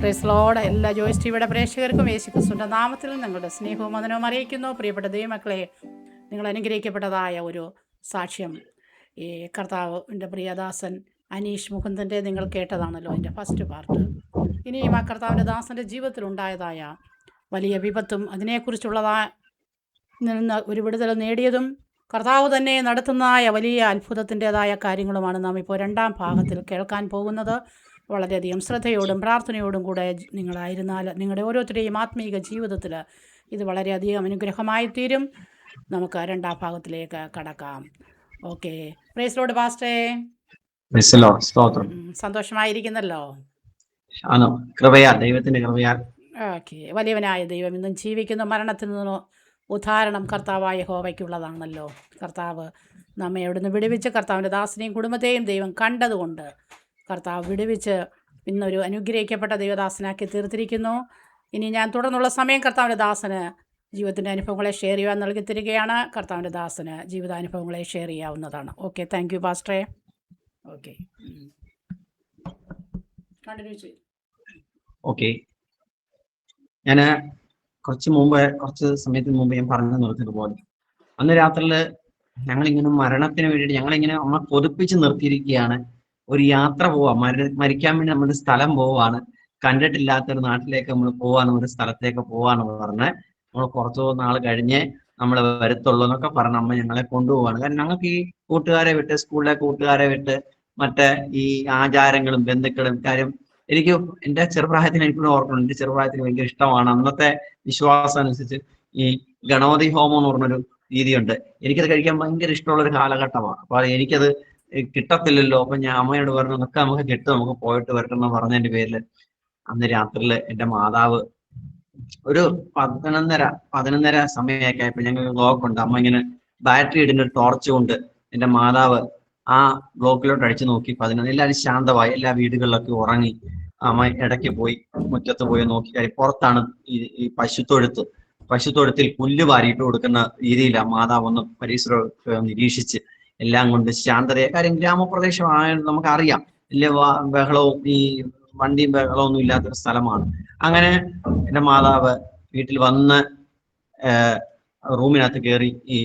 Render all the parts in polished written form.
Praise Lord. എല്ലാ ജോയ്സ് ടിവിയുടെ പ്രേക്ഷകർക്കും യേശുക്രിസ്തുവിൻ്റെ നാമത്തിൽ നിങ്ങളുടെ സ്നേഹവും വന്ദനവും അറിയിക്കുന്നു. പ്രിയപ്പെട്ട ദൈവമക്കളെ, നിങ്ങൾ അനുഗ്രഹിക്കപ്പെട്ടതായ ഒരു സാക്ഷ്യം ഈ കർത്താവിൻ്റെ പ്രിയദാസൻ അനീഷ് മുകുന്ദൻ്റെ നിങ്ങൾ കേട്ടതാണല്ലോ, അതിൻ്റെ ഫസ്റ്റ് പാർട്ട്. ഇനിയും ആ കർത്താവിൻ്റെ ദാസൻ്റെ ജീവിതത്തിലുണ്ടായതായ വലിയ വിപത്തും അതിനെക്കുറിച്ചുള്ളതായ നിന്ന് ഒരു വിടുതൽ നേടിയതും കർത്താവ് തന്നെ നടത്തുന്നതായ വലിയ അത്ഭുതത്തിൻ്റെതായ കാര്യങ്ങളുമാണ് നാം ഇപ്പോൾ രണ്ടാം ഭാഗത്തിൽ കേൾക്കാൻ പോകുന്നത്. വളരെയധികം ശ്രദ്ധയോടും പ്രാർത്ഥനയോടും കൂടെ നിങ്ങളായിരുന്നാൽ നിങ്ങളുടെ ഓരോരുത്തരുടെയും ആത്മീക ജീവിതത്തിൽ ഇത് വളരെയധികം അനുഗ്രഹമായി തീരും. നമുക്ക് രണ്ടാം ഭാഗത്തിലേക്ക് കടക്കാം. ഓക്കെ, പ്രൈസ് ലോർഡ് പാസ്റ്റേ. സന്തോഷമായിരിക്കുന്നല്ലോ. ദൈവത്തിന്റെ കൃപയാൽ. ഓക്കെ, വലിയവനായ ദൈവം ഇന്നും ജീവിക്കുന്ന, മരണത്തിൽ നിന്ന് ഉദ്ധാരണം കർത്താവായ യഹോവയ്ക്കുള്ളതാണല്ലോ. കർത്താവ് നമ്മെ അവിടുന്ന് വിടുവിച്ച് കർത്താവിൻ്റെ ദാസനെയും കുടുംബത്തെയും ദൈവം കണ്ടതുകൊണ്ട് കർത്താവ് വിടുവിച്ച് ഇന്നൊരു അനുഗ്രഹിക്കപ്പെട്ട ദൈവദാസനാക്കി തീർത്തിരിക്കുന്നു. ഇനി ഞാൻ തുടർന്നുള്ള സമയം കർത്താവിൻ്റെ ദാസന് ജീവിതത്തിൻ്റെ അനുഭവങ്ങളെ ഷെയർ ചെയ്യാൻ നൽകി തരികയാണ്. കർത്താവിൻ്റെ ദാസന് ജീവിതാനുഭവങ്ങളെ ഷെയർ ചെയ്യാവുന്നതാണ്. ഓക്കെ, താങ്ക് യു പാസ്റ്ററെ. ഓക്കെ, കണ്ടിന്യൂ ചെയ്യും. ഓക്കെ, ഞാൻ കുറച്ച് സമയത്തിന് മുമ്പ് ഞാൻ പറഞ്ഞു നിർത്തിയതുപോലെ അന്ന് രാത്രിയിൽ ഞങ്ങളിങ്ങനെ മരണത്തിന് വേണ്ടിയിട്ട് ഞങ്ങളിങ്ങനെ നമ്മൾ കൊതിപ്പിച്ച് നിർത്തിയിരിക്കുകയാണ്. ഒരു യാത്ര പോവാം, മരിക്കാൻ വേണ്ടി നമ്മുടെ സ്ഥലം പോവാണ്, കണ്ടിട്ടില്ലാത്തൊരു നാട്ടിലേക്ക് നമ്മൾ പോവാണ്, ഒരു സ്ഥലത്തേക്ക് പോവാന്ന് പറഞ്ഞ് നമ്മൾ കുറച്ചു നാൾ കഴിഞ്ഞ് നമ്മൾ വരത്തുള്ളൂ എന്നൊക്കെ പറഞ്ഞ് അമ്മ ഞങ്ങളെ കൊണ്ടുപോവാണ്. കാരണം ഞങ്ങൾക്ക് ഈ കൂട്ടുകാരെ വിട്ട്, സ്കൂളിലെ കൂട്ടുകാരെ വിട്ട്, മറ്റേ ഈ ആചാരങ്ങളും ബന്ധുക്കളും കാര്യം എനിക്ക് എൻ്റെ ചെറുപ്രായത്തിന് എനിക്കും ഓർക്കുന്നുണ്ട്. എൻ്റെ ചെറുപ്രായത്തിന് ഭയങ്കര ഇഷ്ടമാണ്. അന്നത്തെ വിശ്വാസം അനുസരിച്ച് ഈ ഗണപതി ഹോമം എന്ന് പറഞ്ഞൊരു രീതിയുണ്ട്. എനിക്കത് കഴിക്കാൻ ഭയങ്കര ഇഷ്ടമുള്ളൊരു കാലഘട്ടമാണ്. അപ്പൊ എനിക്കത് കിട്ടത്തില്ലല്ലോ. അപ്പൊ ഞാൻ അമ്മയോട് പറഞ്ഞു, നമുക്ക് കിട്ടും, നമുക്ക് പോയിട്ട് വരട്ടെ എന്ന് പറഞ്ഞതിന്റെ പേരിൽ അന്ന് രാത്രിയിൽ എൻ്റെ മാതാവ് ഒരു 11:30 സമയമൊക്കെ ആയപ്പോ ഞങ്ങൾക്ക് ബ്ലോക്കുണ്ട്. അമ്മ ഇങ്ങനെ ബാറ്ററി ഇടുന്ന ടോർച്ച് കൊണ്ട് എൻ്റെ മാതാവ് ആ ബ്ലോക്കിലോട്ട് അടിച്ചു നോക്കി. 11 എല്ലാവരും ശാന്തമായി, എല്ലാ വീടുകളിലൊക്കെ ഉറങ്ങി. അമ്മ ഇടയ്ക്ക് പോയി മുറ്റത്ത് പോയി നോക്കി. കാര്യം പുറത്താണ് ഈ പശുത്തൊഴുത്തിൽ പുല്ല് വാരിയിട്ട് കൊടുക്കുന്ന രീതിയിലാണ് മാതാവ് ഒന്ന് പരിസരം നിരീക്ഷിച്ച് എല്ലാം കൊണ്ട് ശാന്തതയെ. കാര്യം ഗ്രാമപ്രദേശമായത് നമുക്കറിയാം, വലിയ ബഹളവും ഈ വണ്ടിയും ബഹളവും ഒന്നും ഇല്ലാത്തൊരു സ്ഥലമാണ്. അങ്ങനെ എൻ്റെ മാതാവ് വീട്ടിൽ വന്ന് റൂമിനകത്ത് കയറി. ഈ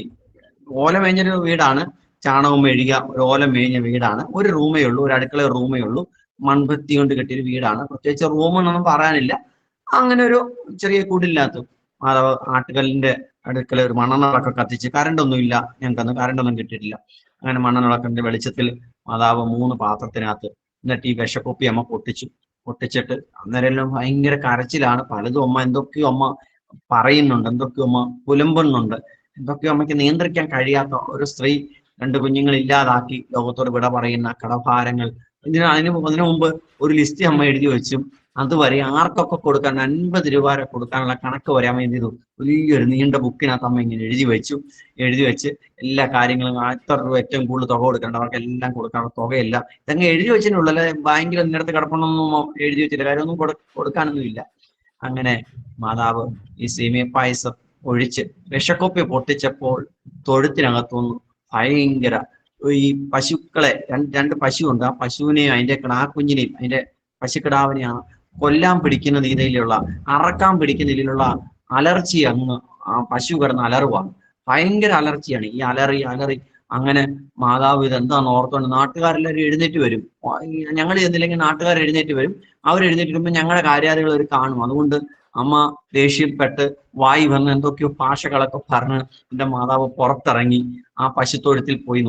ഓല മേഞ്ഞൊരു വീടാണ്, ചാണകം മെഴുകിയ ഒരു ഓല മേഞ്ഞ വീടാണ്. ഒരു റൂമേ ഉള്ളൂ, ഒരു അടുക്കള റൂമേ ഉള്ളൂ, മൺഭിത്തി കൊണ്ട് കെട്ടിയൊരു വീടാണ്. പ്രത്യേകിച്ച് റൂമെന്നൊന്നും പറയാനില്ല. അങ്ങനെ ഒരു ചെറിയ കൂടില്ലാത്ത മാതാവ് ആട്ടുകല്ലിന്റെ അടുക്കള ഒരു മണ്ണെണ്ണൊക്കെ കത്തിച്ച്, കറണ്ടൊന്നും ഇല്ല, ഞങ്ങൾക്കന്ന് കറണ്ടൊന്നും കിട്ടിയിട്ടില്ല. അങ്ങനെ മണ്ണെണ്ണക്കിന്റെ വെളിച്ചത്തിൽ മാതാവ് 3 പാത്രത്തിനകത്ത് എന്നിട്ട് ഈ വിഷക്കുപ്പി അമ്മ പൊട്ടിച്ചിട്ട് അന്നേരം എല്ലാം ഭയങ്കര കരച്ചിലാണ്. പലതും അമ്മ എന്തൊക്കെയോ അമ്മ പറയുന്നുണ്ട്, എന്തൊക്കെയോ അമ്മ പുലമ്പുന്നുണ്ട്, എന്തൊക്കെയോ അമ്മയ്ക്ക് നിയന്ത്രിക്കാൻ കഴിയാത്ത ഒരു സ്ത്രീ 2 കുഞ്ഞുങ്ങൾ ഇല്ലാതാക്കി ലോകത്തോട് വിട പറയുന്ന കടഭാരങ്ങൾ. അതിനു മുമ്പ് ഒരു ലിസ്റ്റ് അമ്മ എഴുതി വെച്ചും അതുവരെ ആർക്കൊക്കെ കൊടുക്കാൻ 50 രൂപ വരെ കൊടുക്കാനുള്ള കണക്ക് വരെ അമ്മ എന്ത് ചെയ്തു, വലിയൊരു നീണ്ട ബുക്കിനകത്ത് അമ്മ ഇങ്ങനെ എഴുതി വെച്ച് എല്ലാ കാര്യങ്ങളും എത്ര രൂപ ഏറ്റവും കൂടുതൽ തുക കൊടുക്കേണ്ട അവർക്കെല്ലാം കൊടുക്കാനുള്ള തുകയില്ല. ഇതങ്ങ് എഴുതി വെച്ചിട്ടുള്ളൂ, അല്ലെ ബാങ്കിൽ ഇന്നടത്ത് കിടപ്പണമെന്നൊന്നും എഴുതി വെച്ചില്ല, കാര്യമൊന്നും കൊടുക്കാനൊന്നും ഇല്ല. അങ്ങനെ മാതാവ് ഈ സേമിയ പായസം ഒഴിച്ച് വിഷക്കൊപ്പി പൊട്ടിച്ചപ്പോൾ തൊഴുത്തിനകത്തുനിന്ന് ഭയങ്കര ഈ പശുക്കളെ, രണ്ട് പശുവുണ്ട്, ആ പശുവിനെയും അതിന്റെ കിടാക്കുഞ്ഞിനെയും അതിന്റെ പശുക്കിടാവിനെയാണ് കൊല്ലാൻ പിടിക്കുന്ന രീതിയിലുള്ള, അറക്കാൻ പിടിക്കുന്ന രീതിയിലുള്ള അലർച്ചി അങ്ങ് ആ പശു കിടന്ന് അലറുവാണ്. ഭയങ്കര അലർച്ചിയാണ്. ഈ അലറി അങ്ങനെ മാതാവ് ഇതെന്താന്ന് ഓർത്തോണ്ട് നാട്ടുകാരെല്ലാവരും എഴുന്നേറ്റ് വരും. ഞങ്ങൾ ചെന്നില്ലെങ്കിൽ നാട്ടുകാർ എഴുന്നേറ്റ് വരും. അവരെഴുന്നേറ്റ് വരുമ്പോൾ ഞങ്ങളുടെ കാര്യാദികൾ അവർ കാണും. അതുകൊണ്ട് അമ്മ ദേഷ്യപ്പെട്ട് വായി വന്ന് എന്തൊക്കെയോ ഭാഷകളൊക്കെ പറഞ്ഞ് എൻ്റെ മാതാവ് പുറത്തിറങ്ങി ആ പശുത്തൊഴുത്തിൽ പോയി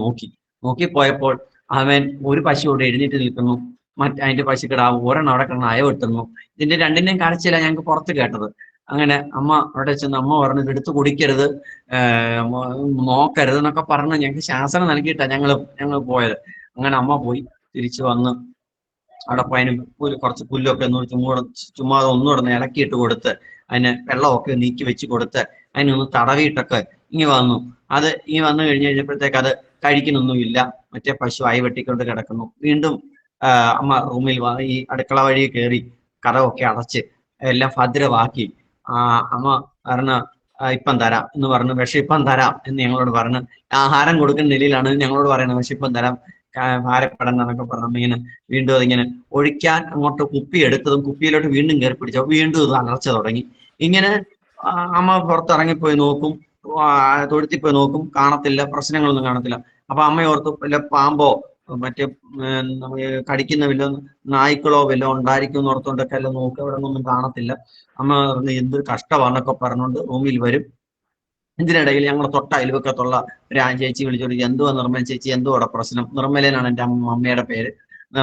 നോക്കിപ്പോയപ്പോൾ അവൻ ഒരു പശു അവിടെ എഴുന്നേറ്റ് നിൽക്കുന്നു, അതിന്റെ പശുക്കിടാവ് ഒരെണ്ണം അവിടെ കിടന്ന് അയവെട്ടുന്നു. ഇതിന്റെ രണ്ടിന്റെയും കരച്ചില ഞങ്ങൾക്ക് പുറത്ത് കേട്ടത്. അങ്ങനെ അമ്മ അവിടെ ചെന്ന് അമ്മ പറഞ്ഞു, എടുത്ത് കുടിക്കരുത്, നോക്കരുത് എന്നൊക്കെ പറഞ്ഞ് ഞങ്ങൾക്ക് ശാസനം നൽകിയിട്ടാണ് ഞങ്ങൾ പോയത്. അങ്ങനെ അമ്മ പോയി തിരിച്ചു വന്ന് അവിടെ അതിന് കുറച്ച് പുല്ലൊക്കെ ചുമ്മാതെ ഒന്നുകൂടെ ഇളക്കിയിട്ട് കൊടുത്ത് അതിന് വെള്ളമൊക്കെ നീക്കി വെച്ച് കൊടുത്ത് അതിനൊന്ന് തടവിയിട്ടൊക്കെ ഇങ്ങി വന്നു കഴിഞ്ഞപ്പോഴത്തേക്ക് അത് കഴിക്കുന്നൊന്നുമില്ല. മറ്റേ പശു ആയി വെട്ടിക്കൊണ്ട് കിടക്കുന്നു. വീണ്ടും അമ്മ റൂമിൽ ഈ അടുക്കള വഴി കയറി കതവൊക്കെ അടച്ച് എല്ലാം ഭദ്രമാക്കി അമ്മ പറഞ്ഞ ഇപ്പം തരാം എന്ന് പറഞ്ഞു. പക്ഷെ ഇപ്പം തരാം എന്ന് ഞങ്ങളോട് പറഞ്ഞു. ആഹാരം കൊടുക്കുന്ന നിലയിലാണ് ഞങ്ങളോട് പറയുന്നത്. പക്ഷെ ഇപ്പം തരാം, ഭാരപ്പെടണം എന്നൊക്കെ പറഞ്ഞ അമ്മ ഇങ്ങനെ വീണ്ടും അതിങ്ങനെ ഒഴിക്കാൻ അങ്ങോട്ട് കുപ്പി എടുത്തതും കുപ്പിയിലോട്ട് വീണ്ടും കയറി പിടിച്ചു. വീണ്ടും ഇത് അലർച്ച തുടങ്ങി. ഇങ്ങനെ അമ്മ പുറത്തിറങ്ങിപ്പോയി നോക്കും, തൊഴുത്തിൽ പോയി നോക്കും, കാണത്തില്ല, പ്രശ്നങ്ങളൊന്നും കാണത്തില്ല. അപ്പൊ അമ്മ ഓർത്തു വല്ല പാമ്പോ മറ്റേ കടിക്കുന്ന വല്ല നായ്ക്കളോ വല്ല ഉണ്ടായിരിക്കും എന്ന് ഓർത്തുകൊണ്ടൊക്കെ എല്ലാം നോക്കി, അവിടെ ഒന്നും കാണത്തില്ല. അമ്മ പറഞ്ഞു എന്തൊരു കഷ്ടമാണെന്നൊക്കെ പറഞ്ഞുകൊണ്ട് റൂമിൽ വരും. ഇതിനിടയിൽ ഞങ്ങളുടെ തൊട്ട അയൽവക്കത്തുള്ള ഒരു ചേച്ചി വിളിച്ചോണ്ട് എന്തുവാ നിർമ്മല ചേച്ചി, എന്തുവാ പ്രശ്നം? നിർമ്മലനാണ് എൻ്റെ അമ്മയുടെ പേര്.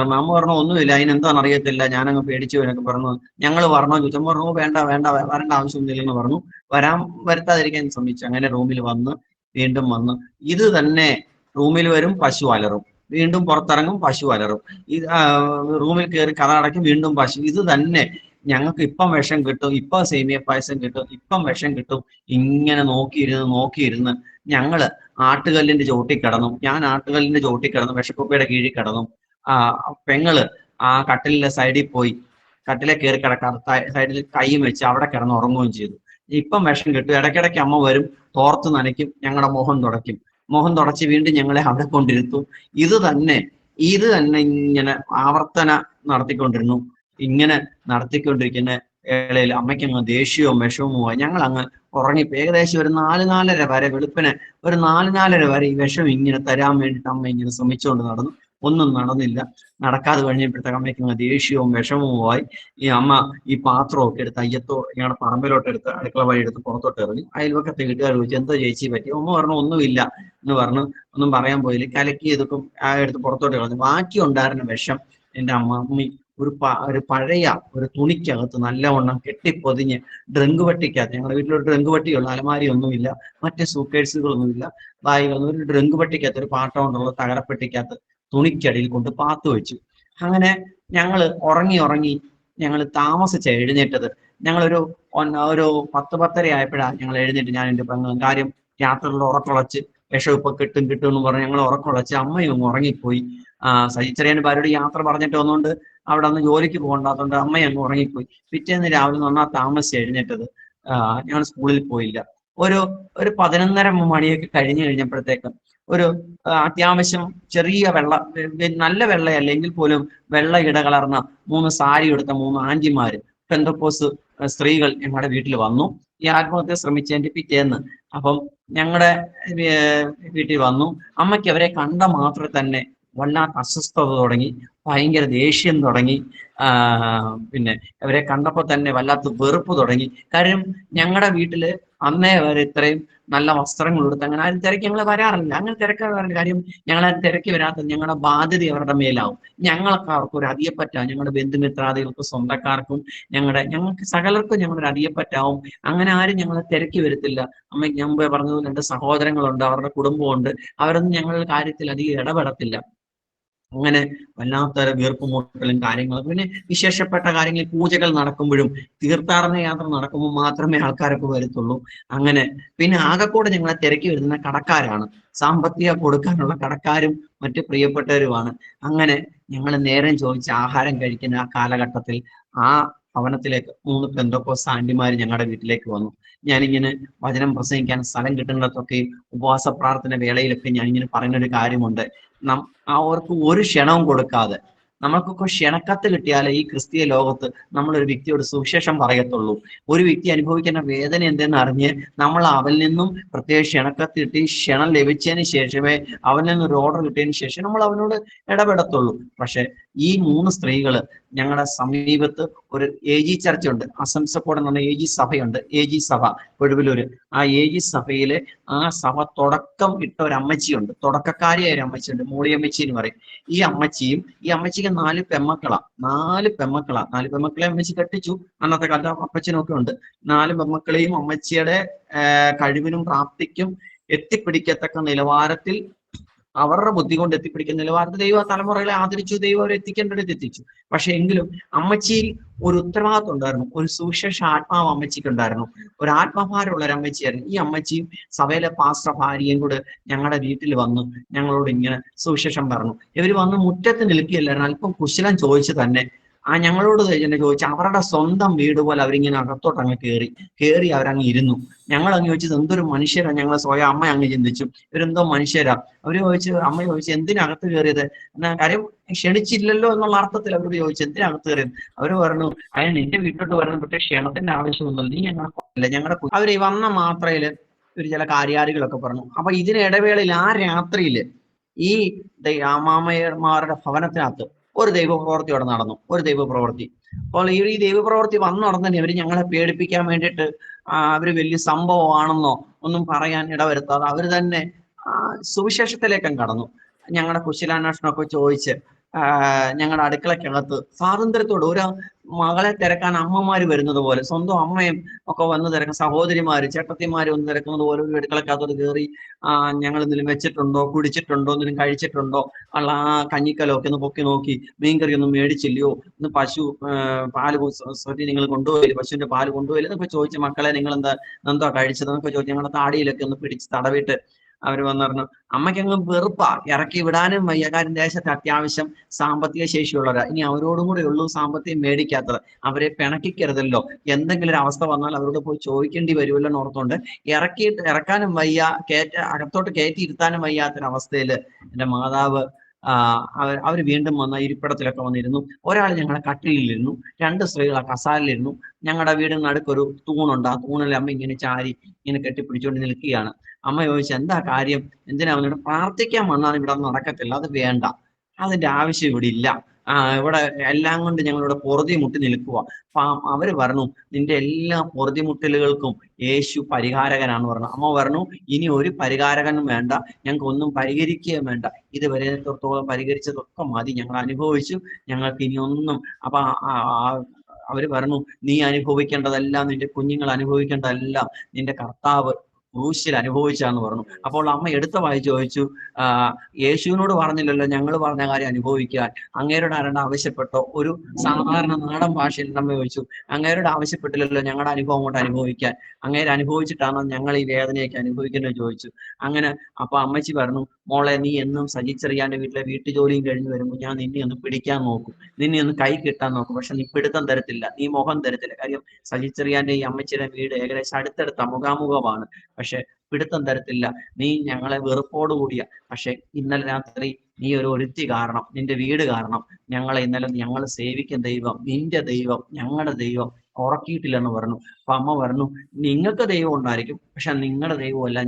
അമ്മ പറഞ്ഞു ഒന്നുമില്ല, അതിനെന്താണെന്ന് അറിയത്തില്ല, ഞാനങ്ങ് പേടിച്ചു എന്നൊക്കെ പറഞ്ഞു. ഞങ്ങൾ വരണോ ചോദിച്ചു. അമ്മ പറഞ്ഞു വേണ്ട വേണ്ട, വരേണ്ട ആവശ്യമൊന്നുമില്ലെന്ന് പറഞ്ഞു. വരുത്താതിരിക്കാൻ ശ്രമിച്ചു. അങ്ങനെ റൂമിൽ വന്ന് വീണ്ടും വന്ന് ഇത് തന്നെ റൂമിൽ വരും, പശു അലറും, വീണ്ടും പുറത്തിറങ്ങും, പശു അലറും. ഇത് റൂമിൽ കയറി കഥ അടയ്ക്കും, വീണ്ടും പശു. ഇത് തന്നെ ഞങ്ങൾക്ക് ഇപ്പം വിഷം കിട്ടും, ഇപ്പം സേമിയ പായസം കിട്ടും, ഇപ്പം വിഷം കിട്ടും. ഇങ്ങനെ നോക്കിയിരുന്ന് ഞങ്ങള് ആട്ടുകല്ലിന്റെ ചോട്ടിൽ കിടന്നു. ഞാൻ ആട്ടുകല്ലിന്റെ ചോട്ടിൽ കിടന്നു, വിഷക്കുപ്പയുടെ കീഴിൽ കിടന്നു. പെങ്ങള് ആ കട്ടിലിന്റെ സൈഡിൽ പോയി കട്ടിലെ കയറി കിടക്കാറ് സൈഡിൽ കൈയും വെച്ച് അവിടെ കിടന്ന് ഉറങ്ങുകയും ചെയ്തു. ഇപ്പം വിഷം കിട്ടും. ഇടയ്ക്കിടയ്ക്ക് അമ്മ വരും, തോർത്ത് നനയ്ക്കും, ഞങ്ങളുടെ മുഖം തുടയ്ക്കും. മുഖം തുടച്ച് വീണ്ടും ഞങ്ങളെ അവിടെ കൊണ്ടിരുത്തും. ഇത് തന്നെ ഇങ്ങനെ ആവർത്തന നടത്തിക്കൊണ്ടിരുന്നു. ഇങ്ങനെ നടത്തിക്കൊണ്ടിരിക്കുന്ന വേളയിൽ അമ്മയ്ക്ക് അങ്ങ് ദേഷ്യവും വിഷമവുമായി. ഞങ്ങൾ അങ്ങ് ഉറങ്ങിപ്പോ. ഏകദേശം ഒരു 4-4:30 വരെ, വെളുപ്പിന് ഒരു 4-4:30 വരെ ഈ വിഷം ഇങ്ങനെ തരാൻ വേണ്ടിയിട്ട് അമ്മ ഇങ്ങനെ ശ്രമിച്ചുകൊണ്ട് നടന്നു. ഒന്നും നടന്നില്ല. നടക്കാതെ കഴിഞ്ഞപ്പോഴത്തേക്ക് അമ്മയ്ക്ക് അങ്ങ് ദേഷ്യവും വിഷമവുമായി. ഈ അമ്മ ഈ പാത്രമൊക്കെ എടുത്ത് ഞങ്ങളുടെ പറമ്പിലോട്ട് എടുത്ത് അടുക്കള വഴി എടുത്ത് പുറത്തോട്ട് എറിഞ്ഞു. അയൽവക്കത്തെ വീട്ടുകാർ ചോദിച്ചു എന്താ ചേച്ചി പറ്റി? അമ്മ പറഞ്ഞു ഒന്നുമില്ല എന്ന് പറഞ്ഞു. ഒന്നും പറയാൻ പോയില്ല. കലക്കി ഇതൊക്കെ എടുത്ത് പുറത്തോട്ട് കളഞ്ഞു. ബാക്കി ഉണ്ടായിരുന്ന വിഷം എൻ്റെ അമ്മി ഒരു പഴയ ഒരു തുണിക്കകത്ത് നല്ലവണ്ണം കെട്ടിപ്പൊതിഞ്ഞ് ഡ്രങ്ക് പെട്ടിക്കകത്ത്, ഞങ്ങളുടെ വീട്ടിലൊരു ഡ്രങ്ക് പെട്ടിയുള്ള അലമാരി ഒന്നുമില്ല, മറ്റേ സൂക്കേഴ്സുകളൊന്നുമില്ല, ബാഗുകളൊന്നും, ഒരു ഡ്രങ്ക് പെട്ടിക്കകത്ത്, ഒരു പാട്ട കൊണ്ടുള്ള തകരപ്പെട്ടിക്കകത്ത് തുണിക്കടിയിൽ കൊണ്ട് പാത്തു വെച്ചു. അങ്ങനെ ഞങ്ങൾ ഉറങ്ങി ഞങ്ങൾ താമസിച്ച് എഴുന്നേറ്റത്. ഞങ്ങളൊരു 10-10:30 ആയപ്പോഴാണ് ഞങ്ങൾ എഴുന്നേറ്റ്. ഞാൻ എൻ്റെ പെങ്ങളും. കാര്യം രാത്രികളിൽ ഉറക്കുളച്ച് വിഷം ഇപ്പൊ കിട്ടും എന്ന് പറഞ്ഞ് ഞങ്ങൾ ഉറക്കുളച്ച്. അമ്മയും അങ്ങ് ഉറങ്ങിപ്പോയി. സഹിച്ചറിയാൻ ഭാര്യയോട് യാത്ര പറഞ്ഞിട്ട് വന്നുകൊണ്ട് അവിടെ നിന്ന് ജോലിക്ക് പോകണ്ടാത്തതുകൊണ്ട് അമ്മയും അങ്ങ് ഉറങ്ങിപ്പോയി. പിറ്റേന്ന് രാവിലെ നന്നാ താമസിച്ച് എഴുന്നേറ്റത്. ഞങ്ങൾ സ്കൂളിൽ പോയില്ല. ഒരു 11:30 മണിയൊക്കെ കഴിഞ്ഞു കഴിഞ്ഞപ്പോഴത്തേക്കും ഒരു അത്യാവശ്യം ചെറിയ നല്ല വെള്ളയല്ലെങ്കിൽ പോലും വെള്ള ഇടകലർന്ന 3 സാരി എടുത്ത 3 ആന്റിമാര്, പെന്തക്കോസ് സ്ത്രീകൾ ഞങ്ങളുടെ വീട്ടിൽ വന്നു. ഈ ആത്മഹത്യ ശ്രമിച്ചതിന്റെ പിറ്റേന്ന്. അപ്പം ഞങ്ങളുടെ വീട്ടിൽ വന്നു. അമ്മയ്ക്ക് അവരെ കണ്ട മാത്രമേ തന്നെ വല്ലാത്ത അസ്വസ്ഥത തുടങ്ങി, ഭയങ്കര ദേഷ്യം തുടങ്ങി. പിന്നെ അവരെ കണ്ടപ്പോൾ തന്നെ വല്ലാത്ത വെറുപ്പ് തുടങ്ങി. കാര്യം ഞങ്ങളുടെ വീട്ടില് അന്നേ വരെ ഇത്രയും നല്ല വസ്ത്രങ്ങൾ കൊടുത്ത് അങ്ങനെ ആരും തിരക്കി ഞങ്ങൾ വരാറില്ല. അങ്ങനെ തിരക്കാൻ വരാറില്ല. കാര്യം ഞങ്ങളാരും തിരക്കി വരാത്തത് ഞങ്ങളുടെ ബാധ്യത അവരുടെ മേലാവും. ഞങ്ങൾക്ക് അവർക്ക് ഒരു അധികപ്പറ്റാവും. ഞങ്ങളുടെ ബന്ധുമിത്രാദികൾക്കും സ്വന്തക്കാർക്കും ഞങ്ങൾക്ക് സകലർക്കും ഞങ്ങളൊരു അധികപ്പറ്റാവും. അങ്ങനെ ആരും ഞങ്ങളെ തിരക്കി വരത്തില്ല. അമ്മയ്ക്ക് ഞാൻ മുമ്പേ പറഞ്ഞതുപോലെ 2 സഹോദരങ്ങളുണ്ട്, അവരുടെ കുടുംബമുണ്ട്. അവരൊന്നും ഞങ്ങളുടെ കാര്യത്തിൽ അധികം ഇടപെടത്തില്ല. അങ്ങനെ വല്ലാത്ത വീർപ്പുമുട്ടലും കാര്യങ്ങളും. പിന്നെ വിശേഷപ്പെട്ട കാര്യങ്ങൾ, പൂജകൾ നടക്കുമ്പോഴും തീർത്ഥാടന യാത്ര നടക്കുമ്പോൾ മാത്രമേ ആൾക്കാരൊക്കെ വരത്തുള്ളൂ. അങ്ങനെ പിന്നെ ആകെക്കൂടെ ഞങ്ങളെ തിരക്കി വരുന്ന കടക്കാരാണ്. സാമ്പത്തിക കൊടുക്കാനുള്ള കടക്കാരും മറ്റു പ്രിയപ്പെട്ടവരുമാണ്. അങ്ങനെ ഞങ്ങൾ നേരം ചോദിച്ച് ആഹാരം കഴിക്കുന്ന ആ കാലഘട്ടത്തിൽ ആ ഭവനത്തിലേക്ക് 3 പെന്തക്കോസ്ത് ആന്റിമാര് ഞങ്ങളുടെ വീട്ടിലേക്ക് വന്നു. ഞാനിങ്ങനെ വചനം പ്രസംഗിക്കാൻ സ്ഥലം കിട്ടുന്നിടത്തൊക്കെ ഉപവാസ പ്രാർത്ഥന വേളയിലൊക്കെ ഞാനിങ്ങനെ പറയുന്നൊരു കാര്യമുണ്ട്. അവർക്ക് ഒരു ക്ഷണവും കൊടുക്കാതെ, നമ്മൾക്കൊക്കെ ക്ഷണക്കത്ത് കിട്ടിയാലേ ഈ ക്രിസ്തീയ ലോകത്ത് നമ്മളൊരു വ്യക്തിയോട് സുവിശേഷം പറയത്തുള്ളൂ. ഒരു വ്യക്തി അനുഭവിക്കുന്ന വേദന എന്തെന്ന് അറിഞ്ഞ് നമ്മൾ അവനിൽ നിന്നും പ്രത്യേക ക്ഷണക്കത്ത് കിട്ടി, ക്ഷണം ലഭിച്ചതിന് ശേഷമേ അവനിൽ നിന്ന് ഒരു ഓർഡർ കിട്ടിയതിന് ശേഷം നമ്മൾ അവനോട് ഇടപെടത്തുള്ളൂ. പക്ഷെ ഈ 3 സ്ത്രീകള് ഞങ്ങളുടെ സമീപത്ത് ഒരു AG ചർച്ചുണ്ട്, അസംസക്കോട് എന്ന് പറഞ്ഞ AG സഭയുണ്ട്, AG സഭ കൊഴുവിലൂര്. ആ AG സഭയിലെ ആ സഭ തുടക്കം ഇട്ട ഒരു അമ്മച്ചിയുണ്ട്, തുടക്കക്കാരിയായ ഒരു അമ്മച്ചിയുണ്ട്, മൂളിയമ്മച്ചി എന്ന് പറയും. ഈ അമ്മച്ചിക്ക് 4 പെമ്മക്കളാ. 4 പെമ്മക്കളെ അമ്മച്ചി കെട്ടിച്ചു. അന്നത്തെ കാലത്ത് അപ്പച്ചനും ഒക്കെ ഉണ്ട്. 4 പെമ്മക്കളെയും അമ്മച്ചിയുടെ കഴിവിനും പ്രാപ്തിക്കും എത്തിപ്പിടിക്കത്തക്ക നിലവാരത്തിൽ, അവരുടെ ബുദ്ധി കൊണ്ട് എത്തിപ്പിടിക്കുന്ന നിലവാരത്തിൽ ദൈവ തലമുറകളെ ആദരിച്ചു. ദൈവം അവരെ എത്തിക്കേണ്ടത് എത്തിച്ചു. പക്ഷെ എങ്കിലും അമ്മച്ചിയിൽ ഒരു ഉത്തരവാദിത്വം ഉണ്ടായിരുന്നു, ഒരു സുവിശേഷ ആത്മാവ് അമ്മച്ചിക്ക് ഉണ്ടായിരുന്നു, ഒരു ആത്മഭാരമുള്ള ഒരു അമ്മച്ചിയായിരുന്നു. ഈ അമ്മച്ചിയും സഭയിലെ പാസ്റ്റർ ഭാര്യയും കൂടെ ഞങ്ങളുടെ വീട്ടിൽ വന്നു ഞങ്ങളോട് ഇങ്ങനെ സുവിശേഷം പറഞ്ഞു. ഇവർ വന്ന് മുറ്റത്ത് നിൽക്കുകയല്ലായിരുന്നു, അല്പം കുശലം ചോദിച്ച് തന്നെ ഞങ്ങളോട് തന്നെ ചോദിച്ചു. അവരുടെ സ്വന്തം വീട് പോലെ അവരിങ്ങനെ അകത്തോട്ട് അങ്ങ് കയറി അവരങ്ങ് ഇരുന്നു. ഞങ്ങൾ അങ്ങ് ചോദിച്ചത് എന്തൊരു മനുഷ്യരാ. ഞങ്ങൾ സ്വയം അമ്മ അങ്ങ് ചിന്തിച്ചു, ഇവരെന്തോ മനുഷ്യരാ. അവര് ചോദിച്ചു, അമ്മ ചോദിച്ചു എന്തിനകത്ത് കയറിയത് എന്നാ കാര്യം, ക്ഷണിച്ചില്ലല്ലോ എന്നുള്ള അർത്ഥത്തിൽ അവരോട് ചോദിച്ചു എന്തിനകത്ത് കയറിയത്. അവര് പറഞ്ഞു, അയാൾ നിന്റെ വീട്ടിലോട്ട് വരുന്ന പക്ഷേ ക്ഷണത്തിന്റെ ആവശ്യമൊന്നുമില്ല, നീ ഞങ്ങളെ ഞങ്ങളുടെ അവര് വന്ന മാത്രയില് ഒരു ചില കാര്യാദികളൊക്കെ പറഞ്ഞു. അപ്പൊ ഇതിനിടവേളയിൽ ആ രാത്രിയില് ഈ അമ്മാമ്മമാരുടെ ഭവനത്തിനകത്ത് ഒരു ദൈവപ്രവൃത്തി അവിടെ നടന്നു. ഒരു ദൈവപ്രവൃത്തി. അപ്പോൾ ഈ ദൈവപ്രവൃത്തി വന്നു നടന്നെ അവര് ഞങ്ങളെ പേടിപ്പിക്കാൻ വേണ്ടിയിട്ട് അവര് വലിയ സംഭവമാണെന്നോ ഒന്നും പറയാൻ ഇടവരുത്താതെ അവര് തന്നെ സുവിശേഷത്തിലേക്കും കടന്നു. ഞങ്ങളുടെ കുശലാന്വേഷണമൊക്കെ ചോദിച്ച് ഞങ്ങളുടെ അടുക്കളക്കകത്ത് സ്വാതന്ത്ര്യത്തോട് ഒരു മകളെ തിരക്കാൻ അമ്മമാര് വരുന്നത് പോലെ, സ്വന്തം അമ്മയും ഒക്കെ വന്ന് തിരക്കും, സഹോദരിമാര് ചേട്ടത്തിമാര് വന്ന് തിരക്കുന്നത് പോലെ ഒരു അടുക്കളക്കകത്തോട് കയറി ഞങ്ങൾ എന്തെങ്കിലും വെച്ചിട്ടുണ്ടോ, കുടിച്ചിട്ടുണ്ടോ, എന്തെങ്കിലും കഴിച്ചിട്ടുണ്ടോ, ഉള്ള കഞ്ഞിക്കലൊക്കെ ഒന്ന് പൊക്കി നോക്കി, മീൻകറി ഒന്നും മേടിച്ചില്ലയോ, ഇന്ന് പശു പാല് നിങ്ങൾ കൊണ്ടുപോയില്ല, പശുവിന്റെ പാല് കൊണ്ടുപോയില്ല എന്നൊക്കെ ചോദിച്ച്, മക്കളെ നിങ്ങൾ എന്താ കഴിച്ചത് എന്നൊക്കെ ചോദിച്ചു ഞങ്ങളുടെ താടിയിലൊക്കെ ഒന്ന് പിടിച്ച് തടവിട്ട് അവർ വന്നു പറഞ്ഞു. അമ്മയ്ക്കങ്ങ് വെറുപ്പാ, ഇറക്കി വിടാനും വയ്യ. കാര്യം ദേശത്ത് അത്യാവശ്യം സാമ്പത്തിക ശേഷിയുള്ളവരാ. ഇനി അവരോടും കൂടെ ഉള്ളൂ സാമ്പത്തികം മേടിക്കാത്തത്. അവരെ പിണക്കിക്കരുതല്ലോ, എന്തെങ്കിലും ഒരു അവസ്ഥ വന്നാൽ അവരോട് പോയി ചോദിക്കേണ്ടി വരുമല്ലോ എന്ന് ഓർത്തുകൊണ്ട് ഇറക്കാനും വയ്യ, അകത്തോട്ട് കയറ്റി ഇരുത്താനും വയ്യാത്തൊരവസ്ഥയിൽ എൻ്റെ മാതാവ് അവർ വീണ്ടും വന്ന ഇരിപ്പിടത്തിലൊക്കെ വന്നിരുന്നു. ഒരാൾ ഞങ്ങളുടെ കട്ടിലിരുന്നു, 2 സ്ത്രീകൾ ആ കസാലിലിരുന്നു. ഞങ്ങളുടെ വീടിന് നടുക്കൊരു തൂണുണ്ട്. ആ തൂണിൽ അമ്മ ഇങ്ങനെ ചാരി ഇങ്ങനെ കെട്ടിപ്പിടിച്ചുകൊണ്ട് നിൽക്കുകയാണ്. അമ്മ ചോദിച്ചു, എന്താ കാര്യം, എന്തിനാ വന്നിട്ട്? പ്രാർത്ഥിക്കാൻ വന്നാൽ ഇവിടെ നടക്കത്തില്ല, അത് വേണ്ട, അതിന്റെ ആവശ്യം ഇവിടെ ഇല്ല. ഇവിടെ എല്ലാം കൊണ്ട് ഞങ്ങളിവിടെ പൊറുതി മുട്ടി നിൽക്കുക. അപ്പൊ അവര് പറഞ്ഞു, നിന്റെ എല്ലാ പൊറുതിമുട്ടലുകൾക്കും യേശു പരിഹാരകനാന്ന് പറഞ്ഞു. അമ്മ പറഞ്ഞു, ഇനി ഒരു പരിഹാരകനും വേണ്ട, ഞങ്ങൾക്ക് ഒന്നും പരിഹരിക്കുകയും വേണ്ട, ഇതുവരെ ത്തോളം പരിഹരിച്ചതൊക്കെ മതി, ഞങ്ങൾ അനുഭവിച്ചു, ഞങ്ങൾക്ക് ഇനി ഒന്നും. അപ്പൊ അവര് പറഞ്ഞു, നീ അനുഭവിക്കേണ്ടതെല്ലാം, നിന്റെ കുഞ്ഞുങ്ങൾ അനുഭവിക്കേണ്ടതെല്ലാം നിന്റെ കർത്താവ് ക്രൂശിൽ അനുഭവിച്ചാന്ന് പറഞ്ഞു. അപ്പോൾ അമ്മ എടുത്ത വായി ചോദിച്ചു, യേശുവിനോട് പറഞ്ഞില്ലല്ലോ ഞങ്ങൾ പറഞ്ഞ കാര്യം അനുഭവിക്കാൻ, അങ്ങേരോട് ആരാണ്ട് ആവശ്യപ്പെട്ടോ? ഒരു സാധാരണ നാടൻ ഭാഷയിൽ അമ്മ ചോദിച്ചു, അങ്ങേരോട് ആവശ്യപ്പെട്ടില്ലല്ലോ ഞങ്ങളുടെ അനുഭവം കൊണ്ട് അനുഭവിക്കാൻ, അങ്ങേര് അനുഭവിച്ചിട്ടാണോ ഞങ്ങൾ ഈ വേദനയൊക്കെ അനുഭവിക്കുന്നത് ചോദിച്ചു. അങ്ങനെ അപ്പൊ അമ്മച്ചി പറഞ്ഞു, മോളെ നീ എന്നും സജിച്ചെറിയാന്റെ വീട്ടു ജോലിയും കഴിഞ്ഞ് വരുമ്പോൾ ഞാൻ നിന്നെ ഒന്ന് പിടിക്കാൻ നോക്കും, നിന്നെ ഒന്ന് കൈ കിട്ടാൻ നോക്കും, പക്ഷെ നീ പിടുത്തം തരത്തില്ല, നീ മുഖം തരത്തില്ല. കാര്യം സജിച്ചെറിയാന്റെ ഈ അമ്മച്ചിയുടെ വീട് ഏകദേശം അടുത്തടുത്ത മുഖാമുഖമാണ്, പക്ഷെ പിടുത്തം തരത്തില്ല, നീ ഞങ്ങളെ വെറുപ്പോടുകൂടിയ. പക്ഷെ ഇന്നലെ രാത്രി നീ ഒരുത്തി കാരണം, നിന്റെ വീട് കാരണം ഇന്നലെ ഞങ്ങൾ സേവിക്കുന്ന ദൈവം, നിന്റെ ദൈവം, ഞങ്ങളുടെ ദൈവം ഉറക്കിയിട്ടില്ലെന്ന് പറഞ്ഞു. അപ്പൊ അമ്മ പറഞ്ഞു, നിങ്ങൾക്ക് ദൈവം ഉണ്ടായിരിക്കും, പക്ഷെ നിങ്ങളുടെ ദൈവമല്ല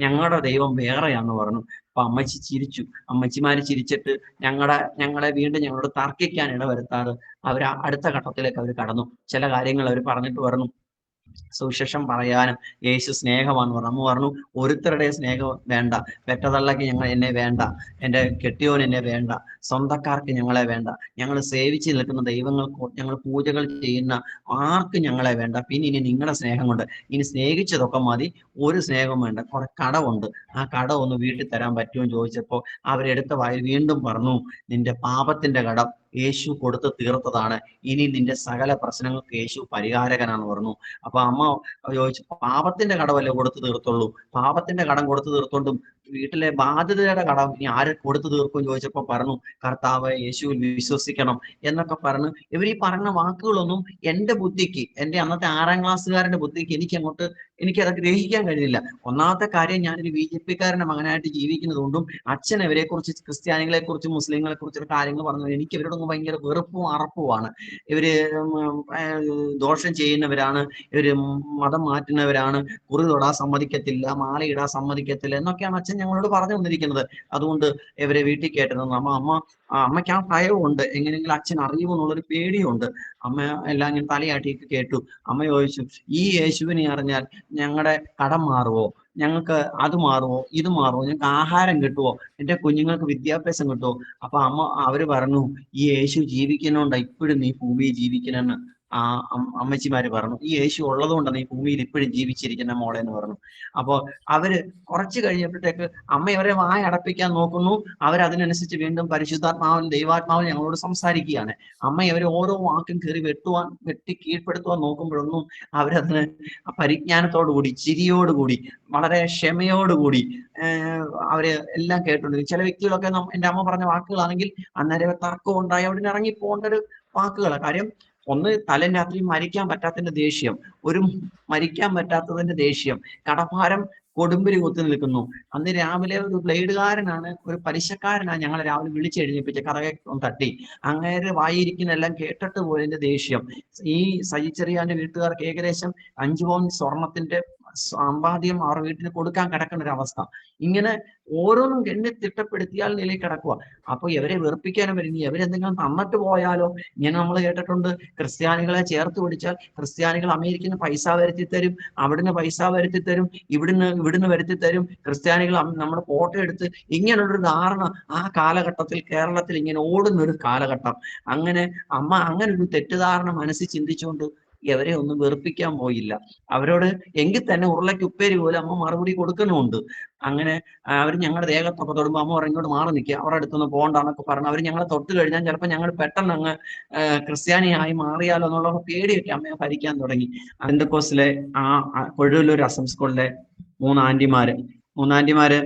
ഞങ്ങളുടെ ദൈവം വേറെയാന്ന് പറഞ്ഞു. അപ്പൊ അമ്മച്ചി ചിരിച്ചു. അമ്മച്ചിമാര് ചിരിച്ചിട്ട് ഞങ്ങളെ വീണ്ടും ഞങ്ങളോട് തർക്കിക്കാൻ ഇടവരുത്താതെ അവർ അടുത്ത ഘട്ടത്തിലേക്ക് അവർ കടന്നു. ചില കാര്യങ്ങൾ അവർ പറഞ്ഞിട്ട് പറഞ്ഞു, സുവിശേഷം പറയാനും യേശു സ്നേഹമാണെന്ന് പറഞ്ഞു. അമ്മ പറഞ്ഞു, ഒരുത്തരുടെ സ്നേഹം വേണ്ട, പെറ്റതള്ളക്ക് എന്നെ വേണ്ട, എൻ്റെ കെട്ടിയോൻ എന്നെ വേണ്ട, സ്വന്തക്കാർക്ക് ഞങ്ങളെ വേണ്ട, ഞങ്ങൾ സേവിച്ച് നിൽക്കുന്ന ദൈവങ്ങൾക്ക്, ഞങ്ങൾ പൂജകൾ ചെയ്യുന്ന ആർക്കും ഞങ്ങളെ വേണ്ട, പിന്നെ ഇനി നിങ്ങളുടെ സ്നേഹം കൊണ്ട് ഇനി സ്നേഹിച്ചതൊക്കെ മതി, ഒരു സ്നേഹം വേണ്ട, കുറെ കടമുണ്ട്, ആ കടം ഒന്ന് വീട്ടിൽ തരാൻ പറ്റുമോ ചോദിച്ചപ്പോൾ അവരെടുത്ത വായിൽ വീണ്ടും പറഞ്ഞു, നിന്റെ പാപത്തിന്റെ കടം യേശു കൊടുത്ത് തീർത്തതാണ്, ഇനി നിന്റെ സകല പ്രശ്നങ്ങൾക്ക് യേശു പരിഹാരകനാന്ന് പറഞ്ഞു. അപ്പൊ അമ്മ ചോദിച്ചു, പാപത്തിന്റെ കടമല്ലേ കൊടുത്തു തീർത്തുള്ളൂ, പാപത്തിന്റെ കടം കൊടുത്തു തീർത്തോണ്ടും വീട്ടിലെ ബാധ്യതയുടെ കടം ഇനി ആര് കൊടുത്തു തീർക്കും ചോദിച്ചപ്പോ പറഞ്ഞു, കർത്താവ് യേശുവിൽ വിശ്വസിക്കണം എന്നൊക്കെ പറഞ്ഞു. ഇവർ ഈ പറഞ്ഞ വാക്കുകളൊന്നും എൻ്റെ ബുദ്ധിക്ക്, എൻ്റെ അന്നത്തെ 6ാം ക്ലാസ്സുകാരന്റെ ബുദ്ധിക്ക് എനിക്കത് ഗ്രഹിക്കാൻ കഴിയില്ല. ഒന്നാമത്തെ കാര്യം, ഞാനൊരു BJP-കാരന്റെ മകനായിട്ട് ജീവിക്കുന്നത് കൊണ്ടും അച്ഛൻ ഇവരെ കുറിച്ച്, ക്രിസ്ത്യാനികളെ കുറിച്ചും മുസ്ലിങ്ങളെ കുറിച്ചുള്ള കാര്യങ്ങൾ പറഞ്ഞത് എനിക്ക് ഇവരോടൊന്നും ഭയങ്കര വെറുപ്പും അറപ്പുമാണ്. ഇവര് ദോഷം ചെയ്യുന്നവരാണ്, ഇവര് മതം മാറ്റുന്നവരാണ്, കുറി തൊടാൻ സമ്മതിക്കത്തില്ല, മാലയിടാൻ സമ്മതിക്കത്തില്ല എന്നൊക്കെയാണ് അച്ഛൻ ഞങ്ങളോട് പറഞ്ഞു വന്നിരിക്കുന്നത്. അതുകൊണ്ട് ഇവരെ വീട്ടിൽ കേട്ടിരുന്നു. അമ്മയ്ക്ക് ആ ഭയമുണ്ട്, എങ്ങനെയെങ്കിലും അച്ഛൻ അറിയുമെന്നുള്ളൊരു പേടിയുണ്ട്. അമ്മ എല്ലാം ഇങ്ങനെ തലയാട്ടിയിട്ട് കേട്ടു. അമ്മ ചോദിച്ചു, ഈ യേശുവിനെ അറിഞ്ഞാൽ ഞങ്ങളുടെ കടം മാറുമോ, ഞങ്ങൾക്ക് അത് മാറുമോ, ഇത് മാറുമോ, ഞങ്ങൾക്ക് ആഹാരം കിട്ടുമോ, എൻ്റെ കുഞ്ഞുങ്ങൾക്ക് വിദ്യാഭ്യാസം കിട്ടുമോ? അപ്പൊ അവര് പറഞ്ഞു, ഈ യേശു ജീവിക്കുന്നോണ്ടാ ഇപ്പോഴും നീ ഭൂമിയിൽ ജീവിക്കണമെന്ന് അമ്മച്ചിമാര് പറഞ്ഞു. ഈ യേശു ഉള്ളത് കൊണ്ടാണ് ഈ ഭൂമിയിൽ ഇപ്പോഴും ജീവിച്ചിരിക്കുന്ന മോളെ എന്ന് പറഞ്ഞു. അപ്പോൾ അവര് കുറച്ച് കഴിഞ്ഞപ്പോഴത്തേക്ക് അമ്മ ഇവരെ വായ അടപ്പിക്കാൻ നോക്കുന്നു. അവരതിനനുസരിച്ച് വീണ്ടും പരിശുദ്ധാത്മാവിൽ, ദൈവാത്മാവിൽ ഞങ്ങളോട് സംസാരിക്കുകയാണ്. അമ്മ ഇവരെ ഓരോ വാക്കും കയറി വെട്ടി കീഴ്പ്പെടുത്തുവാൻ നോക്കുമ്പോഴൊന്നും അവരതിന് പരിജ്ഞാനത്തോടുകൂടി, ചിരിയോടുകൂടി, വളരെ ക്ഷമയോടുകൂടി അവര് എല്ലാം കേട്ടുകൊണ്ടിരിക്കും. ചില വ്യക്തികളൊക്കെ എൻ്റെ അമ്മ പറഞ്ഞ വാക്കുകളാണെങ്കിൽ അന്നേരം തർക്കം ഉണ്ടായി അവിടെ ഇറങ്ങി പോകേണ്ട ഒരു വാക്കുകളാണ്. കാര്യം ഒന്ന് തലേം രാത്രി മരിക്കാൻ പറ്റാത്തതിന്റെ ദേഷ്യം, ഒരു മരിക്കാൻ പറ്റാത്തതിന്റെ ദേഷ്യം, കടഭാരം കൊടുമ്പിരി കുത്തി നിൽക്കുന്നു. അന്ന് രാവിലെ ഒരു ബ്ലേഡുകാരനാണ്, ഒരു പലിശക്കാരനാണ് ഞങ്ങളെ രാവിലെ വിളിച്ചെഴുന്നേപ്പിച്ച് കതകെ തട്ടി. അങ്ങേരെ വായിരിക്കുന്ന എല്ലാം കേട്ടിട്ട് പോയതിന്റെ ദേഷ്യം. ഈ സജിച്ചെറിയാന്റെ വീട്ടുകാർക്ക് ഏകദേശം 5 പവൻ സ്വർണത്തിന്റെ സമ്പാദ്യം അവർ വീട്ടിൽ കൊടുക്കാൻ കിടക്കുന്ന ഒരു അവസ്ഥ. ഇങ്ങനെ ഓരോന്നും എണ്ണി തിട്ടപ്പെടുത്തിയാൽ നിലയിൽ കിടക്കുക. അപ്പൊ ഇവരെ വെറുപ്പിക്കാനും വരും, ഇവരെന്തെങ്കിലും തന്നിട്ട് പോയാലോ. ഇങ്ങനെ നമ്മൾ കേട്ടിട്ടുണ്ട്, ക്രിസ്ത്യാനികളെ ചേർത്ത് പിടിച്ചാൽ ക്രിസ്ത്യാനികൾ അമേരിക്കയിൽ നിന്ന് പൈസ വരുത്തി തരും, അവിടുന്ന് പൈസ വരുത്തി തരും, ഇവിടുന്ന് വരുത്തി തരും, ക്രിസ്ത്യാനികൾ നമ്മുടെ ഫോട്ടോ എടുത്ത്. ഇങ്ങനെയുള്ളൊരു ധാരണ ആ കാലഘട്ടത്തിൽ കേരളത്തിൽ ഇങ്ങനെ ഓടുന്ന ഒരു കാലഘട്ടം. അങ്ങനെ അങ്ങനെ ഒരു തെറ്റിദ്ധാരണ മനസ്സിൽ ചിന്തിച്ചുകൊണ്ട് എവരെ ഒന്നും വെറുപ്പിക്കാൻ പോയില്ല. അവരോട് എങ്കിൽ തന്നെ ഉരുളയ്ക്ക് ഉപ്പേരി പോലെ അമ്മ മറുപടി കൊടുക്കുന്നുമുണ്ട്. അങ്ങനെ അവർ ഞങ്ങളുടെ ദേഹത്തൊക്കെ തൊടുമ്പോൾ അമ്മ പറയും ഇങ്ങോട്ട് മാറി നിൽക്കുക, അവരുടെ അടുത്തൊന്ന് പോകണ്ടെന്നൊക്കെ പറഞ്ഞ് അവർ ഞങ്ങളെ തൊട്ട് കഴിഞ്ഞാൽ ചിലപ്പോൾ ഞങ്ങൾ പെട്ടെന്ന് അങ്ങ് ക്രിസ്ത്യാനിയായി മാറിയാലോ എന്നുള്ള പേടിയൊക്കെ അമ്മയെ ഭരിക്കാൻ തുടങ്ങി. പെന്തക്കോസ്തിലെ കൊഴൂലൂർ അസം സ്കൂളിലെ മൂന്നാൻറ്റിമാര്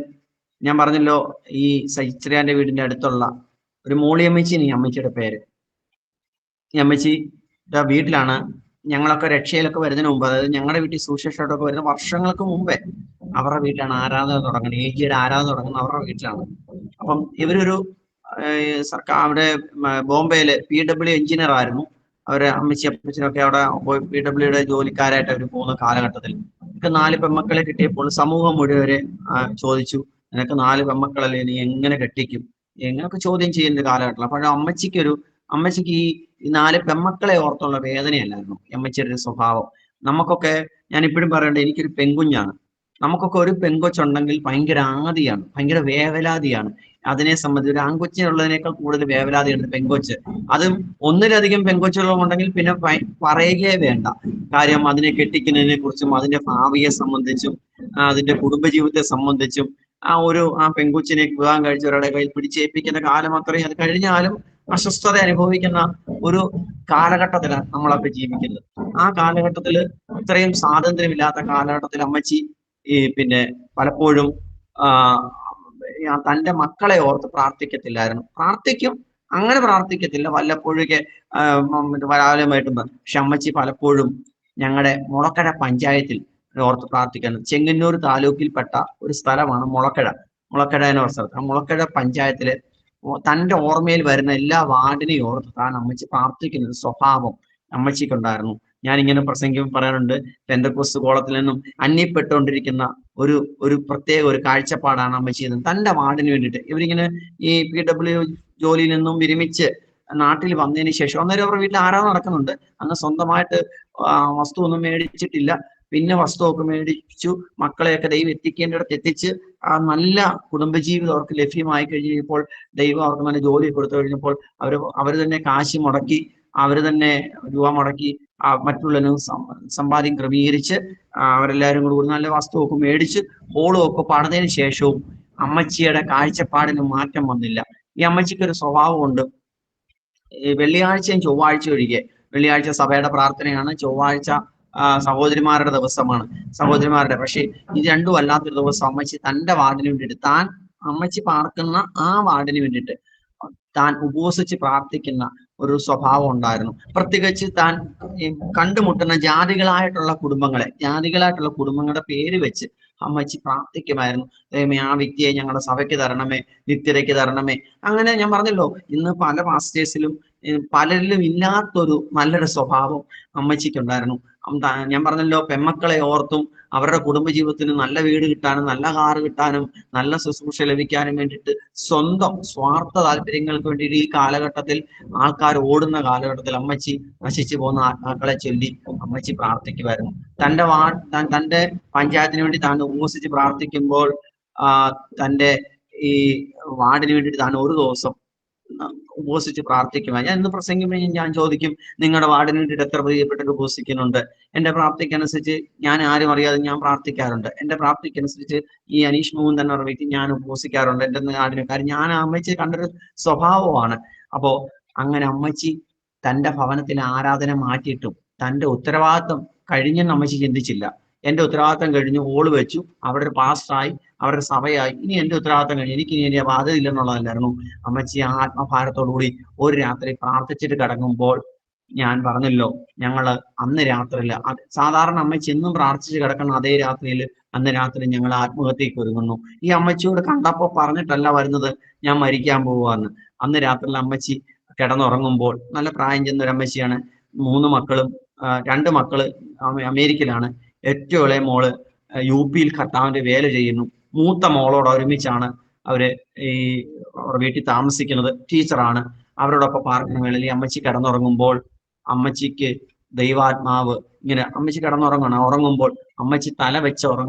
ഞാൻ പറഞ്ഞല്ലോ, ഈ സജിച്ചറിയാന്റെ വീടിന്റെ അടുത്തുള്ള ഒരു മോളിയമ്മച്ചിന് ഈ അമ്മച്ചിയുടെ പേര്. ഈ അമ്മച്ചിയുടെ വീട്ടിലാണ് ഞങ്ങളൊക്കെ രക്ഷയിലൊക്കെ വരുന്നതിന് മുമ്പ്, അതായത് ഞങ്ങളുടെ വീട്ടിൽ സുവിശേഷമായിട്ടൊക്കെ വരുന്ന വർഷങ്ങൾക്ക് മുമ്പേ അവരുടെ വീട്ടിലാണ് ആരാധന തുടങ്ങുന്നത്. ഏജിയുടെ ആരാധന തുടങ്ങുന്നത് അവരുടെ വീട്ടിലാണ്. അപ്പം ഇവരൊരു സർക്കാർ അവിടെ ബോംബെയില് PW എഞ്ചിനീയർ ആയിരുന്നു. അവര് അപ്പച്ചനൊക്കെ അവിടെ PWയുടെ ജോലിക്കാരായിട്ട് അവർ പോകുന്ന കാലഘട്ടത്തിൽ എനിക്ക് 4 പെൺമക്കളെ കിട്ടിയപ്പോൾ സമൂഹം മുഴുവരെ ചോദിച്ചു, നിനക്ക് 4 പെൺമക്കളല്ലേ, നീ എങ്ങനെ കെട്ടിക്കും, എങ്ങനെയൊക്കെ ചോദ്യം ചെയ്യുന്ന കാലഘട്ടം. അപ്പോഴും അമ്മച്ചിക്ക് ഈ 4 പെൺമക്കളെ ഓർത്തുള്ള വേദനയല്ലായിരുന്നു അമ്മച്ചിയുടെ ഒരു സ്വഭാവം. നമുക്കൊക്കെ ഞാൻ ഇപ്പോഴും പറയണ്ടേ, എനിക്കൊരു പെൺകുഞ്ഞാണ്. നമുക്കൊക്കെ ഒരു പെൺകൊച്ചുണ്ടെങ്കിൽ ഭയങ്കര ആദിയാണ്, ഭയങ്കര വേവലാതിയാണ്. അതിനെ സംബന്ധിച്ച് ഒരു ആൺകൊച്ചിനുള്ളതിനേക്കാൾ കൂടുതൽ വേവലാതിയാണ് പെൺകൊച്ച്. അതും ഒന്നിലധികം പെൺകൊച്ചുകളുണ്ടെങ്കിൽ പിന്നെ പറയുകയേ വേണ്ട. കാര്യം അതിനെ കെട്ടിക്കുന്നതിനെ കുറിച്ചും അതിന്റെ ഭാവിയെ സംബന്ധിച്ചും അതിന്റെ കുടുംബജീവിതത്തെ സംബന്ധിച്ചും ആ പെൺകൊച്ചിനെ വിവാഹം കഴിച്ചവരുടെ കയ്യിൽ പിടിച്ചേൽപ്പിക്കുന്ന കാലം അത്രയും, അത് കഴിഞ്ഞാലും അസ്വസ്ഥത അനുഭവിക്കുന്ന ഒരു കാലഘട്ടത്തിലാണ് നമ്മളൊക്കെ ജീവിക്കുന്നത്. ആ കാലഘട്ടത്തിൽ ഇത്രയും സ്വാതന്ത്ര്യമില്ലാത്ത കാലഘട്ടത്തിൽ അമ്മച്ചി പിന്നെ പലപ്പോഴും തന്റെ മക്കളെ ഓർത്ത് പ്രാർത്ഥിക്കത്തില്ലായിരുന്നു. അങ്ങനെ പ്രാർത്ഥിക്കത്തില്ല, വല്ലപ്പോഴൊക്കെ വരാലമായിട്ടും. പക്ഷെ അമ്മച്ചി പലപ്പോഴും ഞങ്ങളുടെ മുളക്കട പഞ്ചായത്തിൽ ഓർത്ത് പ്രാർത്ഥിക്കുന്നത്. ചെങ്ങന്നൂർ താലൂക്കിൽപ്പെട്ട ഒരു സ്ഥലമാണ് മുളക്കട എന്ന സ്ഥലത്ത്. ആ മുളക്കട പഞ്ചായത്തിലെ തന്റെ ഓർമ്മയിൽ വരുന്ന എല്ലാ വാർഡിനെയും ഓർത്ത് താൻ അമ്മച്ചി പ്രാർത്ഥിക്കുന്ന ഒരു സ്വഭാവം അമ്മച്ചിക്കുണ്ടായിരുന്നു. ഞാനിങ്ങനെ പ്രസംഗിക്കുമ്പോൾ പറയാറുണ്ട്, പെന്തക്കോസ്ത് കോളത്തിൽ നിന്നും അന്യപ്പെട്ടുകൊണ്ടിരിക്കുന്ന ഒരു പ്രത്യേക ഒരു കാഴ്ചപ്പാടാണ് അമ്മച്ചി ചെയ്തത് തന്റെ വാർഡിന് വേണ്ടിയിട്ട്. ഇവരിങ്ങനെ ഈ PW ജോലിയിൽ നിന്നും വിരമിച്ച് നാട്ടിൽ വന്നതിന് ശേഷം അന്നേരം അവരുടെ വീട്ടിൽ ആരാധന നടക്കുന്നുണ്ട്. അന്ന് സ്വന്തമായിട്ട് വസ്തു ഒന്നും മേടിച്ചിട്ടില്ല. പിന്നെ വസ്തുവൊക്കെ മേടിച്ചു, മക്കളെയൊക്കെ ദൈവം എത്തിക്കേണ്ടിടത്ത് എത്തിച്ച് നല്ല കുടുംബജീവിതം അവർക്ക് ലഭ്യമായി കഴിഞ്ഞപ്പോൾ, ദൈവം അവർക്ക് നല്ല ജോലി കൊടുത്തു കഴിഞ്ഞപ്പോൾ അവർ തന്നെ കാശ് മുടക്കി, അവർ തന്നെ രൂപ മുടക്കി മറ്റുള്ളവരും സമ്പാദ്യം ക്രമീകരിച്ച് അവരെല്ലാവരും കൂടി നല്ല വസ്തുവൊക്കെ മേടിച്ച് ഹോളും ഒക്കെ പണിതതിന് ശേഷവും അമ്മച്ചിയുടെ കാഴ്ചപ്പാടിന് മാറ്റം വന്നില്ല. ഈ അമ്മച്ചിക്ക് ഒരു സ്വഭാവമുണ്ട്. വെള്ളിയാഴ്ചയും ചൊവ്വാഴ്ച ഒഴികെ, വെള്ളിയാഴ്ച സഭയുടെ പ്രാർത്ഥനയാണ്, ചൊവ്വാഴ്ച സഹോദരിമാരുടെ ദിവസമാണ്, പക്ഷെ ഇത് രണ്ടും അല്ലാത്തൊരു ദിവസം അമ്മച്ചി തന്റെ വാർഡിന് വേണ്ടിയിട്ട്, അമ്മച്ചി പാർക്കുന്ന ആ വാർഡിന് വേണ്ടിയിട്ട് താൻ ഉപവസിച്ച് പ്രാർത്ഥിക്കുന്ന ഒരു സ്വഭാവം ഉണ്ടായിരുന്നു. പ്രത്യേകിച്ച് താൻ കണ്ടുമുട്ടുന്ന ജാതികളായിട്ടുള്ള കുടുംബങ്ങളുടെ പേര് വെച്ച് അമ്മച്ചി പ്രാർത്ഥിക്കുമായിരുന്നു. ദൈവമേ, ആ വ്യക്തിയെ ഞങ്ങളുടെ സഭയ്ക്ക് തരണമേ, നിത്യതയ്ക്ക് തരണമേ. അങ്ങനെ ഞാൻ പറഞ്ഞല്ലോ, ഇന്ന് പല പാസ്റ്റേഴ്സിലും പലരിലും ഇല്ലാത്തൊരു നല്ലൊരു സ്വഭാവം അമ്മച്ചിക്കുണ്ടായിരുന്നു. ഞാൻ പറഞ്ഞല്ലോ, പെൺമക്കളെ ഓർത്തും അവരുടെ കുടുംബജീവിതത്തിന് നല്ല വീട് കിട്ടാനും നല്ല കാറ് കിട്ടാനും നല്ല ശുശ്രൂഷ ലഭിക്കാനും വേണ്ടിയിട്ട് സ്വന്തം സ്വാർത്ഥ താല്പര്യങ്ങൾക്ക് വേണ്ടിയിട്ട് ഈ കാലഘട്ടത്തിൽ ആൾക്കാർ ഓടുന്ന കാലഘട്ടത്തിൽ അമ്മച്ചി നശിച്ചു പോകുന്ന ആത്മാക്കളെ ചൊല്ലി അമ്മച്ചി പ്രാർത്ഥിക്കുമായിരുന്നു. തന്റെ പഞ്ചായത്തിന് വേണ്ടി താൻ ഉപവസിച്ച് പ്രാർത്ഥിക്കുമ്പോൾ തന്റെ ഈ വാർഡിന് വേണ്ടിയിട്ട് താൻ ഒരു ദിവസം ഉപവസിച്ച് പ്രാർത്ഥിക്കുവാൻ ഞാൻ ഇന്ന് പ്രസംഗിക്കുമ്പോൾ ഞാൻ ചോദിക്കും, നിങ്ങളുടെ വാർഡിന് വേണ്ടിയിട്ട് എത്ര പ്രിയപ്പെട്ടവർ ഉപവസിക്കുന്നുണ്ട്? എന്റെ പ്രാർത്ഥിക്കനുസരിച്ച് ഞാൻ ആരും അറിയാതെ ഞാൻ പ്രാർത്ഥിക്കാറുണ്ട്. എന്റെ പ്രാർത്ഥിക്കനുസരിച്ച് ഈ അനീഷ് മോഹൻ തന്നെ പറഞ്ഞ വ്യക്തി ഞാൻ ഉപവസിക്കാറുണ്ട് എന്റെ നാടിന്. കാര്യം ഞാൻ അമ്മച്ചി കണ്ടൊരു സ്വഭാവമാണ്. അപ്പോ അങ്ങനെ അമ്മച്ചി തന്റെ ഭവനത്തിലെ ആരാധന മാറ്റിയിട്ടും തന്റെ ഉത്തരവാദിത്വം കഴിഞ്ഞെന്ന് അമ്മച്ചി ചിന്തിച്ചില്ല. എന്റെ ഉത്തരവാദിത്തം കഴിഞ്ഞു, ഓള് വെച്ചു, അവിടെ ഒരു പാസ്റ്ററായി, അവരുടെ സഭയായി, ഇനി എന്റെ ഉത്തരവാദിത്തം കഴിഞ്ഞു, എനിക്ക് ഇനി ബാധ്യത ഇല്ലെന്നുള്ളതല്ലായിരുന്നു. അമ്മച്ചി ആത്മഭാരത്തോടുകൂടി ഒരു രാത്രി പ്രാർത്ഥിച്ചിട്ട് കിടക്കുമ്പോൾ ഞാൻ പറഞ്ഞല്ലോ, ഞങ്ങള് അന്ന് രാത്രിയില് സാധാരണ അമ്മച്ചി എന്നും പ്രാർത്ഥിച്ച് കിടക്കുന്ന അതേ രാത്രിയിൽ അന്ന് രാത്രി ഞങ്ങൾ ആത്മഹത്യക്ക് ഒരുങ്ങുന്നു. ഈ അമ്മച്ചിയോട് കണ്ടപ്പോ പറഞ്ഞിട്ടല്ല വരുന്നത് ഞാൻ മരിക്കാൻ പോവാന്ന്. അന്ന് രാത്രിയിൽ അമ്മച്ചി കിടന്നുറങ്ങുമ്പോൾ, നല്ല പ്രായം ചെന്ന ഒരു അമ്മച്ചിയാണ്, 3 മക്കളും, 2 മക്കള് അമേരിക്കയിലാണ്, ഏറ്റവും ഇളയ മോള് UP-യിൽ കർത്താവിന്റെ വേല ചെയ്യുന്നു. മൂത്ത മോളോട് ഒരുമിച്ചാണ് അവര് ഈ വീട്ടിൽ താമസിക്കുന്നത്, ടീച്ചറാണ്. അവരോടൊപ്പം പാർക്കുന്ന വേളയിൽ ഈ അമ്മച്ചി കിടന്നുറങ്ങുമ്പോൾ അമ്മച്ചിക്ക് ദൈവാത്മാവ് ഇങ്ങനെ, അമ്മച്ചി കിടന്നുറങ്ങണം, ഉറങ്ങുമ്പോൾ അമ്മച്ചി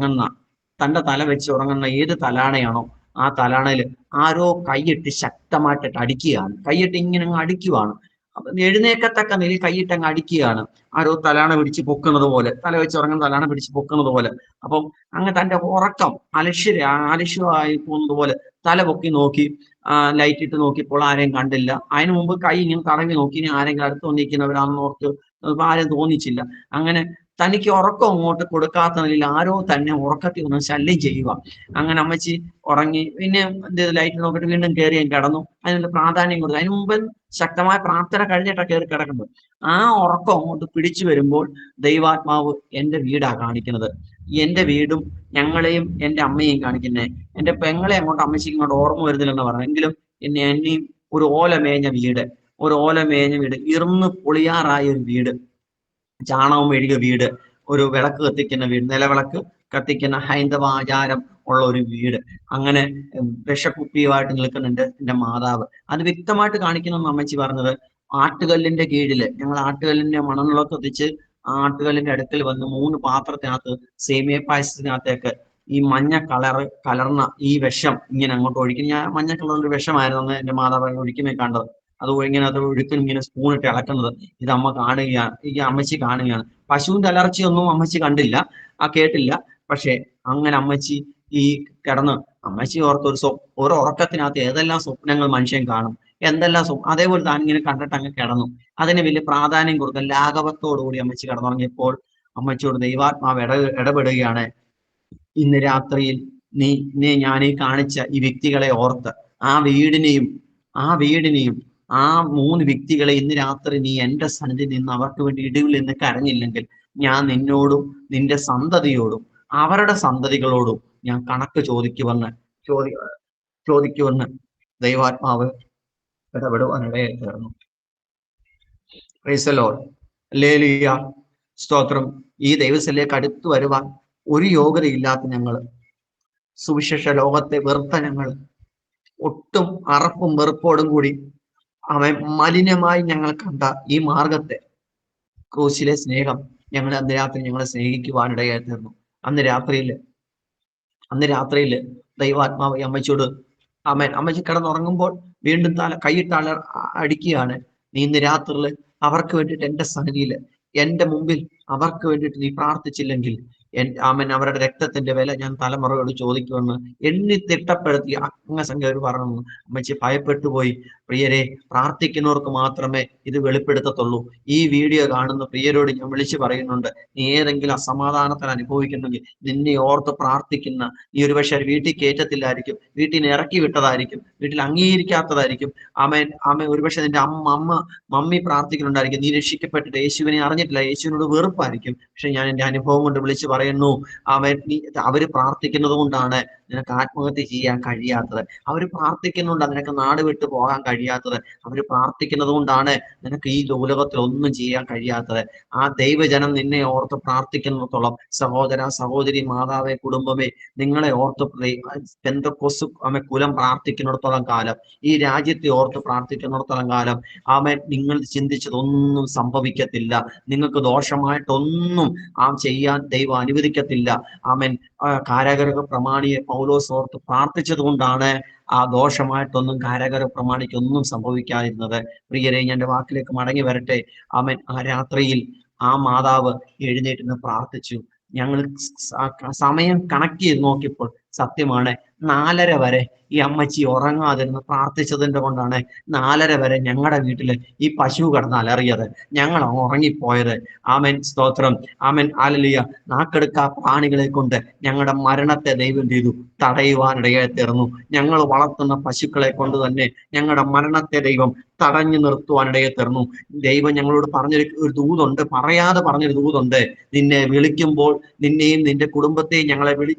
തന്റെ തല വെച്ച് ഉറങ്ങുന്ന ഏത് തലാണയാണോ ആ തലാണയിൽ ആരോ കൈയിട്ട് ശക്തമായിട്ടിട്ട് അടിക്കുകയാണ്. കൈയിട്ട് ഇങ്ങനെ അങ്ങ് അടിക്കുവാണ്. അപ്പൊ എഴുന്നേക്കത്തക്ക നിലയിൽ കൈയിട്ട് അങ്ങ് അടിക്കുകയാണ്. ആരോ തലാണ പിടിച്ച് പൊക്കുന്നത് പോലെ, തല വെച്ച് ഉറങ്ങുന്ന തലാണ പിടിച്ച് പൊക്കുന്നത് പോലെ. അപ്പം അങ്ങ് തന്റെ ഉറക്കം അലക്ഷ്യമായി പോകുന്നത് പോലെ തല പൊക്കി നോക്കി, ലൈറ്റ് ഇട്ട് നോക്കിയപ്പോൾ ആരെയും കണ്ടില്ല. അതിനു മുമ്പ് കൈ ഇങ്ങനെ തടവി നോക്കി, ഇനി ആരെങ്കിലും അടുത്ത് വന്നിരിക്കുന്നവരാണെന്ന് ഓർത്ത് ആരും തോന്നിച്ചില്ല. അങ്ങനെ തനിക്ക് ഉറക്കം അങ്ങോട്ട് കൊടുക്കാത്ത നിലയിൽ ആരോ തന്നെ ഉറക്കത്തിൽ ഒന്ന് ശല്യം ചെയ്യുക. അങ്ങനെ അമ്മച്ചി ഉറങ്ങി. പിന്നെ ലൈറ്റ് നോക്കിയിട്ട് വീണ്ടും കയറി കിടന്നു. അതിനുള്ള പ്രാധാന്യം കൊടുത്തു. അതിന് മുമ്പ് ശക്തമായ പ്രാർത്ഥന കഴിഞ്ഞിട്ടാണ് കയറി കിടക്കുന്നത്. ആ ഉറക്കം അങ്ങോട്ട് പിടിച്ചു വരുമ്പോൾ ദൈവാത്മാവ് എന്റെ വീടാ കാണിക്കുന്നത്. എന്റെ വീടും ഞങ്ങളെയും എന്റെ അമ്മയെയും കാണിക്കുന്നേ. എന്റെ പെങ്ങളെ അങ്ങോട്ട് അമ്മച്ചിക്ക് ഇങ്ങോട്ട് ഓർമ്മ വരുന്നില്ലെന്ന് പറഞ്ഞു. എങ്കിലും എന്നെയും ഒരു ഓല മേഞ്ഞ വീട്, ഇർന്ന് പൊളിയാറായ ഒരു വീട്, ചാണകം മെഴുകിയ വീട്, ഒരു വിളക്ക് കത്തിക്കുന്ന വീട്, നിലവിളക്ക് കത്തിക്കുന്ന ഹൈന്ദവ ആചാരം ഉള്ള ഒരു വീട്. അങ്ങനെ വിഷക്കുപ്പിയുമായിട്ട് നിൽക്കുന്നുണ്ട് എന്റെ മാതാവ്. അത് വ്യക്തമായിട്ട് കാണിക്കുന്ന അമ്മച്ചി പറഞ്ഞത്, ആട്ടുകല്ലിന്റെ കീഴില്, ഞങ്ങൾ ആട്ടുകല്ലിന്റെ മണനിളക്ക് കത്തിച്ച് ആട്ടുകല്ലിന്റെ അടുക്കൽ വന്ന് 3 പാത്രത്തിനകത്ത് സേമിയ പായസത്തിനകത്തേക്ക് ഈ മഞ്ഞ കലർന്ന ഈ വിഷം ഇങ്ങനെ അങ്ങോട്ട് ഒഴിക്കും. ഞാൻ മഞ്ഞ കളറിന്റെ വിഷമായിരുന്നു എന്റെ മാതാവ് ഒഴിക്കുന്നത് കണ്ടത്. അത് ഇങ്ങനെ ഒഴുക്കും, ഇങ്ങനെ സ്പൂണിട്ട് ഇളക്കുന്നത് ഇത് അമ്മ കാണുകയാണ്, ഈ അമ്മച്ചി കാണുകയാണ്. പശുവിന്റെ അലർച്ചയൊന്നും അമ്മച്ചി കണ്ടില്ല, കേട്ടില്ല. പക്ഷെ അങ്ങനെ അമ്മച്ചി ഈ കിടന്ന് അമ്മച്ചി ഒരു ഉറക്കത്തിനകത്ത് ഏതെല്ലാം സ്വപ്നങ്ങൾ മനുഷ്യൻ കാണും, എന്തെല്ലാം അതേപോലെ താൻ ഇങ്ങനെ കണ്ടിട്ട് അങ്ങ് കിടന്നു. അതിന് വലിയ പ്രാധാന്യം കൊടുക്കാൻ ലാഘവത്തോടുകൂടി അമ്മച്ചി കിടന്നുറങ്ങിയപ്പോൾ അമ്മച്ചിയോട് ദൈവാത്മാവ് ഇടപെടുകയാണ്. ഇന്ന് രാത്രിയിൽ നീ ഞാൻ ഈ കാണിച്ച ഈ വ്യക്തികളെ ഓർത്ത് ആ വീടിനെയും ആ 3 വ്യക്തികളെ ഇന്ന് രാത്രി നീ എന്റെ സന്നിധി നിന്ന് അവർക്ക് വേണ്ടി ഇടിവിൽ നിന്ന് കരഞ്ഞില്ലെങ്കിൽ ഞാൻ നിന്നോടും നിന്റെ സന്തതിയോടും അവരുടെ സന്തതികളോടും ഞാൻ കണക്ക് ചോദിക്കുമെന്ന് ദൈവാത്മാവ് ഇടപെടുവാനിടയായി തീർന്നു. Praise the Lord. ഹല്ലേലൂയ, സ്തോത്രം. ഈ ദൈവസഭയിലേക്ക് അടുത്തു വരുവാൻ ഒരു യോഗ്യതയില്ലാത്ത ഞങ്ങള്, സുവിശേഷ ലോകത്തെ വെറുത്ത ഞങ്ങൾ, ഒട്ടും അറപ്പും വെറുപ്പോടും കൂടി അവൻ മലിനമായി ഞങ്ങൾ കണ്ട ഈ മാർഗത്തെ, ക്രൂശിലെ സ്നേഹം അന്ന് രാത്രി ഞങ്ങളെ സ്നേഹിക്കുവാനിടയായി തീർന്നു. അന്ന് രാത്രിയില് ദൈവാത്മാവ് അമ്മച്ചിയോട്, അമ്മച്ചി കിടന്നുറങ്ങുമ്പോൾ വീണ്ടും കൈയിട്ട് അടിക്കുകയാണ്. നീ ഇന്ന് രാത്രിയില് അവർക്ക് വേണ്ടിയിട്ട് എന്റെ സന്നിധിയില്, എന്റെ മുമ്പിൽ അവർക്ക് വേണ്ടിയിട്ട് നീ പ്രാർത്ഥിച്ചില്ലെങ്കിൽ അവരുടെ രക്തത്തിന്റെ വില ഞാൻ തലമുറയോട് ചോദിക്കുമെന്ന് എണ്ണി തിട്ടപ്പെടുത്തി അംഗസംഖ്യ പറഞ്ഞു. അമ്മച്ചി ഭയപ്പെട്ടു പോയി. പ്രിയരെ, പ്രാർത്ഥിക്കുന്നവർക്ക് മാത്രമേ ഇത് വെളിപ്പെടുത്തത്തുള്ളൂ. ഈ വീഡിയോ കാണുന്ന പ്രിയരോട് ഞാൻ വിളിച്ചു പറയുന്നുണ്ട്, നീ ഏതെങ്കിലും അസമാധാനത്തിൽ അനുഭവിക്കുന്നെങ്കിൽ നിന്നെ ഓർത്ത് പ്രാർത്ഥിക്കുന്ന, നീ ഒരുപക്ഷെ വീട്ടിൽ കയറ്റത്തില്ലായിരിക്കും, വീട്ടിൽ നിന്ന് ഇറക്കി വിട്ടതായിരിക്കും, വീട്ടിൽ അംഗീകരിക്കാത്തതായിരിക്കും. ഒരുപക്ഷെ നിന്റെ മമ്മി പ്രാർത്ഥിക്കുന്നുണ്ടായിരിക്കും, നീ രക്ഷിക്കപ്പെട്ടിട്ട് യേശുവിനെ അറിഞ്ഞിട്ടില്ല, യേശുവിനോട് വെറുപ്പായിരിക്കും. പക്ഷെ ഞാൻ എന്റെ അനുഭവം കൊണ്ട് വിളിച്ചു പറയുന്നു, അവര് പ്രാർത്ഥിക്കുന്നത് കൊണ്ടാണ് നിനക്ക് ആത്മഹത്യ ചെയ്യാൻ കഴിയാത്തത്. അവര് പ്രാർത്ഥിക്കുന്നുണ്ടാണ് നിനക്ക് നാട് വിട്ടു പോകാൻ കഴിയാത്തത്. അവര് പ്രാർത്ഥിക്കുന്നത് കൊണ്ടാണ് നിനക്ക് ഈ ലോകത്തിൽ ഒന്നും ചെയ്യാൻ കഴിയാത്തത്. ആ ദൈവജനം നിന്നെ ഓർത്ത് പ്രാർത്ഥിക്കുന്നിടത്തോളം, സഹോദര സഹോദരി, മാതാവേ, കുടുംബമേ, നിങ്ങളെ ഓർത്ത് പെന്തക്കോസ്ത് കുലം പ്രാർത്ഥിക്കുന്നിടത്തോളം കാലം, ഈ രാജ്യത്തെ ഓർത്ത് പ്രാർത്ഥിക്കുന്നിടത്തോളം കാലം നിങ്ങൾ ചിന്തിച്ചതൊന്നും സംഭവിക്കത്തില്ല. നിങ്ങൾക്ക് ദോഷമായിട്ടൊന്നും ചെയ്യാൻ ദൈവം അനുവദിക്കത്തില്ല. കാരാഗൃഹ പ്രമാണിയെ പൗലോസ് ഓർത്ത് പ്രാർത്ഥിച്ചത് കൊണ്ടാണ് ആ ദോഷമായിട്ടൊന്നും കാരാഗൃഹ പ്രമാണിക്കൊന്നും സംഭവിക്കാതിരുന്നത്. പ്രിയരെ, ഞാൻ എൻ്റെ വാക്കിലേക്ക് മടങ്ങി വരട്ടെ. ആ രാത്രിയിൽ ആ മാതാവ് എഴുന്നേറ്റ് പ്രാർത്ഥിച്ചു. ഞങ്ങൾ സമയം കണക്ട് ചെയ്ത് നോക്കിയപ്പോൾ സത്യമാണ്. 4:30 വരെ ഈ അമ്മച്ചി ഉറങ്ങാതിരുന്ന് പ്രാർത്ഥിച്ചതിന്റെ കൊണ്ടാണ് 4:30 വരെ ഞങ്ങളുടെ വീട്ടില് ഈ പശു കിടന്ന് അലറിയത്, ഞങ്ങൾ ഉറങ്ങിപ്പോയത്. ആമേൻ, സ്തോത്രം. ആമേൻ, ഹല്ലേലൂയ. നാക്കെടുക്കാ പ്രാണികളെ കൊണ്ട് ഞങ്ങളുടെ മരണത്തെ ദൈവം ചെയ്തു തടയുവാനിടയായി തീർന്നു. ഞങ്ങൾ വളർത്തുന്ന പശുക്കളെ കൊണ്ട് തന്നെ ഞങ്ങളുടെ മരണത്തെ ദൈവം തടഞ്ഞു നിർത്തുവാനിടയായി തീർന്നു. ദൈവം ഞങ്ങളോട് ഒരു ദൂതുണ്ട്, പറയാതെ പറഞ്ഞൊരു ദൂതുണ്ട്. നിന്നെ വിളിക്കുമ്പോൾ, നിന്നെയും നിന്റെ കുടുംബത്തെയും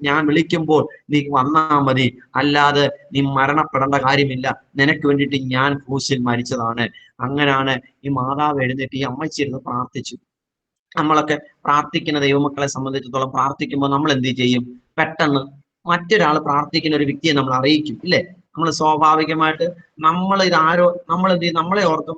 ഞാൻ വിളിക്കുമ്പോൾ നീ വന്നാ മതി, അല്ലാതെ നീ മരണപ്പെടേണ്ട കാര്യമില്ല. നിനക്ക് വേണ്ടിയിട്ട് ഞാൻ ക്രൂശിൽ മരിച്ചതാണ്. അങ്ങനാണ് ഈ മാതാവ് എഴുന്നേറ്റ് ഈ അമ്മച്ചി ഇരുന്ന് പ്രാർത്ഥിച്ചു. നമ്മളൊക്കെ പ്രാർത്ഥിക്കുന്ന ദൈവമക്കളെ സംബന്ധിച്ചിടത്തോളം പ്രാർത്ഥിക്കുമ്പോൾ നമ്മൾ എന്ത് ചെയ്യും? പെട്ടെന്ന് മറ്റൊരാൾ പ്രാർത്ഥിക്കുന്ന ഒരു വ്യക്തിയെ നമ്മൾ അറിയിക്കും, ഇല്ലേ? നമ്മൾ സ്വാഭാവികമായിട്ട് നമ്മൾ എന്ത് ചെയ്യും? നമ്മളെ ഓർക്കും.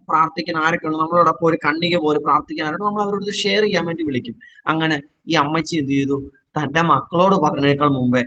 പ്രാർത്ഥിക്കുന്ന ആരൊക്കെ ഉണ്ട് നമ്മളോടൊപ്പം ഒരു കണ്ണിക പോലെ പ്രാർത്ഥിക്കാൻ ആരോട് നമ്മൾ അവരോട് ഷെയർ ചെയ്യാൻ വേണ്ടി വിളിക്കും. അങ്ങനെ ഈ അമ്മച്ചി എന്ത് ചെയ്തു? തന്റെ മക്കളോട് പറഞ്ഞേക്കാൾ മുമ്പേ,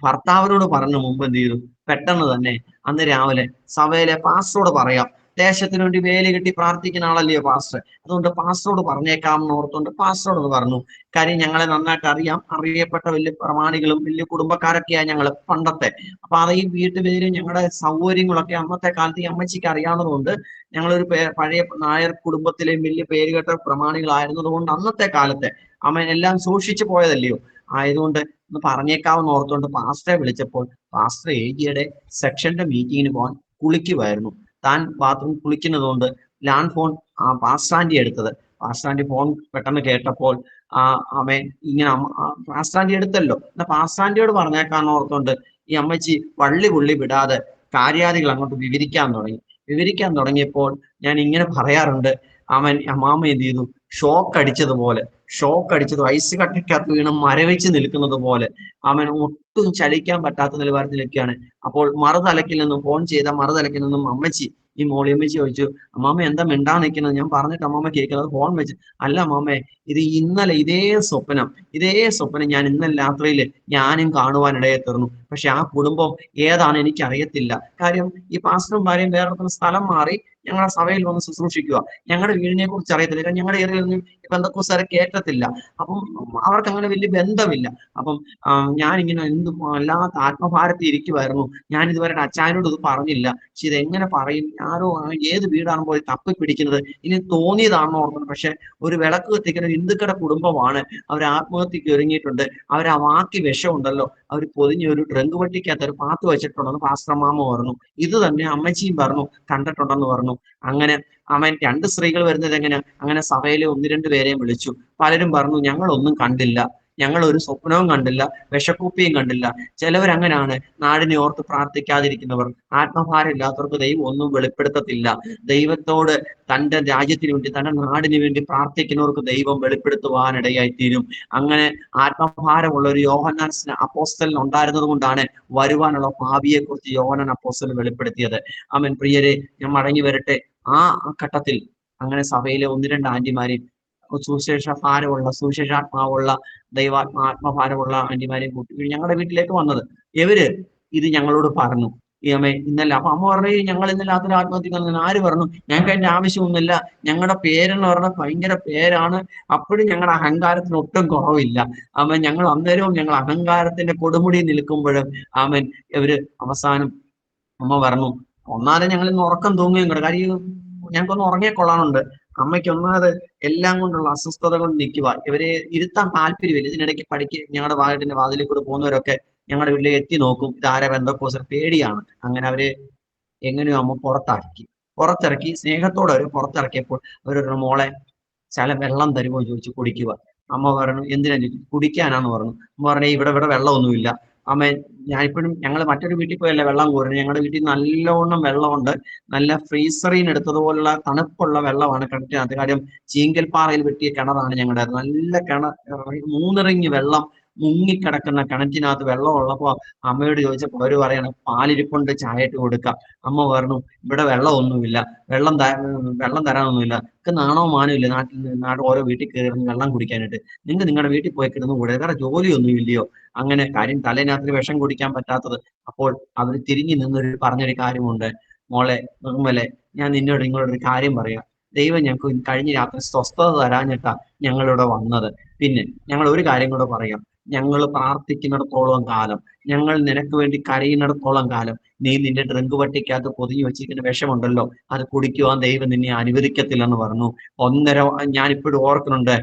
ഭർത്താവിനോട് പറഞ്ഞ മുമ്പ് എന്ത് ചെയ്തു? പെട്ടെന്ന് തന്നെ അന്ന് രാവിലെ സഭയിലെ പാസ്റ്ററോട് പറയാം. ദേശത്തിന് വേണ്ടി വേലി കെട്ടി പ്രാർത്ഥിക്കുന്ന ആളല്ലയോ പാസ്റ്റർ, അതുകൊണ്ട് പാസ്റ്ററോട് പറഞ്ഞേക്കാമെന്ന് ഓർത്തുകൊണ്ട് പാസ്റ്ററോട് പറഞ്ഞു. കാര്യം ഞങ്ങളെ നന്നായിട്ട് അറിയാം, അറിയപ്പെട്ട വലിയ പ്രമാണികളും വലിയ കുടുംബക്കാരൊക്കെയാണ് ഞങ്ങൾ പണ്ടത്തെ. അപ്പൊ അത് ഈ വീട്ടുപേരും ഞങ്ങളുടെ സൗകര്യങ്ങളൊക്കെ അന്നത്തെ കാലത്ത് ഈ അമ്മച്ചിക്ക് അറിയാവുന്നതുകൊണ്ട് ഞങ്ങളൊരു പഴയ നായർ കുടുംബത്തിലെയും വലിയ പേരുകെട്ട പ്രമാണികളായിരുന്നത് കൊണ്ട് അന്നത്തെ കാലത്തെ അമ്മ എല്ലാം സൂക്ഷിച്ചു പോയതല്ലയോ, ആയതുകൊണ്ട് ഒന്ന് പറഞ്ഞേക്കാമെന്ന് ഓർത്തുകൊണ്ട് പാസ്റ്ററെ വിളിച്ചപ്പോൾ പാസ്റ്റർ ഏജിയുടെ സെക്ഷന്റെ മീറ്റിങ്ങിന് പോകാൻ കുളിക്കുമായിരുന്നു. താൻ ബാത്റൂം കുളിക്കുന്നത് കൊണ്ട് ലാൻഡ് ഫോൺ പാസ്റ്റാൻഡി എടുത്തത്. പാസ്റ്റാൻഡി ഫോൺ പെട്ടെന്ന് കേട്ടപ്പോൾ അമ്മ ഇങ്ങനെ പാസ്റ്റാൻഡി എടുത്തല്ലോ, എന്നാ പാസ്റ്റാൻഡിയോട് പറഞ്ഞേക്കാന്ന് ഓർത്തുകൊണ്ട് ഈ അമ്മച്ചി പുള്ളി വിടാതെ കാര്യാദികൾ അങ്ങോട്ട് വിവരിക്കാൻ തുടങ്ങിയപ്പോൾ ഞാൻ ഇങ്ങനെ പറയാറുണ്ട്, അമ്മാമ എന്ത് ചെയ്തു? ഷോക്ക് അടിച്ചത് ഐസ് കട്ടയ്ക്കകത്ത് വീണ് മരവിച്ച് നിൽക്കുന്നത് പോലെ ഒട്ടും ചലിക്കാൻ പറ്റാത്ത നിലവാരത്തിലൊക്കെയാണ്. അപ്പോൾ ഫോൺ ചെയ്ത മറുതലക്കിൽ നിന്നും അമ്മച്ചി ഈ മോളിയമ്മച്ചി ചോദിച്ചു, അമ്മാമ എന്താ മിണ്ടാ നിൽക്കുന്നത്? ഞാൻ പറഞ്ഞിട്ട് അമ്മാമ കേൾക്കുന്നത് ഫോൺ വെച്ച്. അല്ല അമ്മാമേ, ഇത് ഇന്നലെ ഇതേ സ്വപ്നം ഞാൻ ഇന്നലെ രാത്രിയിൽ ഞാനും കാണുവാനിടയെ തീർന്നു. പക്ഷെ ആ കുടുംബം ഏതാണ് എനിക്ക് അറിയത്തില്ല. കാര്യം ഈ പാസ്റ്ററും ഭാര്യയും വേറെ സ്ഥലം മാറി ഞങ്ങളുടെ സഭയിൽ വന്ന് ശുശ്രൂഷിക്കുക. ഞങ്ങളുടെ വീടിനെ കുറിച്ച് അറിയത്തില്ല. കാരണം ഞങ്ങളുടെ ഏരിയയിലൊന്നും ബന്ധക്കോസ്തുകാരെ കേട്ടത്തില്ല. അപ്പം അവർക്ക് അങ്ങനെ വലിയ ബന്ധമില്ല. അപ്പം ഞാനിങ്ങനെ വല്ലാത്ത ആത്മഭാരത്തിൽ ഇരിക്കുമായിരുന്നു. ഞാൻ ഇതുവരെ അച്ചായനോട് ഇത് പറഞ്ഞില്ല. പക്ഷെ ഇതെങ്ങനെ പറയും? ആരോ ഏത് വീടാണ് പോയി തപ്പി പിടിക്കുന്നത്, ഇനി തോന്നിയതാണെന്ന് ഓർക്കണം. പക്ഷെ ഒരു വിളക്ക് കത്തിക്കുന്ന ഹിന്ദുക്കളുടെ കുടുംബമാണ്. അവർ ആത്മഹത്യക്ക് ഒരുങ്ങിയിട്ടുണ്ട്. അവർ ആ വാക്കി വിഷമുണ്ടല്ലോ, അവർ പൊതിഞ്ഞ് ഒരു ട്രങ്ക് വട്ടിക്കകത്ത് ഒരു പാത്ത് വെച്ചിട്ടുണ്ടെന്ന് പാസ്റ്റർമാമ പറഞ്ഞു. ഇത് തന്നെ അമ്മച്ചിയും പറഞ്ഞു, കണ്ടിട്ടുണ്ടെന്ന് പറഞ്ഞു. അങ്ങനെ രണ്ട് സ്ത്രീകൾ വരുന്നത് എങ്ങനെ? അങ്ങനെ സഭയിലെ 1-2 പേരെയും വിളിച്ചു. പലരും പറഞ്ഞു, ഞങ്ങളൊന്നും കണ്ടില്ല, ഞങ്ങൾ ഒരു സ്വപ്നവും കണ്ടില്ല, വിഷക്കുപ്പിയും കണ്ടില്ല. ചിലവരങ്ങനെയാണ്, നാടിനെ ഓർത്ത് പ്രാർത്ഥിക്കാതിരിക്കുന്നവർ. ആത്മഭാരം ഇല്ലാത്തവർക്ക് ദൈവം ഒന്നും വെളിപ്പെടുത്തത്തില്ല. ദൈവത്തോട് തന്റെ രാജ്യത്തിന് വേണ്ടി, തന്റെ നാടിന് വേണ്ടി പ്രാർത്ഥിക്കുന്നവർക്ക് ദൈവം വെളിപ്പെടുത്തുവാനിടയായി തീരും. അങ്ങനെ ആത്മഭാരമുള്ള ഒരു യോഹന്നാൻ അപ്പോസ്തലൻ ഉണ്ടായിരുന്നത് കൊണ്ടാണ് വരുവാനുള്ള ഭാവിയെ കുറിച്ച് യോഹന്നാൻ അപ്പോസ്തലൻ വെളിപ്പെടുത്തിയത്. പ്രിയരെ, ഞാൻ മടങ്ങി വരട്ടെ. ആ ഘട്ടത്തിൽ അങ്ങനെ സഭയിലെ 1-2 ആന്റിമാരെയും സുവിശേഷാത്മാവുള്ള ആത്മഭാരമുള്ള ആന്റിമാരെയും കൂട്ടി ഞങ്ങളുടെ വീട്ടിലേക്ക് വന്നത്. ഇവര് ഇത് ഞങ്ങളോട് പറഞ്ഞു. ഈ ഇന്നലെ അപ്പൊ അമ്മ പറഞ്ഞു, ഞങ്ങൾ ഇന്നലെ രാത്രി ആത്മഹത്യക്ക് ആര് പറഞ്ഞു? ഞങ്ങൾക്ക് അതിന്റെ ആവശ്യമൊന്നുമില്ല. ഞങ്ങളുടെ പേരെന്ന് പറഞ്ഞാൽ ഭയങ്കര പേരാണ്. അപ്പോഴും ഞങ്ങളുടെ അഹങ്കാരത്തിന് ഒട്ടും കുറവില്ല. ഞങ്ങൾ അന്നേരവും ഞങ്ങൾ അഹങ്കാരത്തിന്റെ കൊടുമുടി നിൽക്കുമ്പോഴും ഇവര് അവസാനം അമ്മ പറഞ്ഞു, ഒന്നാമത് ഞങ്ങൾ ഇന്ന് ഉറക്കം തൂങ്ങുകയും കൂടെ. കാര്യം ഞങ്ങൾക്കൊന്ന് ഉറങ്ങിക്കൊള്ളാനുണ്ട്. അമ്മയ്ക്ക് ഒന്നാമത് എല്ലാം കൊണ്ടുള്ള അസ്വസ്ഥത കൊണ്ട് നിൽക്കുക. ഇവരെ ഇരുത്താൻ താല്പര്യമില്ല. ഇതിനിടയ്ക്ക് ഞങ്ങളുടെ വീടിന്റെ വാതിലിൽ കൂടെ പോകുന്നവരൊക്കെ ഞങ്ങളുടെ വീട്ടിലേക്ക് എത്തി നോക്കും, ഇതാരെ ബന്ധക്കോസ്, പേടിയാണ്. അങ്ങനെ അവര് എങ്ങനെയോ അമ്മ പുറത്തിറക്കി സ്നേഹത്തോടെ അവർ പുറത്തിറക്കിയപ്പോൾ അവരൊരു മോളെ ചില വെള്ളം തരുമോ ചോദിച്ചു കുടിക്കുക. അമ്മ പറഞ്ഞു, എന്തിനാ ചോദിച്ചു. കുടിക്കാനാന്ന് പറഞ്ഞു. അമ്മ പറഞ്ഞേ, ഇവിടെ വെള്ളമൊന്നുമില്ല. ഞാനിപ്പോഴും ഞങ്ങൾ മറ്റൊരു വീട്ടിൽ പോയല്ലേ വെള്ളം കോരുന്നത്. ഞങ്ങളുടെ വീട്ടിൽ നല്ലോണം വെള്ളമുണ്ട്. നല്ല ഫ്രീസറിന് എടുത്തതുപോലുള്ള തണുപ്പുള്ള വെള്ളമാണ് കിണറ്റിനകത്ത്. കാര്യം ചീങ്കൽപ്പാറയിൽ വെട്ടിയ കിണറാണ് ഞങ്ങളുടെ. നല്ല 3 റിങ് വെള്ളം മുങ്ങിക്കിടക്കുന്ന കിണറ്റിനകത്ത് വെള്ളം ഉള്ളപ്പോ അമ്മയോട് ചോദിച്ചപ്പോൾ അവര് പറയാണ്, പാലിരിപ്പുണ്ട്, ചായ ഇട്ട് കൊടുക്കാം. അമ്മ പറഞ്ഞു, ഇവിടെ വെള്ളമൊന്നുമില്ല, വെള്ളം തരാനൊന്നുമില്ല. നാണോ മാനോ ഇല്ല നാട്ടിൽ ഓരോ വീട്ടിൽ കയറി വെള്ളം കുടിക്കാനായിട്ട്. നിങ്ങളുടെ വീട്ടിൽ പോയി കിടന്ന് കൂടെ, വേറെ ജോലിയൊന്നും ഇല്ലയോ? അങ്ങനെ കാര്യം തലേരാത്രി വിഷം കുടിക്കാൻ പറ്റാത്തത്. അപ്പോൾ അവർ തിരിഞ്ഞു നിന്നൊരു പറഞ്ഞൊരു കാര്യമുണ്ട്, മോളെ നിർമ്മലെ, ഞാൻ നിങ്ങളോടൊരു കാര്യം പറയാം. ദൈവം ഞങ്ങൾക്ക് കഴിഞ്ഞ രാത്രി സ്വസ്ഥത തരാഞ്ഞിട്ടാ ഞങ്ങളിവിടെ വന്നത്. പിന്നെ ഞങ്ങൾ ഒരു കാര്യം കൂടെ പറയാം. ഞങ്ങൾ പ്രാർത്ഥിക്കുന്നിടത്തോളം കാലം ഞങ്ങൾ നിനക്ക് വേണ്ടി കരയുന്നിടത്തോളം കാലം നീ നിന്റെ ഡ്രിങ്ക് പട്ടിക്കകത്ത് പൊതിഞ്ഞു വെച്ചിരിക്കുന്ന വിഷമുണ്ടല്ലോ, അത് കുടിക്കുവാൻ ദൈവം നിന്നെ അനുവദിക്കത്തില്ലെന്ന് പറഞ്ഞു. ഒന്നര ഞാൻ ഇപ്പോഴും ഓർക്കുന്നുണ്ട്.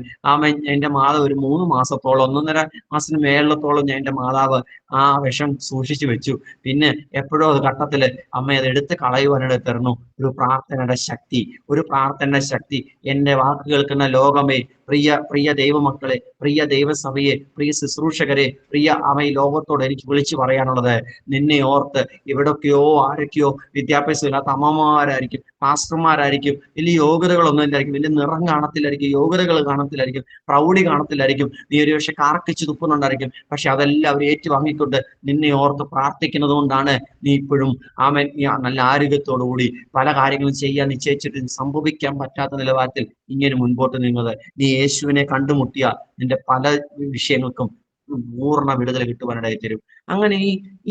എന്റെ മാതാവ് ഒരു 3 മാസത്തോളം, 1.5 മാസത്തിന് മേളത്തോളം എന്റെ മാതാവ് ആ വിഷം സൂക്ഷിച്ചു വെച്ചു. പിന്നെ എപ്പോഴോ അത് ഘട്ടത്തില് അമ്മ അത് എടുത്ത് കളയുവാനിടയിൽ തരുന്നു. ഒരു പ്രാർത്ഥനയുടെ ശക്തി, ഒരു പ്രാർത്ഥനയുടെ ശക്തി. എന്റെ വാക്ക് കേൾക്കുന്ന ലോകമേ, പ്രിയ ദൈവമക്കളെ, പ്രിയ ദൈവസഭയെ, പ്രിയ ശുശ്രൂഷകരെ, പ്രിയ ഈ ലോകത്തോട് എനിക്ക് വിളിച്ചു പറയാനുള്ളത്, നിന്നെ ഓർത്ത് എവിടൊക്കെയോ ആരൊക്കെയോ വിദ്യാഭ്യാസമില്ലാത്ത അമ്മമാരായിരിക്കും, പാസ്റ്റർമാരായിരിക്കും, വലിയ യോഗ്യതകളൊന്നും ഇല്ലായിരിക്കും, വലിയ നിറം കാണത്തില്ലായിരിക്കും, യോഗ്യതകൾ കാണത്തില്ലായിരിക്കും, പ്രൗഢി കാണത്തില്ലായിരിക്കും, നീ ഒരു പക്ഷെ കാർക്കിച്ച് തുപ്പുന്നുണ്ടായിരിക്കും. പക്ഷെ അതെല്ലാം അവർ ഏറ്റുവാങ്ങിക്കൊണ്ട് നിന്നെ ഓർത്ത് പ്രാർത്ഥിക്കുന്നത് കൊണ്ടാണ് നീ ഇപ്പോഴും നല്ല ആരോഗ്യത്തോടുകൂടി പല കാര്യങ്ങളും ചെയ്യാൻ നിശ്ചയിച്ചിട്ട് സംഭവിക്കാൻ പറ്റാത്ത നിലവാരത്തിൽ ഇങ്ങനെ മുൻപോട്ട് നീങ്ങുന്നത്. നീ യേശുവിനെ കണ്ടുമുട്ടിയ നിന്റെ പല വിഷയങ്ങൾക്കും പൂർണ്ണ വിടുതൽ കിട്ടുവാനിടയിൽ തരും. അങ്ങനെ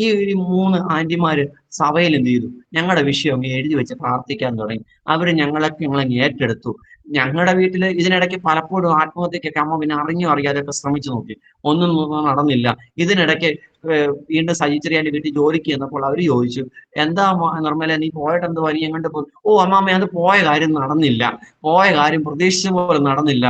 ഈ ഒരു 3 ആന്റിമാര് സഭയിൽ എന്ത് ചെയ്തു? ഞങ്ങളുടെ വിഷയം അങ്ങ് എഴുതി വെച്ച് പ്രാർത്ഥിക്കാൻ തുടങ്ങി. അവര് ഞങ്ങളങ്ങ് ഏറ്റെടുത്തു. ഞങ്ങളുടെ വീട്ടില് ഇതിനിടയ്ക്ക് പലപ്പോഴും ആത്മഹത്യക്കൊക്കെ അമ്മ പിന്നെ അറിയാതെയൊക്കെ ശ്രമിച്ചു നോക്കി, ഒന്നും നടന്നില്ല. ഇതിനിടയ്ക്ക് വീണ്ടും സജിച്ചെറിയാന്റെ വീട്ടിൽ ജോലിക്ക് ചെന്നപ്പോൾ അവര് ചോദിച്ചു, എന്താ നിർമ്മല നീ പോയിട്ട് എന്ത് നീ എങ്ങോട്ട് പോയി? ഓ അമ്മാമ്മ, അത് പോയ കാര്യം നടന്നില്ല, പോയ കാര്യം പ്രതീക്ഷിച്ച പോലെ നടന്നില്ല,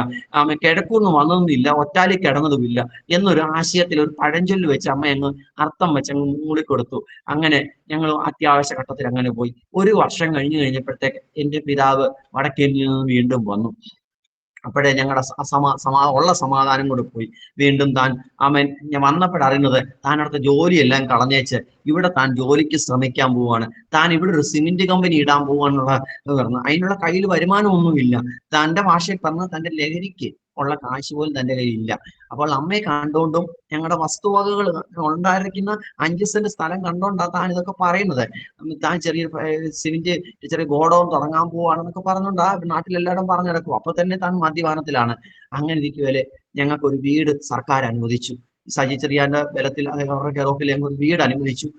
കിടക്കൊന്നും വന്നതൊന്നുമില്ല, ഒറ്റാലി കിടന്നതുമില്ല എന്നൊരു ആശയത്തിൽ ഒരു പഴഞ്ചൊല്ല് വെച്ച് അമ്മ അങ്ങ് അർത്ഥം വെച്ച് അങ്ങ് മൂളിക്കൊടുത്തു. അങ്ങനെ ഞങ്ങൾ അത്യാവശ്യ ഘട്ടത്തിൽ അങ്ങനെ പോയി. 1 വർഷം കഴിഞ്ഞപ്പോഴത്തേക്ക് എന്റെ പിതാവ് വടക്കേ നിന്ന് വീണ്ടും വന്നു. അപ്പോഴേ ഞങ്ങളുടെ ഉള്ള സമാധാനം കൂടെ പോയി. വീണ്ടും താൻ ഞാൻ വന്നപ്പോഴറിയുന്നത് താൻ അടുത്ത ജോലിയെല്ലാം കളഞ്ഞേച്ച് ഇവിടെ താൻ ജോലിക്ക് ശ്രമിക്കാൻ പോവാണ്. താൻ ഇവിടെ ഒരു സിമന്റ് കമ്പനി ഇടാൻ പോവാന്നുള്ള പറഞ്ഞു. അതിനുള്ള കയ്യിൽ വരുമാനമൊന്നുമില്ല. തന്റെ ഭാഷയിൽ പറഞ്ഞ തന്റെ ലഹരിക്ക് ഉള്ള കാശ് പോലും തന്റെ കയ്യിൽ ഇല്ല. അപ്പോൾ അമ്മയെ കണ്ടുകൊണ്ടും ഞങ്ങളുടെ വസ്തുവകകൾ ഉണ്ടായിരിക്കുന്ന 5 സെന്റ് സ്ഥലം കണ്ടോണ്ടാ താൻ ഇതൊക്കെ പറയുന്നത്. താൻ സിമന്റ് ചെറിയ ഗോഡൗൺ തുടങ്ങാൻ പോവാണെന്നൊക്കെ പറഞ്ഞുകൊണ്ടാ നാട്ടിലെല്ലാവരും പറഞ്ഞു നടക്കും. അപ്പൊ തന്നെ താൻ മദ്യപാനത്തിലാണ്. അങ്ങനെ ഇരിക്കുവല്ലേ ഞങ്ങൾക്ക് ഒരു വീട് സർക്കാർ അനുവദിച്ചു. സജി ചെറിയാന്റെ ബലത്തിൽ അവരുടെ കെയറോഫിൽ ഞങ്ങൾക്ക് ഒരു വീട് അനുവദിച്ചു.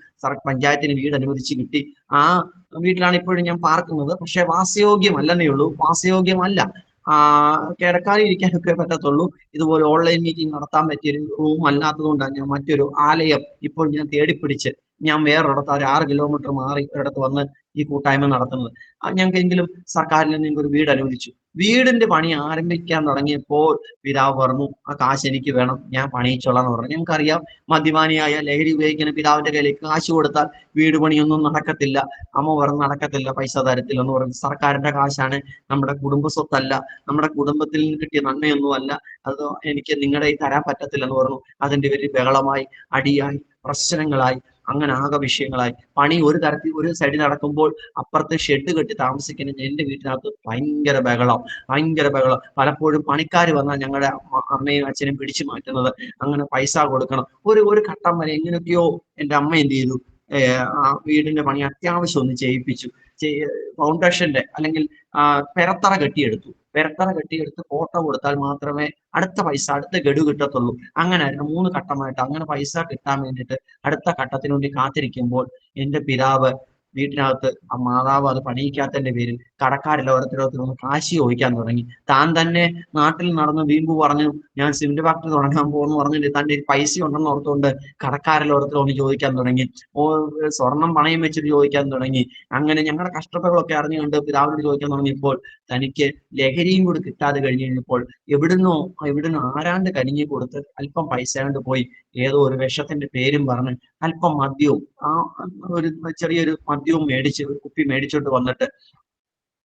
പഞ്ചായത്തിന് വീട് അനുവദിച്ച് കിട്ടി. ആ വീട്ടിലാണ് ഇപ്പോഴും ഞാൻ പാർക്കുന്നത്. പക്ഷെ വാസയോഗ്യമല്ലെന്നേ ഉള്ളൂ, വാസയോഗ്യമല്ല. കിടക്കാനും ഇരിക്കാനൊക്കെ പറ്റത്തുള്ളൂ. ഇതുപോലെ ഓൺലൈൻ മീറ്റിംഗ് നടത്താൻ പറ്റിയൊരു റൂം അല്ലാത്തത് കൊണ്ടാണ് ഞാൻ മറ്റൊരു ആലയം ഇപ്പോൾ ഞാൻ തേടിപ്പിടിച്ച് ഞാൻ വേറൊരിടത്ത് 6 കിലോമീറ്റർ മാറി ഒരിടത്ത് വന്ന് ഈ കൂട്ടായ്മ നടത്തുന്നത്. ഞങ്ങൾക്കെങ്കിലും സർക്കാരിൽ നിന്ന് ഒരു വീട് അനുവദിച്ചു. വീടിന്റെ പണി ആരംഭിക്കാൻ തുടങ്ങിയപ്പോൾ പിതാവ് പറഞ്ഞു, ആ കാശ് എനിക്ക് വേണം, ഞാൻ പണിയിച്ചോളാം എന്ന് പറഞ്ഞു. ഞങ്ങൾക്കറിയാം മദ്യപാനിയായ ലഹരി ഉപയോഗിക്കുന്ന പിതാവിന്റെ കയ്യിലേക്ക് കാശ് കൊടുത്താൽ വീട് പണിയൊന്നും നടക്കത്തില്ല. അമ്മ പറഞ്ഞു നടക്കത്തില്ല, പൈസ തരത്തില്ല എന്ന് പറഞ്ഞു. സർക്കാരിന്റെ കാശാണ്, നമ്മുടെ കുടുംബ സ്വത്തല്ല, നമ്മുടെ കുടുംബത്തിൽ നിന്ന് കിട്ടിയ നന്മയൊന്നും അല്ല, അത് എനിക്ക് നിങ്ങളുടെ തരാൻ പറ്റത്തില്ലെന്ന് പറഞ്ഞു. അതിന്റെ പേരിൽ ബഹളമായി, അടിയായി, പ്രശ്നങ്ങളായി, അങ്ങനെ ആകെ വിഷയങ്ങളായി. പണി ഒരു സൈഡിൽ നടക്കുമ്പോൾ അപ്പുറത്ത് ഷെഡ് കെട്ടി താമസിക്കുന്ന എന്റെ വീട്ടിനകത്ത് ഭയങ്കര ബഹളം. പലപ്പോഴും പണിക്കാർ വന്നാൽ ഞങ്ങളുടെ അമ്മയും അച്ഛനും പിടിച്ചു മാറ്റുന്നത്. അങ്ങനെ പൈസ കൊടുക്കണം. ഒരു ഘട്ടം വരെ എങ്ങനെയൊക്കെയോ എന്റെ അമ്മ എന്ത് ചെയ്തു, ആ വീടിന്റെ പണി അത്യാവശ്യം ഒന്ന് ചെയ്യിപ്പിച്ചു. ഫൗണ്ടേഷന്റെ അല്ലെങ്കിൽ പെരത്തറ കെട്ടിയെടുത്തു. ഫോട്ടോ കൊടുത്താൽ മാത്രമേ അടുത്ത ഗഡു കിട്ടത്തുള്ളൂ. അങ്ങനെയായിരുന്നു 3 ഘട്ടമായിട്ട്. അങ്ങനെ പൈസ കിട്ടാൻ വേണ്ടിയിട്ട് അടുത്ത ഘട്ടത്തിന് വേണ്ടി കാത്തിരിക്കുമ്പോൾ എന്റെ പിതാവ് വീട്ടിനകത്ത് ആ മാതാവ് അത് പണിയിക്കാത്തതിന്റെ പേരിൽ കടക്കാരിൽ ഓരോരുത്തരോരുത്തരൊന്ന് കാശി ചോദിക്കാൻ തുടങ്ങി. താൻ തന്നെ നാട്ടിൽ നടന്ന് വീമ്പ് പറഞ്ഞു, ഞാൻ സിമന്റ് ഫാക്ടറി തുടങ്ങാൻ പോകുന്നു പറഞ്ഞിട്ട് തന്റെ പൈസ ഉണ്ടെന്ന് ഓർത്തുകൊണ്ട് കടക്കാരിൽ ഓരോരുത്തരൊന്ന് ചോദിക്കാൻ തുടങ്ങി. സ്വർണം പണയം വെച്ചിട്ട് ചോദിക്കാൻ തുടങ്ങി. അങ്ങനെ ഞങ്ങളുടെ കഷ്ടതകളൊക്കെ അറിഞ്ഞുകൊണ്ട് പിതാവിനോട് ചോദിക്കാൻ തുടങ്ങിയപ്പോൾ തനിക്ക് ലഹരിയും കൂടി കിട്ടാതെ കഴിഞ്ഞപ്പോൾ എവിടുന്നോ ആരാണ്ട് കനിഞ്ഞു കൊടുത്ത് അല്പം പൈസ കൊണ്ട് പോയി ഏതോ ഒരു വിഷത്തിന്റെ പേരും പറഞ്ഞ് അല്പം മദ്യവും ഒരു ചെറിയൊരു മദ്യവും ഒരു കുപ്പി മേടിച്ചോണ്ട് വന്നിട്ട്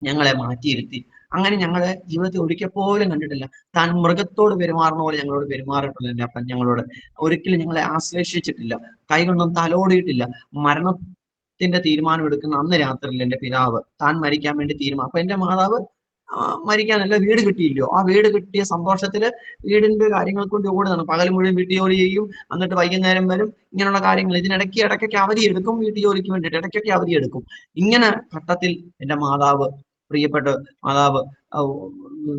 ഞങ്ങളെ മാറ്റിയിരുത്തി. അങ്ങനെ ഞങ്ങളെ ജീവിതത്തിൽ ഒരിക്കൽ പോലും കണ്ടിട്ടില്ല. താൻ മൃഗത്തോട് പെരുമാറുന്ന പോലെ ഞങ്ങളോട് പെരുമാറിയിട്ടില്ല. അപ്പം ഞങ്ങളോട് ഒരിക്കലും ഞങ്ങളെ ആശ്ലേഷിച്ചിട്ടില്ല, കൈകൊണ്ടൊന്നും തലോടിയിട്ടില്ല. മരണത്തിന്റെ തീരുമാനം എടുക്കുന്ന അന്ന് രാത്രിയിൽ എന്റെ പിതാവ് താൻ മരിക്കാൻ വേണ്ടി തീരുമാനം. അപ്പൊ എന്റെ മാതാവ് മരിക്കാനല്ല, വീട് കിട്ടിയില്ലയോ, ആ വീട് കിട്ടിയ സന്തോഷത്തില് വീടിന്റെ കാര്യങ്ങൾ കൊണ്ട് ഓടുന്നതാണ്. പകൽ മുഴുവൻ വീട്ടു ജോലി ചെയ്യും, എന്നിട്ട് വൈകുന്നേരം വരും, ഇങ്ങനെയുള്ള കാര്യങ്ങൾ. ഇടയ്ക്കൊക്കെ അവധി എടുക്കും, വീട്ടു ജോലിക്ക് വേണ്ടിയിട്ട് ഇടയ്ക്കൊക്കെ അവധി എടുക്കും. ഇങ്ങനെ ഘട്ടത്തിൽ എന്റെ പ്രിയപ്പെട്ട മാതാവ്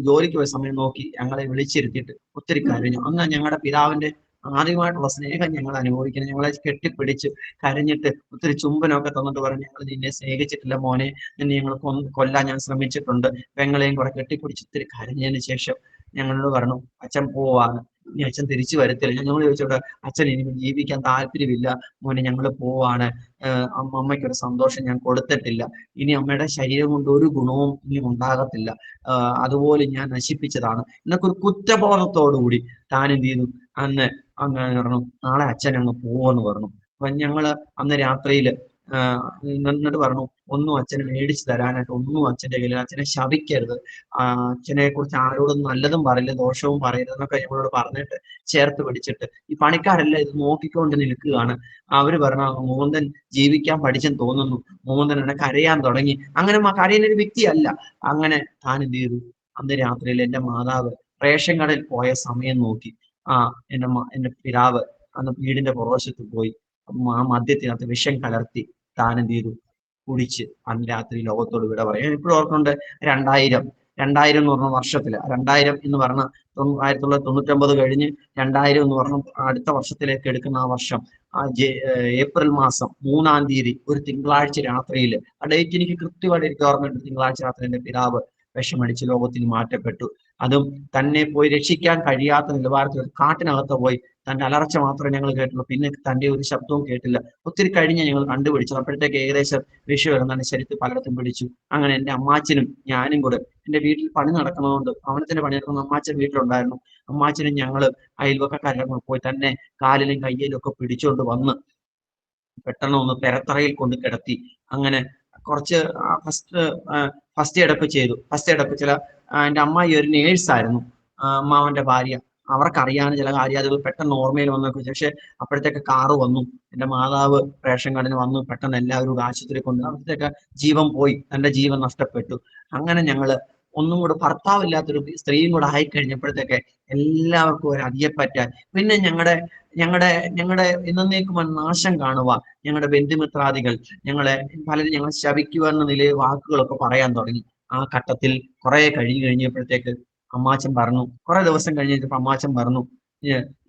ജോലിക്ക് പോയ സമയം നോക്കി ഞങ്ങളെ വിളിച്ചിരുത്തിയിട്ട് ഒത്തിരി കരഞ്ഞു. അന്ന് ഞങ്ങളുടെ പിതാവിന്റെ ആദ്യമായിട്ടുള്ള സ്നേഹം ഞങ്ങൾ അനുഭവിക്കണം. ഞങ്ങളെ കെട്ടിപ്പിടിച്ച് കരഞ്ഞിട്ട് ഒത്തിരി ചുംബനമൊക്കെ തന്നിട്ട് പറഞ്ഞു, ഞങ്ങൾ നിന്നെ സ്നേഹിച്ചിട്ടില്ല മോനെ, നിന്നെ ഞങ്ങൾ കൊല്ലാൻ ഞാൻ ശ്രമിച്ചിട്ടുണ്ട്. പെങ്ങളെയും കുറെ കെട്ടിപ്പിടിച്ച് ഒത്തിരി കരഞ്ഞതിന് ശേഷം ഞങ്ങളോട് പറഞ്ഞു, അച്ഛൻ പോവാണ്. ഇനി അച്ഛൻ തിരിച്ചു വരത്തില്ല. ഞങ്ങൾ ചോദിച്ചോട്ടെ, അച്ഛൻ ഇനി ജീവിക്കാൻ താല്പര്യമില്ല മോനെ, ഞങ്ങൾ പോവാണ്, അമ്മയ്ക്കൊരു സന്തോഷം ഞാൻ കൊടുത്തിട്ടില്ല, ഇനി അമ്മയുടെ ശരീരം കൊണ്ട് ഒരു ഗുണവും ഇനി ഉണ്ടാകത്തില്ല, അതുപോലെ ഞാൻ നശിപ്പിച്ചതാണ് എന്നൊക്കെ ഒരു കുറ്റബോധത്തോടുകൂടി താൻ എന്ത് ചെയ്തു, അന്ന് അങ്ങനെ പറഞ്ഞു നാളെ അച്ഛൻ അങ്ങ് പോവെന്ന് പറഞ്ഞു. അപ്പൊ ഞങ്ങള് അന്ന് രാത്രിയില് എന്നിട്ട് പറഞ്ഞു ഒന്നും അച്ഛന് മേടിച്ചു തരാനായിട്ട് ഒന്നും അച്ഛന്റെ കയ്യിൽ, അച്ഛനെ ശപിക്കരുത്, അച്ഛനെ കുറിച്ച് ആരോടും നല്ലതും പറയില്ല ദോഷവും പറയരുത് എന്നൊക്കെ ഞങ്ങളോട് പറഞ്ഞിട്ട് ചേർത്ത് പിടിച്ചിട്ട് ഈ പണിക്കാരെല്ലാം ഇത് നോക്കിക്കൊണ്ട് നിൽക്കുകയാണ്. അവര് പറഞ്ഞു മോഹൻദൻ ജീവിക്കാൻ പഠിച്ചെന്ന് തോന്നുന്നു, മോഹൻദൻ എന്നെ കരയാൻ തുടങ്ങി. അങ്ങനെ കരയുന്നൊരു വ്യക്തിയല്ല. അങ്ങനെ താൻ എന്ത് ചെയ്തു, അന്ന് രാത്രിയിൽ എന്റെ മാതാവ് റേഷൻ കടയിൽ പോയ സമയം നോക്കി എന്റെ പിതാവ് അന്ന് വീടിന്റെ പുറവശത്ത് പോയി ആ മദ്യത്തിനകത്ത് വിഷം കലർത്തി താൻ എന്ത് ചെയ്തു, കുടിച്ച് അന്ന് രാത്രി ലോകത്തോട് വിട പറയും. ഞാൻ ഇപ്പോഴും ഓർക്കുന്നുണ്ട്, 2000 എന്ന് പറഞ്ഞ വർഷത്തില്, 2000 എന്ന് പറഞ്ഞ 1999 കഴിഞ്ഞ് 2000 എന്ന് പറഞ്ഞ അടുത്ത വർഷത്തിലേക്ക് എടുക്കുന്ന ആ വർഷം, ഏപ്രിൽ മാസം 3-ാം തീയതി ഒരു തിങ്കളാഴ്ച രാത്രിയിൽ, ആ ഡേറ്റ് എനിക്ക് കൃത്യമായിട്ട് എനിക്ക് ഓർമ്മയുണ്ട്, തിങ്കളാഴ്ച രാത്രി എന്റെ പിതാവ് വിഷമടിച്ച് ലോകത്തിന് മാറ്റപ്പെട്ടു. അതും തന്നെ പോയി രക്ഷിക്കാൻ കഴിയാത്ത നിലവാരത്തിൽ കാട്ടിനകത്ത് പോയി തന്റെ അലർച്ച മാത്രമേ ഞങ്ങൾ കേട്ടുള്ളൂ. പിന്നെ തന്റെ ഒരു ശബ്ദവും കേട്ടില്ല. ഒത്തിരി കഴിഞ്ഞ് ഞങ്ങൾ കണ്ടുപിടിച്ചു. അപ്പോഴത്തേക്ക് ഏകദേശം വിഷു വരുന്നതിന് ശരീരത്തിൽ പലയിടത്തും പിടിച്ചു. അങ്ങനെ എന്റെ അമ്മാച്ചനും ഞാനും കൂടെ, എന്റെ വീട്ടിൽ പണി നടക്കുന്നതുകൊണ്ട് ഭവനത്തിന്റെ പണി നടക്കുന്ന അമ്മാച്ചൻ വീട്ടിലുണ്ടായിരുന്നു. അമ്മാച്ചനും ഞങ്ങള് അയൽവക്കക്കാരെല്ലാം കൂടെ പോയി തന്നെ കാലിലും കയ്യിലും ഒക്കെ പിടിച്ചുകൊണ്ട് വന്ന് പെട്ടെന്ന് ഒന്ന് പെരത്തറയിൽ കൊണ്ട് കിടത്തി. അങ്ങനെ കുറച്ച് ഫസ്റ്റ് എയ്ഡ് ഒക്കെ ചെയ്തു. ഫസ്റ്റ് എയ്ഡ് ഒക്കെ എന്റെ അമ്മായി ഒരു നേഴ്സായിരുന്നു, അമ്മാവന്റെ ഭാര്യ. അവർക്കറിയാവുന്ന ചില കാര്യാദികൾ പെട്ടെന്ന് ഓർമ്മയിൽ വന്നൊക്കെ. പക്ഷെ അപ്പോഴത്തേക്ക് കാറ് വന്നു, എന്റെ മാതാവ് റേഷൻ കടയിൽ വന്നു, പെട്ടെന്ന് എല്ലാവരും കൂടെ ആശുപത്രി കൊണ്ട് അവിടത്തേക്ക് ജീവൻ പോയി, തന്റെ ജീവൻ നഷ്ടപ്പെട്ടു. അങ്ങനെ ഞങ്ങള് ഒന്നും കൂടെ ഭർത്താവില്ലാത്തൊരു സ്ത്രീയും കൂടെ ആയിക്കഴിഞ്ഞപ്പോഴത്തേക്ക് എല്ലാവർക്കും ഒരു അതിയപ്പറ്റാൻ. പിന്നെ ഞങ്ങളുടെ എന്നേക്കും നാശം കാണുക, ഞങ്ങളുടെ ബന്ധുമിത്രാദികൾ പലരും ഞങ്ങളെ ശപിക്കുക എന്ന നിലയിൽ വാക്കുകളൊക്കെ പറയാൻ തുടങ്ങി. ആ ഘട്ടത്തിൽ കുറെ കഴിഞ്ഞപ്പോഴത്തേക്ക് അമ്മാച്ചൻ പറഞ്ഞു, കുറെ ദിവസം കഴിഞ്ഞപ്പോ അമ്മാച്ചൻ പറഞ്ഞു,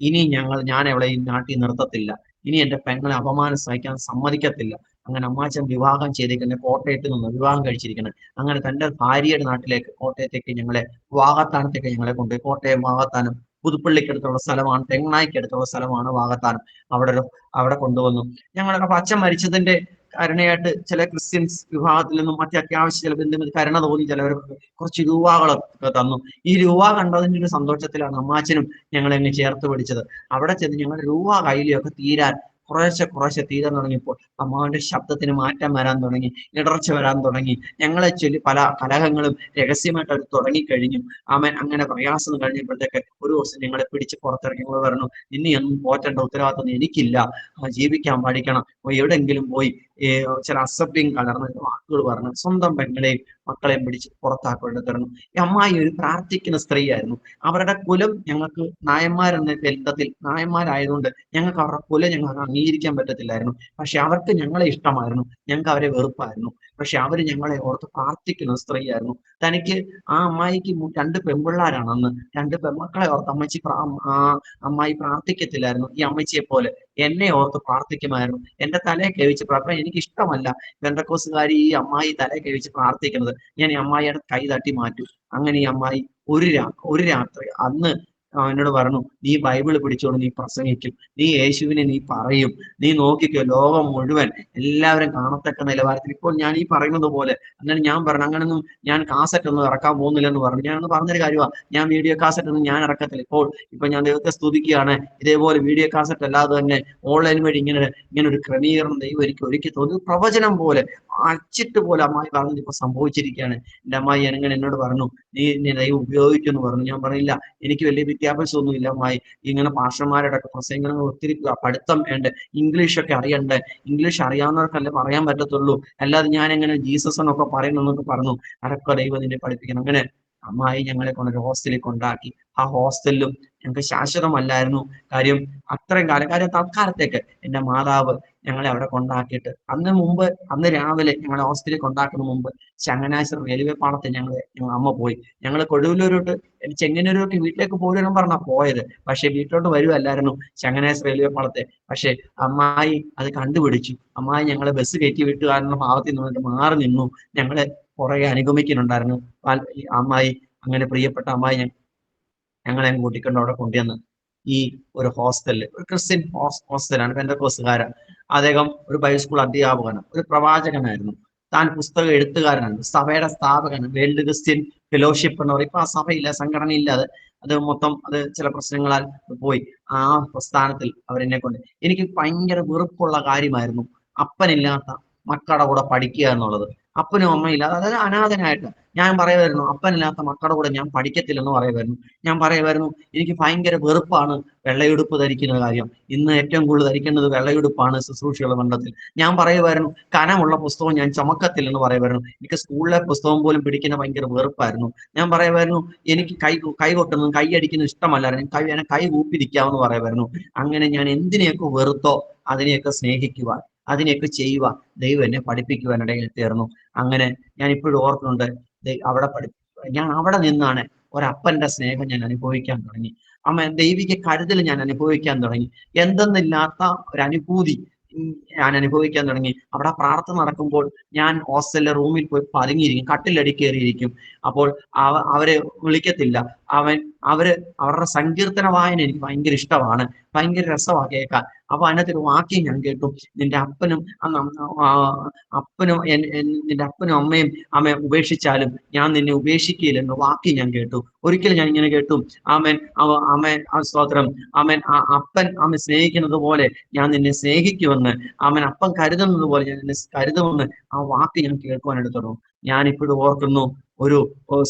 ഇനി ഞാൻ അവളെ ഈ നാട്ടിൽ നിർത്തത്തില്ല, ഇനി എന്റെ പെങ്ങളെ അപമാനം സഹിക്കാൻ സമ്മതിക്കത്തില്ല. അങ്ങനെ അമ്മാച്ചൻ വിവാഹം ചെയ്തേക്കുന്ന കോട്ടയത്ത് നിന്ന് വിവാഹം കഴിച്ചിരിക്കുന്നത്. അങ്ങനെ തന്റെ ഭാര്യയുടെ നാട്ടിലേക്ക് കോട്ടയത്തേക്ക് വാകത്താനത്തേക്ക് ഞങ്ങളെ കൊണ്ടുപോയി. കോട്ടയം വാകത്താനം പുതുപ്പള്ളിക്കടുത്തുള്ള സ്ഥലമാണ്, തെങ്ങായിക്കടുത്തുള്ള സ്ഥലമാണ് വാകത്താനം. അവിടെ കൊണ്ടുവന്നു. ഞങ്ങളൊക്കെ അപ്പൊ അച്ഛൻ മരിച്ചതിന്റെ കരുണയായിട്ട് ചില ക്രിസ്ത്യൻസ് വിഭാഗത്തിൽ നിന്നും മറ്റു അത്യാവശ്യ ചില ബന്ധുക്കൾ കരുണ തോന്നി ചിലവർക്ക് കുറച്ച് രൂപകളൊക്കെ തന്നു. ഈ രൂപ കണ്ടതിന്റെ ഒരു സന്തോഷത്തിലാണ് അമ്മാച്ചനും ഞങ്ങളെ അങ്ങ് ചേർത്ത് പിടിച്ചത്. അവിടെ ചെന്ന് ഞങ്ങളുടെ രൂപ കയ്യിലൊക്കെ തീരാൻ കുറേശ്ശെ തീരാൻ തുടങ്ങിയപ്പോൾ അമ്മാവന്റെ ശബ്ദത്തിന് മാറ്റം വരാൻ തുടങ്ങി, ഇടർച്ച വരാൻ തുടങ്ങി. ഞങ്ങളെ ചൊല്ലി പല കലഹങ്ങളും രഹസ്യമായിട്ട് അവർ തുടങ്ങിക്കഴിഞ്ഞു. അങ്ങനെ പ്രയാസം കഴിഞ്ഞപ്പോഴത്തേക്ക് ഒരു ദിവസം ഞങ്ങളെ പിടിച്ച് പുറത്തിറങ്ങി. ഞങ്ങൾ പറഞ്ഞു, ഇനി ഒന്നും പോറ്റേണ്ട ഉത്തരവാദിത്വം എനിക്കില്ല, ജീവിക്കാൻ പഠിക്കണം. എവിടെങ്കിലും പോയി ചില അസഭ്യം കലർന്ന വാക്കുകൾ പറഞ്ഞു സ്വന്തം പെങ്ങളെയും മക്കളെയും പിടിച്ച് പുറത്താക്കേണ്ടി തരുന്നു. ഈ അമ്മായി ഒരു പ്രാർത്ഥിക്കുന്ന സ്ത്രീയായിരുന്നു. അവരുടെ കുലം ഞങ്ങൾക്ക് നായന്മാരെന്ന ബന്ധത്തിൽ നായന്മാരായതുകൊണ്ട് ഞങ്ങൾക്ക് അവരുടെ കുലം ഞങ്ങൾക്ക് അംഗീകരിക്കാൻ പറ്റത്തില്ലായിരുന്നു. പക്ഷെ അവർക്ക് ഞങ്ങളെ ഇഷ്ടമായിരുന്നു, ഞങ്ങൾക്ക് അവരെ വെറുപ്പായിരുന്നു. പക്ഷെ അവര് ഞങ്ങളെ ഓർത്ത് പ്രാർത്ഥിക്കുന്ന സ്ത്രീയായിരുന്നു. തനിക്ക് ആ അമ്മായിക്ക് 2 പെൺപിള്ളാരാണ്. അന്ന് 2 പെൺമക്കളെ ഓർത്ത് അമ്മായി പ്രാർത്ഥിക്കത്തില്ലായിരുന്നു. ഈ അമ്മച്ചിയെ പോലെ എന്നെ ഓർത്ത് പ്രാർത്ഥിക്കുമായിരുന്നു. എന്റെ തലയെ കവിച്ച് പ്രാർത്ഥന എനിക്ക് ഇഷ്ടമല്ല. പെന്തക്കോസുകാരി ഈ അമ്മായി തലയെ കവിച്ച് പ്രാർത്ഥിക്കുന്നത്. ഞാൻ ഈ അമ്മായിയുടെ കൈ തട്ടി മാറ്റും. അങ്ങനെ ഈ അമ്മായി ഒരു രാത്രി അന്ന് എന്നോട് പറഞ്ഞു, നീ ബൈബിള് പിടിച്ചോണ്ട് നീ പ്രസംഗിക്കും, നീ യേശുവിനെ നീ പറയും, നീ നോക്കിക്കോ ലോകം മുഴുവൻ എല്ലാവരും കാണത്തക്ക നിലവാരത്തിൽ ഇപ്പോൾ ഞാൻ ഈ പറയുന്നത് പോലെ. എന്നിട്ട് ഞാൻ പറഞ്ഞു, അങ്ങനൊന്നും ഞാൻ കാസറ്റ് ഒന്നും ഇറക്കാൻ പോകുന്നില്ലെന്ന് പറഞ്ഞു. ഞാനൊന്ന് പറഞ്ഞൊരു കാര്യമാണ്, ഞാൻ വീഡിയോ കാസറ്റ് ഒന്നും ഞാൻ ഇറക്കത്തില്ല. ഇപ്പൊ ഞാൻ ദൈവത്തെ സ്തുതിക്കുകയാണ്, ഇതേപോലെ വീഡിയോ കാസറ്റ് അല്ലാതെ തന്നെ ഓൺലൈൻ വഴി ഇങ്ങനെ ഒരു ക്രമീകരണം ദൈവം ഒരിക്കൽ തോന്നി. പ്രവചനം പോലെ അച്ചിട്ട് പോലെ അമ്മായി പറഞ്ഞത് ഇപ്പൊ സംഭവിച്ചിരിക്കുകയാണ്. എന്റെ അമ്മായി അങ്ങനെ എന്നോട് പറഞ്ഞു, നീ ദൈവം ഉപയോഗിക്കുമെന്ന് പറഞ്ഞു. ഞാൻ പറഞ്ഞില്ല, എനിക്ക് വലിയ വിദ്യാഭ്യാസം ഇല്ല അമ്മായി, ഇങ്ങനെ പാസ്റ്റർമാരുടെ ഒക്കെ പ്രസംഗങ്ങൾ ഒത്തിരി പഠിത്തം വേണ്ട, ഇംഗ്ലീഷൊക്കെ അറിയണ്ടേ, ഇംഗ്ലീഷ് അറിയാവുന്നവർക്കല്ലേ പറയാൻ പറ്റത്തുള്ളൂ, അല്ലാതെ ഞാൻ എങ്ങനെ ജീസസ് എന്നൊക്കെ പറയുന്നൊക്കെ പറഞ്ഞു. അതൊക്കെ ദൈവം നിന്നെ പഠിപ്പിക്കണം. അങ്ങനെ അമ്മായി ഞങ്ങളെ കൊണ്ട് ഒരു ഹോസ്റ്റലിൽ കൊണ്ടാക്കി. ആ ഹോസ്റ്റലിലും ഞങ്ങൾക്ക് ശാശ്വതമല്ലായിരുന്നു. അത്രയും കാര്യം തൽക്കാലത്തേക്ക് എന്റെ മാതാവ് ഞങ്ങളെ അവിടെ കൊണ്ടാക്കിയിട്ട് അന്ന് രാവിലെ ഞങ്ങളെ ഹോസ്റ്റലിൽ കൊണ്ടാക്കുന്ന മുമ്പ് ചങ്ങനാശ്ശേരി റെയിൽവേ പാളത്തിൽ ഞങ്ങൾ അമ്മ പോയി. ഞങ്ങൾ കൊടുവല്ലൂരോട്ട് ചെങ്ങന്നൂരോട്ട് വീട്ടിലേക്ക് പോരുമെന്നും പറഞ്ഞാ പോയത്. പക്ഷെ വീട്ടിലോട്ട് വരുമല്ലായിരുന്നു, ചങ്ങനാശ്ശേരി റെയിൽവേ പാളത്തെ. പക്ഷെ അമ്മായി അത് കണ്ടുപിടിച്ചു. അമ്മായി ഞങ്ങളെ ബസ് കയറ്റി വിട്ടുകാരുടെ ഭാഗത്തിൽ നിന്നിട്ട് മാറി നിന്നു. ഞങ്ങളെ പുറകെ അനുഗമിക്കുന്നുണ്ടായിരുന്നു അമ്മായി. അങ്ങനെ പ്രിയപ്പെട്ട അമ്മായി ഞങ്ങളെ കൂട്ടിക്കൊണ്ട് അവിടെ കൊണ്ടുവന്ന് ഈ ഒരു ഹോസ്റ്റലിൽ, ഒരു ക്രിസ്ത്യൻ ഹോസ്റ്റലാണ്, പെന്തക്കോസ്തുകാരൻ. അദ്ദേഹം ഒരു ബൈബിൾ സ്കൂൾ അധ്യാപകനാണ്, ഒരു പ്രവാചകനായിരുന്നു, താൻ പുസ്തക എഴുത്തുകാരനാണ്, സഭയുടെ സ്ഥാപകനാണ്, വേൾഡ് ക്രിസ്ത്യൻ ഫെലോഷിപ്പ് എന്ന് പറയും. ഇപ്പൊ ആ സഭയില്ല, സംഘടനയില്ല, അത് മൊത്തം അത് ചില പ്രശ്നങ്ങളാൽ പോയി. ആ പ്രസ്ഥാനത്തിൽ അവരെന്നെ കൊണ്ട്, എനിക്ക് ഭയങ്കര വെറുപ്പുള്ള കാര്യമായിരുന്നു അപ്പനില്ലാത്ത മക്കളുടെ കൂടെ പഠിക്കുക എന്നുള്ളത്. അപ്പനും അമ്മയില്ലാതെ, അതായത് അനാഥനായിട്ട് ഞാൻ പറയുമായിരുന്നു, അപ്പനില്ലാത്ത മക്കളുടെ കൂടെ ഞാൻ പഠിക്കത്തില്ലെന്ന് പറയുമായിരുന്നു. ഞാൻ പറയുമായിരുന്നു, എനിക്ക് ഭയങ്കര വെറുപ്പാണ് വെള്ളയുടുപ്പ് ധരിക്കുന്ന കാര്യം. ഇന്ന് ഏറ്റവും കൂടുതൽ ധരിക്കേണ്ടത് വെള്ളയുടുപ്പാണ് ശുശ്രൂഷയുള്ള മണ്ഡലത്തിൽ. ഞാൻ പറയുമായിരുന്നു, കനമുള്ള പുസ്തകം ഞാൻ ചുമക്കത്തില്ലെന്ന് പറയുമായിരുന്നു. എനിക്ക് സ്കൂളിലെ പുസ്തകം പോലും പിടിക്കുന്ന ഭയങ്കര വെറുപ്പായിരുന്നു. ഞാൻ പറയുമായിരുന്നു, എനിക്ക് കൈ കൊട്ടുന്നതും കൈ അടിക്കുന്നതും ഇഷ്ടമല്ലായിരുന്നു. എന്നെ കൈ കൂപ്പിരിക്കാമെന്ന് പറയുമായിരുന്നു. അങ്ങനെ ഞാൻ എന്തിനെയൊക്കെ വെറുത്തോ അതിനെയൊക്കെ സ്നേഹിക്കുവാൻ, അതിനെയൊക്കെ ചെയ്യുവാൻ ദൈവം എന്നെ പഠിപ്പിക്കുവാനിടയിൽ തീർന്നു. അങ്ങനെ ഞാൻ ഇപ്പോഴും ഓർക്കുന്നുണ്ട്, അവിടെ ഞാൻ അവിടെ നിന്നാണ് ഒരപ്പന്റെ സ്നേഹം ഞാൻ അനുഭവിക്കാൻ തുടങ്ങി. ദൈവിക കരുതൽ ഞാൻ അനുഭവിക്കാൻ തുടങ്ങി. എന്തെന്നില്ലാത്ത ഒരു അനുഭൂതി ഞാൻ അനുഭവിക്കാൻ തുടങ്ങി. അവിടെ പ്രാർത്ഥന നടക്കുമ്പോൾ ഞാൻ ഹോസ്റ്റലിലെ റൂമിൽ പോയി പതുങ്ങിയിരിക്കും, കട്ടിലടി കയറിയിരിക്കും. അപ്പോൾ അവരെ വിളിക്കത്തില്ല. അവരുടെ സങ്കീർത്തന വായന എനിക്ക് ഭയങ്കര ഇഷ്ടമാണ്, ഭയങ്കര രസമാണ് കേൾക്കാൻ. അപ്പൊ അതിനകത്തൊരു വാക്യം ഞാൻ കേട്ടു, നിന്റെ അപ്പനും നിന്റെ അപ്പനും അമ്മയും ഉപേക്ഷിച്ചാലും ഞാൻ നിന്നെ ഉപേക്ഷിക്കുകയില്ല എന്ന വാക്യം ഞാൻ കേട്ടു. ഒരിക്കലും ഞാൻ ഇങ്ങനെ കേട്ടു, സ്തോത്രം, അപ്പൻ സ്നേഹിക്കുന്നത് പോലെ ഞാൻ നിന്നെ സ്നേഹിക്കുമെന്ന്, അപ്പൻ കരുതുന്നത് പോലെ ഞാൻ നിന്നെ കരുതുമെന്ന് ആ വാക്ക് ഞാൻ കേൾക്കുവാനായിട്ട് തുടങ്ങും. ഞാൻ ഇപ്പോഴും ഓർക്കുന്നു, ഒരു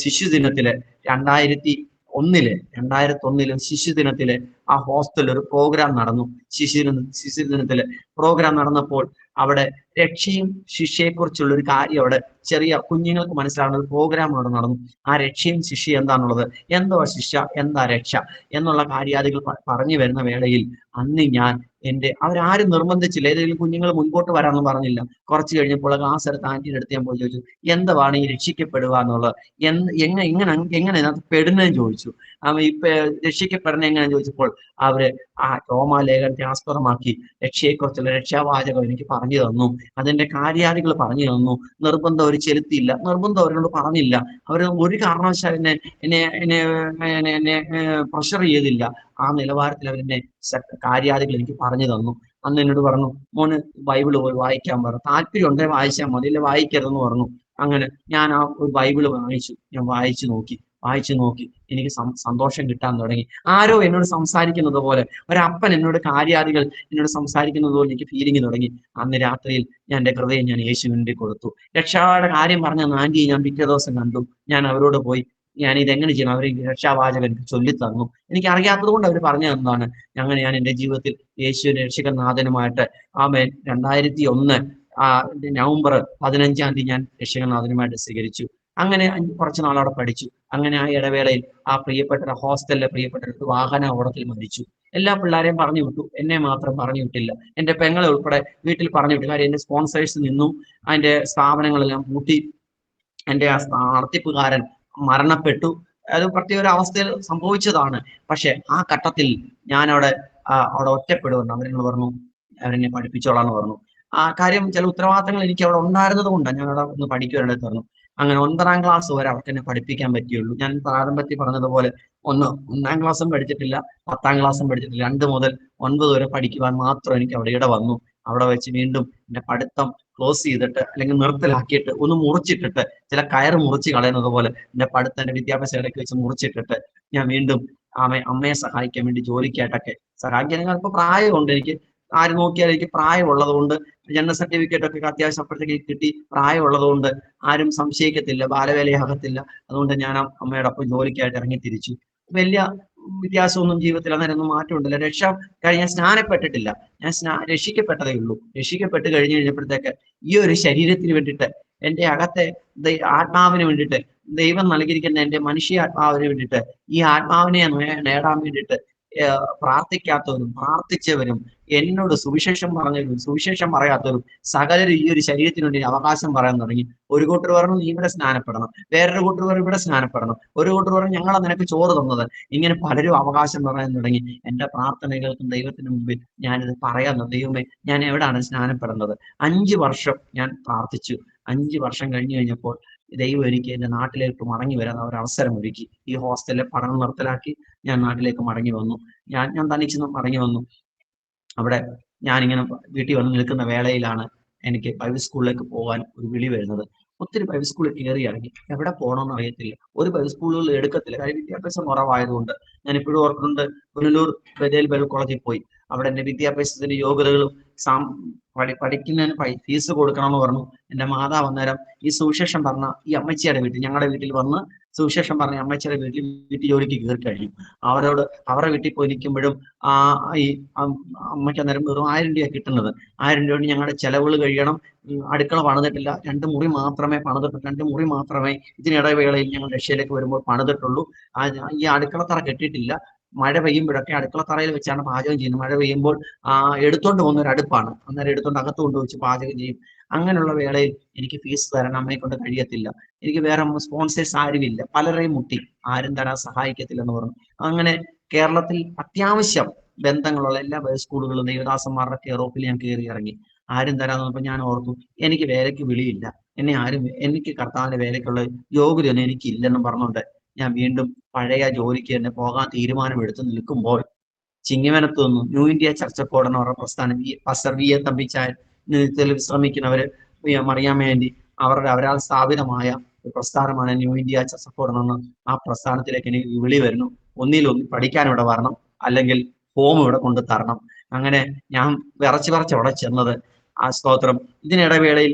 ശിശുദിനത്തില് 2001 ശിശുദിനത്തില് ആ ഹോസ്റ്റലിൽ ഒരു പ്രോഗ്രാം നടന്നു. ശിശുദിനത്തില് പ്രോഗ്രാം നടന്നപ്പോൾ അവിടെ രക്ഷയും ശിക്ഷയെക്കുറിച്ചുള്ള ഒരു കാര്യം അവിടെ ചെറിയ കുഞ്ഞുങ്ങൾക്ക് മനസ്സിലാവുന്ന ഒരു പ്രോഗ്രാം അവിടെ നടന്നു. ആ രക്ഷയും ശിക്ഷയും എന്താണുള്ളത്, എന്തോ ശിക്ഷ, എന്താ രക്ഷ എന്നുള്ള കാര്യാദികൾ പറഞ്ഞു വരുന്ന വേളയിൽ അന്ന് ഞാൻ അവരാരും നിർബന്ധിച്ചില്ല, ഏതെങ്കിലും കുഞ്ഞുങ്ങൾ മുൻപോട്ട് വരാമെന്ന് പറഞ്ഞില്ല. കുറച്ച് കഴിഞ്ഞപ്പോൾ ക്ലാസ് എടുത്ത് ആന്റിയുടെ അടുത്ത് ഞാൻ പോയി ചോദിച്ചു, എന്താണ് ഈ രക്ഷിക്കപ്പെടുക എന്നുള്ളത്, എങ്ങനെ അതിനകത്ത് പെടുന്നതെന്ന് ചോദിച്ചു. ഇപ്പൊ രക്ഷിക്കപ്പെടുന്ന എങ്ങനെയാന്ന് ചോദിച്ചപ്പോൾ അവര് ആ റോമാലേഖനത്തെ ആസ്പദമാക്കി രക്ഷയെക്കുറിച്ചുള്ള രക്ഷാവാചകം എനിക്ക് പറഞ്ഞു തന്നു. അതിന്റെ കാര്യാദികൾ പറഞ്ഞു തന്നു. നിർബന്ധം അവർ ചെലുത്തിയില്ല, നിർബന്ധം അവരോട് പറഞ്ഞില്ല. അവർ ഒരു കാരണവശാലും എന്നെ പ്രഷർ ചെയ്തില്ല. ആ നിലവാരത്തിൽ അവരെന്നെ കാര്യാദികൾ എനിക്ക് പറഞ്ഞു തന്നു. അന്ന് എന്നോട് പറഞ്ഞു, മോന് ബൈബിള് പോയി വായിക്കാൻ പറഞ്ഞു, താല്പര്യം ഉണ്ടെങ്കിൽ വായിച്ചാൽ മതി, ഇല്ല വായിക്കരുതെന്ന് പറഞ്ഞു. അങ്ങനെ ഞാൻ ആ ഒരു ബൈബിള് വായിച്ചു. ഞാൻ വായിച്ചു നോക്കി എനിക്ക് സന്തോഷം കിട്ടാൻ തുടങ്ങി. ആരോ എന്നോട് സംസാരിക്കുന്നത് പോലെ, ഒരപ്പൻ എന്നോട് കാര്യാദികൾ എന്നോട് സംസാരിക്കുന്നത് പോലെ എനിക്ക് ഫീലിംഗ് തുടങ്ങി. അന്ന് രാത്രിയിൽ ഞാൻ എൻ്റെ ഹൃദയം ഞാൻ യേശുവിന് കൊടുത്തു. രക്ഷയുടെ കാര്യം പറഞ്ഞ ആന്റിയെ ഞാൻ പിറ്റേ ദിവസം കണ്ടു. ഞാൻ അവരോട് പോയി, ഞാൻ ഇതെങ്ങനെ ചെയ്യണം, അവർ രക്ഷാവാചകൻ ചൊല്ലിത്തന്നു. എനിക്ക് അറിയാത്തത് കൊണ്ട് അവർ പറഞ്ഞു തന്നതാണ്. അങ്ങനെ ഞാൻ എൻ്റെ ജീവിതത്തിൽ യേശുവിന്റെ രക്ഷകനാഥനുമായിട്ട് 2001 നവംബർ 15 ഞാൻ രക്ഷകനാഥനുമായിട്ട് സ്വീകരിച്ചു. അങ്ങനെ കുറച്ച് നാൾ അവിടെ പഠിച്ചു. അങ്ങനെ ആ ഇടവേളയിൽ ആ പ്രിയപ്പെട്ട ഹോസ്റ്റലിലെ പ്രിയപ്പെട്ട ഒരു വാഹന അപകടത്തിൽ മരിച്ചു. എല്ലാ പിള്ളേരെയും പറഞ്ഞു വിട്ടു, എന്നെ മാത്രം പറഞ്ഞു വിട്ടില്ല. എന്റെ പെങ്ങളെ ഉൾപ്പെടെ വീട്ടിൽ പറഞ്ഞു വിട്ടു. കാര്യം എന്റെ സ്പോൺസേഴ്സ് നിന്നു, അതിന്റെ സ്ഥാപനങ്ങളെല്ലാം പൂട്ടി, എന്റെ ആ നടത്തിപ്പുകാരൻ മരണപ്പെട്ടു. അത് പ്രത്യേക ഒരു അവസ്ഥയിൽ സംഭവിച്ചതാണ്. പക്ഷെ ആ ഘട്ടത്തിൽ ഞാൻ അവിടെ ഒറ്റപ്പെടുകയാണ്. അവരെന്നോട് പറഞ്ഞു, അവരെന്നെ പഠിപ്പിച്ചോളാന്ന് പറഞ്ഞു. ആ കാര്യം ചില ഉത്തരവാദിത്തങ്ങൾ എനിക്ക് അവിടെ ഉണ്ടായിരുന്നത് കൊണ്ടാണ് ഞാൻ അവിടെ ഒന്ന് പഠിക്കുവാനായിട്ട് പറഞ്ഞു. അങ്ങനെ 9ാം ക്ലാസ് വരെ അവർക്ക് എന്നെ പഠിപ്പിക്കാൻ പറ്റിയുള്ളൂ. ഞാൻ പ്രാരംഭത്തിൽ പറഞ്ഞതുപോലെ 1ാം ക്ലാസ്സും പഠിച്ചിട്ടില്ല, 10ാം ക്ലാസ്സും പഠിച്ചിട്ടില്ല. 2 മുതൽ 9 വരെ പഠിക്കുവാൻ മാത്രം എനിക്ക് അവിടെ ഇട വന്നു. അവിടെ വെച്ച് വീണ്ടും എന്റെ പഠിത്തം ക്ലോസ് ചെയ്തിട്ട്, അല്ലെങ്കിൽ നിർത്തലാക്കിയിട്ട്, ഒന്ന് മുറിച്ചിട്ടിട്ട്, ചില കയറ് മുറിച്ച് കളയുന്നത് പോലെ എന്റെ പഠിത്തം, എന്റെ വിദ്യാഭ്യാസം ഇടയ്ക്ക് വെച്ച് മുറിച്ചിട്ടിട്ട് ഞാൻ വീണ്ടും അമ്മയെ സഹായിക്കാൻ വേണ്ടി ജോലിക്കായിട്ടൊക്കെ സഹായിക്കാൻ. ഇപ്പൊ പ്രായമുണ്ട് എനിക്ക്, ആര് നോക്കിയാലും എനിക്ക് പ്രായമുള്ളത് കൊണ്ട്, ജനന സർട്ടിഫിക്കറ്റ് ഒക്കെ അത്യാവശ്യം അപ്പോഴത്തേക്ക് കിട്ടി, പ്രായമുള്ളത് കൊണ്ട് ആരും സംശയിക്കത്തില്ല, ബാലവേലയാകത്തില്ല. അതുകൊണ്ട് ഞാൻ അമ്മയുടെ ഒപ്പം ജോലിക്കായിട്ട് ഇറങ്ങി തിരിച്ചു. വലിയ വ്യത്യാസമൊന്നും ജീവിതത്തിൽ അന്നേരമൊന്നും മാറ്റമുണ്ടല്ലോ. ഞാൻ സ്നാനപ്പെട്ടിട്ടില്ല, ഞാൻ രക്ഷിക്കപ്പെട്ടതേ ഉള്ളൂ. രക്ഷിക്കപ്പെട്ട് കഴിഞ്ഞപ്പോഴത്തേക്ക് ഈ ഒരു ശരീരത്തിന് വേണ്ടിയിട്ട്, എന്റെ അകത്തെ ആത്മാവിന് വേണ്ടിയിട്ട്, ദൈവം നൽകിയിരിക്കുന്ന എന്റെ മനുഷ്യാത്മാവിന് വേണ്ടിയിട്ട്, ഈ ആത്മാവിനെ നേടാൻ വേണ്ടിയിട്ട് പ്രാർത്ഥിക്കാത്തവരും പ്രാർത്ഥിച്ചവരും എന്നോട് സുവിശേഷം പറഞ്ഞവരും സുവിശേഷം പറയാത്തവരും സകലരും ഈ ഒരു ശരീരത്തിന് വേണ്ടി അവകാശം പറയാൻ തുടങ്ങി. ഒരു കൂട്ടർ പറഞ്ഞു, നീ ഇവിടെ സ്നാനപ്പെടണം, വേറൊരു കൂട്ടർ പറഞ്ഞു ഇവിടെ സ്നാനപ്പെടണം, ഒരു കൂട്ടർ പറഞ്ഞു ഞങ്ങളാ നിനക്ക് ചോറ് തന്നത്. ഇങ്ങനെ പലരും അവകാശം പറയാൻ തുടങ്ങി. എന്റെ പ്രാർത്ഥനകൾക്കും ദൈവത്തിന് മുമ്പിൽ ഞാനിത് പറയാൻ, ദൈവമേ ഞാൻ എവിടാണ് സ്നാനപ്പെടേണ്ടത്? 5 വർഷം ഞാൻ പ്രാർത്ഥിച്ചു. 5 വർഷം കഴിഞ്ഞപ്പോൾ ദൈവം എനിക്ക് എന്റെ നാട്ടിലേക്ക് മടങ്ങി വരാൻ ഒരു അവസരം ഒരുക്കി. ഈ ഹോസ്റ്റലിലെ പഠനം നിർത്തലാക്കി ഞാൻ നാട്ടിലേക്ക് മടങ്ങി വന്നു. ഞാൻ തനിച്ച് മടങ്ങി വന്നു. അവിടെ ഞാനിങ്ങനെ വീട്ടിൽ വന്ന് നിൽക്കുന്ന വേളയിലാണ് എനിക്ക് ബൈബിൾ സ്കൂളിലേക്ക് പോകാൻ ഒരു വിളി വരുന്നത്. ഒത്തിരി ബൈബിൾ സ്കൂളിൽ കയറി ഇറങ്ങി. എവിടെ പോകണമെന്ന് അറിയത്തില്ല. ഒരു ബൈബിൾ സ്കൂളുകൾ എടുക്കത്തില്ല. കാര്യം വിദ്യാഭ്യാസം കുറവായതുകൊണ്ട്. ഞാൻ ഇപ്പോഴും ഓർക്കുന്നുണ്ട്, പുനലൂർ ബഥേൽ ബൈബിൾ കോളേജിൽ പോയി. അവിടെ എന്റെ വിദ്യാഭ്യാസത്തിന്റെ യോഗ്യതകളും പഠിക്കുന്നതിന് ഫീസ് കൊടുക്കണമെന്ന് പറഞ്ഞു. എന്റെ മാതാവ് അന്നേരം ഈ സുവിശേഷം പറഞ്ഞ ഈ അമ്മച്ചിയുടെ വീട്ടിൽ, ഞങ്ങളുടെ വീട്ടിൽ വന്ന് സുവിശേഷം പറഞ്ഞ അമ്മച്ചിയുടെ വീട്ടിൽ ജോലിക്ക് കയറി കഴിഞ്ഞു. അവരുടെ വീട്ടിൽ പോയി നിൽക്കുമ്പോഴും ഈ അമ്മയ്ക്ക് അന്നേരം വെറും 1000 രൂപ കിട്ടുന്നത്. 1000 രൂപ കൊണ്ട് ഞങ്ങളുടെ ചെലവുകൾ കഴിയണം. അടുക്കള പണിതിട്ടില്ല. 2 മുറി മാത്രമേ പണിതിട്ടുള്ളൂ. 2 മുറി മാത്രമേ ഇതിനിടവേളയിൽ ഞങ്ങൾ രക്ഷയിലേക്ക് വരുമ്പോൾ പണിതിട്ടുള്ളൂ. ഈ അടുക്കളത്തറ കെട്ടിയിട്ടില്ല. മഴ പെയ്യുമ്പോഴൊക്കെ അടുക്കളത്തറയിൽ വെച്ചാണ് പാചകം ചെയ്യുന്നത്. മഴ പെയ്യുമ്പോൾ എടുത്തോണ്ട് പോകുന്ന ഒരു അടുപ്പാണ്. അന്നേരം എടുത്തോണ്ട് അകത്ത് കൊണ്ടുവച്ച് പാചകം ചെയ്യും. അങ്ങനെയുള്ള വേളയിൽ എനിക്ക് ഫീസ് തരാൻ അമ്മയെ കൊണ്ട് കഴിയത്തില്ല. എനിക്ക് വേറെ സ്പോൺസേഴ്സ് ആരുമില്ല. പലരെയും മുട്ടി, ആരും തരാൻ സഹായിക്കത്തില്ലെന്ന് പറഞ്ഞു. അങ്ങനെ കേരളത്തിൽ അത്യാവശ്യം ബന്ധങ്ങളുള്ള എല്ലാ സ്കൂളുകളും ദേവദാസന്മാരുടെ കെയറോപ്പിൽ ഞാൻ കയറി ഇറങ്ങി. ആരും തരാന്ന് പറഞ്ഞപ്പോൾ ഞാൻ ഓർത്തു, എനിക്ക് വേലയ്ക്ക് വിളിയില്ല, എനിക്ക് കർത്താവിന്റെ വേലയ്ക്കുള്ള യോഗ്യതയൊന്നും എനിക്കില്ലെന്നും പറഞ്ഞുകൊണ്ട് ഞാൻ വീണ്ടും പഴയ ജോലിക്ക് തന്നെ പോകാൻ തീരുമാനമെടുത്ത് നിൽക്കുമ്പോൾ ചിങ്ങവനത്ത് നിന്നും ന്യൂ ഇന്ത്യ ചർച്ചക്കോട് എന്ന് പറഞ്ഞ പ്രസ്ഥാനം, പാസ്റ്റർ വി എ തമ്പിച്ചായ വിശ്രമിക്കുന്നവര് അറിയാൻ വേണ്ടി അവരാൽ സ്ഥാപിതമായ ഒരു പ്രസ്ഥാനമാണ് ന്യൂ ഇന്ത്യ ചർച്ചക്കോട് എന്ന്. ആ പ്രസ്ഥാനത്തിലേക്ക് എനിക്ക് വിളി വരുന്നു. ഒന്നിലൊന്ന് പഠിക്കാൻ ഇവിടെ വരണം, അല്ലെങ്കിൽ ഹോം ഇവിടെ കൊണ്ട് തരണം. അങ്ങനെ ഞാൻ വിറച്ച് അവിടെ ചെന്നത്. ആ സ്തോത്രം. ഇതിനിടവേളയിൽ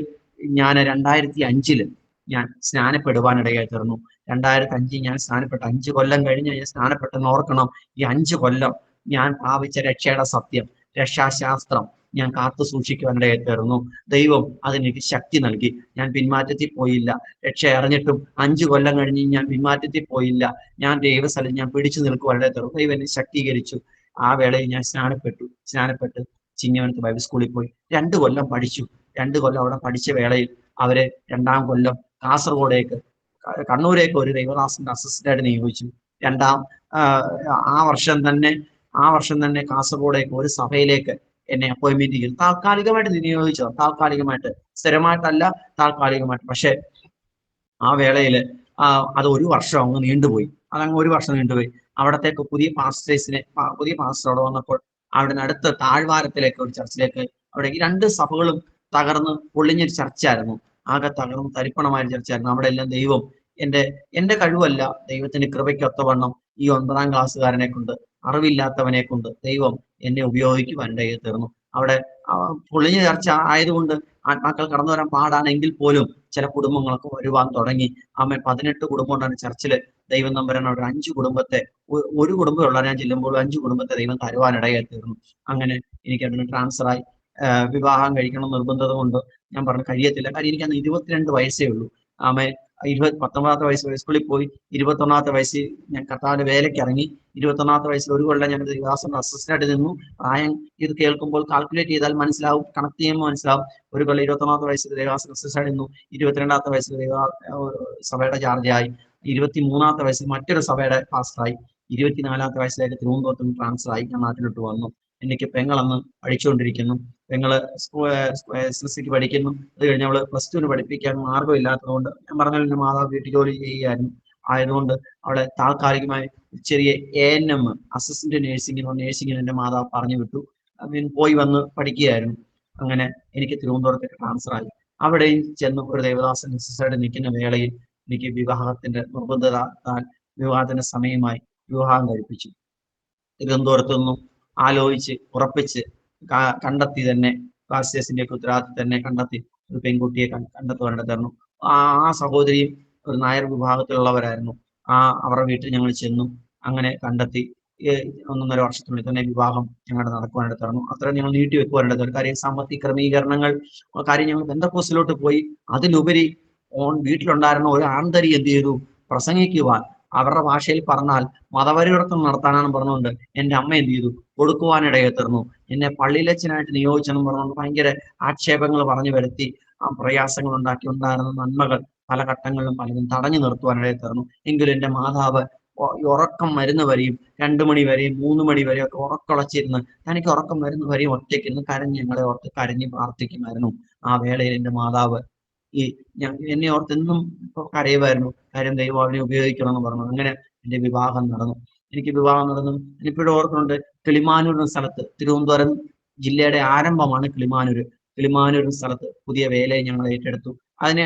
ഞാൻ 2005 ഞാൻ സ്നാനപ്പെടുവാനിടയായി തീർന്നു. 2005 ഞാൻ സ്നാനപ്പെട്ട 5 കൊല്ലം കഴിഞ്ഞ് ഞാൻ സ്നാനപ്പെട്ടെന്ന് ഓർക്കണം. ഈ 5 കൊല്ലം ഞാൻ പ്രാപിച്ച രക്ഷയുടെ സത്യം, രക്ഷാശാസ്ത്രം ഞാൻ കാത്തു സൂക്ഷിക്കുവാനിടയായി തീർന്നു. ദൈവം അതിനെനിക്ക് ശക്തി നൽകി. ഞാൻ പിന്മാറ്റത്തിൽ പോയില്ല. രക്ഷ അറിഞ്ഞിട്ടും 5 കൊല്ലം കഴിഞ്ഞ് ഞാൻ പിന്മാറ്റത്തിൽ പോയില്ല. ഞാൻ ദൈവസ്ഥലം ഞാൻ പിടിച്ചു നിൽക്കുവാനിടയായി തീർന്നു. ദൈവം എന്നെ ശക്തീകരിച്ചു. ആ വേളയിൽ ഞാൻ സ്നാനപ്പെട്ട് ചിങ്ങവനത്ത് ബൈബിൾ സ്കൂളിൽ പോയി 2 കൊല്ലം പഠിച്ചു. 2 കൊല്ലം അവിടെ പഠിച്ച വേളയിൽ അവരെ 2ാം കൊല്ലം കണ്ണൂരേക്ക് ഒരു ദൈവദാസന്റെ അസിസ്റ്റന്റായിട്ട് നിയോഗിച്ചു. ആ വർഷം തന്നെ കാസർഗോഡേക്ക് ഒരു സഭയിലേക്ക് എന്നെ അപ്പോയിന്റ്മെന്റ് ചെയ്തു. താൽക്കാലികമായിട്ട് നിയോഗിച്ചത്. താൽക്കാലികമായിട്ട്, സ്ഥിരമായിട്ടല്ല, താൽക്കാലികമായിട്ട്. പക്ഷെ ആ വേളയില് അത് 1 വർഷം അങ്ങ് നീണ്ടുപോയി. അതങ്ങ് 1 വർഷം നീണ്ടുപോയി. അവിടത്തേക്ക് പുതിയ പാസ്റ്റർ അവിടെ വന്നപ്പോൾ അവിടെ അടുത്ത താഴ്വാരത്തിലേക്ക് ഒരു ചർച്ചിലേക്ക്, അവിടെ ഈ 2 സഭകളും തകർന്ന് പൊളിഞ്ഞൊരു ചർച്ചായിരുന്നു. ആകെ തകർന്ന് തരിപ്പണമായ ചർച്ചായിരുന്നു. അവിടെ എല്ലാം ദൈവം എന്റെ കഴിവല്ല, ദൈവത്തിന്റെ കൃപയ്ക്കൊത്തവണ്ണം ഈ 9ാം ക്ലാസ്സുകാരനെ കൊണ്ട്, അറിവില്ലാത്തവനെ കൊണ്ട് ദൈവം എന്നെ ഉപയോഗിക്കുവാനിടയായി തീർന്നു. അവിടെ പൊളിഞ്ഞ ചർച്ച ആയതുകൊണ്ട് ആത്മാക്കൾ കടന്നു വരാൻ പാടാണെങ്കിൽ പോലും ചില കുടുംബങ്ങളൊക്കെ വരുവാൻ തുടങ്ങി. 18 കുടുംബം കൊണ്ടാണ് ചർച്ചില്. ദൈവം നമ്പരാൻ ഒരു 5 കുടുംബത്തെ, ഒരു കുടുംബം ഉള്ള ഞാൻ ചെല്ലുമ്പോൾ 5 കുടുംബത്തെ ദൈവം തരുവാനിടയായി തീർന്നു. അങ്ങനെ എനിക്ക് അതിന് ട്രാൻസ്ഫറായി. വിവാഹം കഴിക്കണം നിർബന്ധത കൊണ്ട് ഞാൻ പറഞ്ഞു കഴിയത്തില്ല. കാര്യം എനിക്ക് അന്ന് 22 വയസ്സേ ഉള്ളൂ. 19ാമത്തെ വയസ്സിൽ സ്കൂളിൽ പോയി. 21ാമത്തെ വയസ്സിൽ ഞാൻ കർത്താവിന്റെ വേലയ്ക്ക് ഇറങ്ങി. 21ാമത്തെ വയസ്സിൽ 1 കൊല്ലം ഞാൻ ദൈവദാസന്റെ അസിസ്റ്റന്റായിട്ട് നിന്നു. പ്രായം ഇത് കേൾക്കുമ്പോൾ കാൽക്കുലേറ്റ് ചെയ്താൽ മനസ്സിലാവും, കണക്ട് ചെയ്യുമ്പോൾ മനസ്സിലാവും. 1 കൊല്ലം 21ാമത്തെ വയസ്സിൽ ദൈവദാസന്റെ അസിസ്റ്റന്റായിട്ട് നിന്നു. 22ാമത്തെ വയസ്സിൽ സഭയുടെ ചാർജായി. 23ാമത്തെ വയസ്സിൽ മറ്റൊരു സഭയുടെ പാസ്റ്ററായി. 24ാമത്തെ വയസ്സിലേക്ക് തിരുവനന്തപുരത്ത് ട്രാൻസ്ഫർ ആയി. ഞാൻ നാട്ടിലോട്ട് വന്നു. എനിക്ക് പെങ്ങളന്ന് പഠിച്ചുകൊണ്ടിരിക്കുന്നു. പെങ്ങള് SSLCക്ക് പഠിക്കുന്നു. അത് കഴിഞ്ഞ് അവള് +2 പഠിപ്പിക്കാൻ മാർഗമില്ലാത്തതുകൊണ്ട്, ഞാൻ പറഞ്ഞാൽ എന്റെ മാതാവ് വീട്ടിൽ ജോലി ചെയ്യുകയായിരുന്നു. ആയതുകൊണ്ട് അവളെ താൽക്കാലികമായി ചെറിയ ANM അസിസ്റ്റന്റ് നേഴ്സിംഗിന് എന്റെ മാതാവ് പറഞ്ഞു വിട്ടു. പോയി വന്ന് പഠിക്കുകയായിരുന്നു. അങ്ങനെ എനിക്ക് തിരുവനന്തപുരത്തേക്ക് ട്രാൻസ്ഫർ ആയി. അവിടെയും ചെന്ന് ഒരു ദേവദാസൻ അസിസ്റ്റന്റായിട്ട് നിൽക്കുന്ന വേളയിൽ എനിക്ക് വിവാഹത്തിന്റെ നിർബന്ധത്താൽ വിവാഹത്തിന്റെ സമയമായി വിവാഹം കഴിപ്പിച്ചു. തിരുവനന്തപുരത്തു നിന്നും ആലോചിച്ച് ഉറപ്പിച്ച് കണ്ടെത്തി തന്നെ, പാസ്റ്റേഴ്സിന്റെ ഉത്തരവാദിത്തം തന്നെ കണ്ടെത്തി ഒരു പെൺകുട്ടിയെ കണ്ടെത്തുവാനിടയായിരുന്നു. ആ സഹോദരിയും ഒരു നായർ വിഭാഗത്തിലുള്ളവരായിരുന്നു. അവരുടെ വീട്ടിൽ ഞങ്ങൾ ചെന്നു. അങ്ങനെ കണ്ടെത്തി 1.5 വർഷത്തിനുള്ളിൽ തന്നെ വിവാഹം ഞങ്ങളുടെ നടക്കുവാനിടയായിരുന്നു. അത്രയും ഞങ്ങൾ നീട്ടി വെക്കുവാനിടയായിരുന്നു. കാര്യം സാമ്പത്തിക ക്രമീകരണങ്ങൾ, കാര്യം ഞങ്ങൾ പെന്തക്കോസ്തിലോട്ട് പോയി. അതിലുപരി വീട്ടിലുണ്ടായിരുന്ന ഒരു ആന്തരി എന്ത് ചെയ്തു, പ്രസംഗിക്കുവാൻ, അവരുടെ ഭാഷയിൽ പറഞ്ഞാൽ മതപരിവർത്തനം നടത്താനാണ് പറഞ്ഞുകൊണ്ട് എന്റെ അമ്മ എന്ത് ചെയ്തു, കൊടുക്കുവാനിടയായി തീർന്നു. എന്നെ പള്ളിയിലച്ചനായിട്ട് നിയോഗിച്ചെന്ന് പറഞ്ഞുകൊണ്ട് ഭയങ്കര ആക്ഷേപങ്ങൾ പറഞ്ഞു വരുത്തി, പ്രയാസങ്ങൾ ഉണ്ടായിരുന്ന നന്മകൾ പല ഘട്ടങ്ങളിലും പലതും തടഞ്ഞു നിർത്തുവാനിടയായി തീർന്നു. എങ്കിലും എന്റെ മാതാവ് ഉറക്കം വരുന്ന വരെയും 2 മണി വരെയും 3 മണി വരെയും ഒക്കെ ഉറക്കളച്ചിരുന്ന്, എനിക്ക് ഉറക്കം വരുന്ന വരെയും ഒറ്റയ്ക്കിരുന്ന് ഞങ്ങളെ ഓർത്ത് കരഞ്ഞ് പ്രാർത്ഥിക്കുമായിരുന്നു. ആ വേളയിൽ എന്റെ മാതാവ് ഈ എന്നെ ഓർത്ത് എന്നും കരയുമായിരുന്നു. കാര്യം ദൈവം അവനെ ഉപയോഗിക്കണമെന്ന് പറഞ്ഞു. അങ്ങനെ എന്റെ വിവാഹം നടന്നു. എനിക്ക് വിവാഹം നടന്നു. എനിക്കിപ്പോഴും ഓർക്കുന്നുണ്ട്, കിളിമാനൂർ എന്ന സ്ഥലത്ത്, തിരുവനന്തപുരം ജില്ലയുടെ ആരംഭമാണ് കിളിമാനൂർ. കിളിമാനൂർ എന്ന സ്ഥലത്ത് പുതിയ വേലയെ ഞങ്ങൾ ഏറ്റെടുത്തു. അതിന്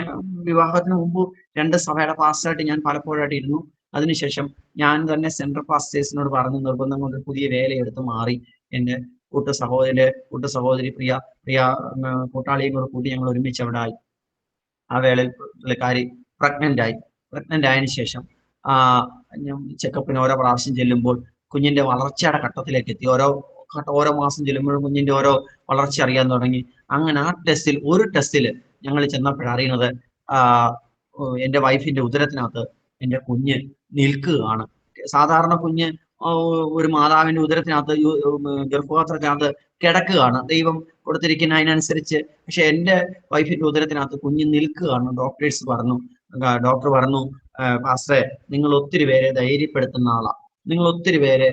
വിവാഹത്തിന് മുമ്പ് 2 സഭയുടെ പാസ്റ്ററായിട്ട് ഞാൻ പലപ്പോഴായിട്ട് ഇരുന്നു. അതിനുശേഷം ഞാൻ തന്നെ സെൻട്രൽ പാസ്റ്റേഴ്സിനോട് പറഞ്ഞ് നിർബന്ധം കൊണ്ട് പുതിയ വേലയെടുത്ത് മാറി. എന്റെ കൂട്ടു സഹോദരി പ്രിയ കൂട്ടാളിയും കൂടെ കൂടി ഞങ്ങൾ ഒരുമിച്ച് അവിടെ ആയി. ആ വേളയിൽ പുള്ളിക്കാരി പ്രഗ്നന്റ് ആയി. പ്രഗ്നന്റ് ആയതിനു ശേഷം ചെക്കപ്പിന് ഓരോ പ്രാവശ്യം ചെല്ലുമ്പോൾ കുഞ്ഞിന്റെ വളർച്ചയുടെ ഘട്ടത്തിലേക്ക് എത്തി. ഓരോ മാസം ചെല്ലുമ്പോഴും കുഞ്ഞിന്റെ ഓരോ വളർച്ച അറിയാൻ തുടങ്ങി. അങ്ങനെ ആ ഒരു ടെസ്റ്റിൽ ഞങ്ങൾ ചെന്നപ്പോഴറിയുന്നത്, എന്റെ വൈഫിന്റെ ഉദരത്തിനകത്ത് എന്റെ കുഞ്ഞ് നിൽക്കുകയാണ്. സാധാരണ കുഞ്ഞ് ഒരു മാതാവിന്റെ ഉദരത്തിനകത്ത് ഗർഭപാത്രത്തിനകത്ത് കിടക്കുകയാണ്, ദൈവം കൊടുത്തിരിക്കുന്ന അതിനനുസരിച്ച്. പക്ഷെ എന്റെ വൈഫിന്റെ ഉദരത്തിനകത്ത് കുഞ്ഞ് നിൽക്കുകയാണ്. ഡോക്ടർ പറഞ്ഞു, പാസ്റ്ററെ, നിങ്ങൾ ഒത്തിരി പേരെ ധൈര്യപ്പെടുത്തുന്ന ആളാ, നിങ്ങൾ ഒത്തിരി പേരെ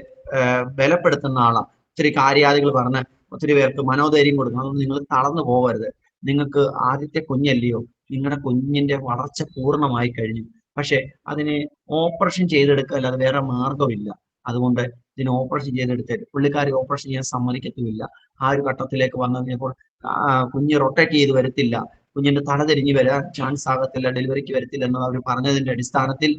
ബലപ്പെടുത്തുന്ന ആളാ, ഒത്തിരി കാര്യാദികൾ പറഞ്ഞ് ഒത്തിരി പേർക്ക് മനോധൈര്യം കൊടുക്കണം, അതുകൊണ്ട് നിങ്ങൾ തളർന്നു പോകരുത്. നിങ്ങൾക്ക് ആദ്യത്തെ കുഞ്ഞല്ലയോ, നിങ്ങളുടെ കുഞ്ഞിന്റെ വളർച്ച പൂർണ്ണമായി കഴിഞ്ഞു. പക്ഷെ അതിനെ ഓപ്പറേഷൻ ചെയ്തെടുക്കുക അല്ലാതെ വേറെ മാർഗമില്ല. അതുകൊണ്ട് ഇതിന് ഓപ്പറേഷൻ ചെയ്തെടുത്ത് പുള്ളിക്കാരി ഓപ്പറേഷൻ ചെയ്യാൻ സമ്മതിക്കത്തുമില്ല. ആ ഒരു ഘട്ടത്തിലേക്ക് വന്നു കഴിഞ്ഞപ്പോൾ കുഞ്ഞ് റൊട്ടേറ്റ് ചെയ്ത് വരത്തില്ല, കുഞ്ഞിന്റെ തല തിരിഞ്ഞ് വരാൻ ചാൻസ് ആകത്തില്ല, ഡെലിവറിക്ക് വരത്തില്ല എന്ന് അവർ പറഞ്ഞതിന്റെ അടിസ്ഥാനത്തിൽ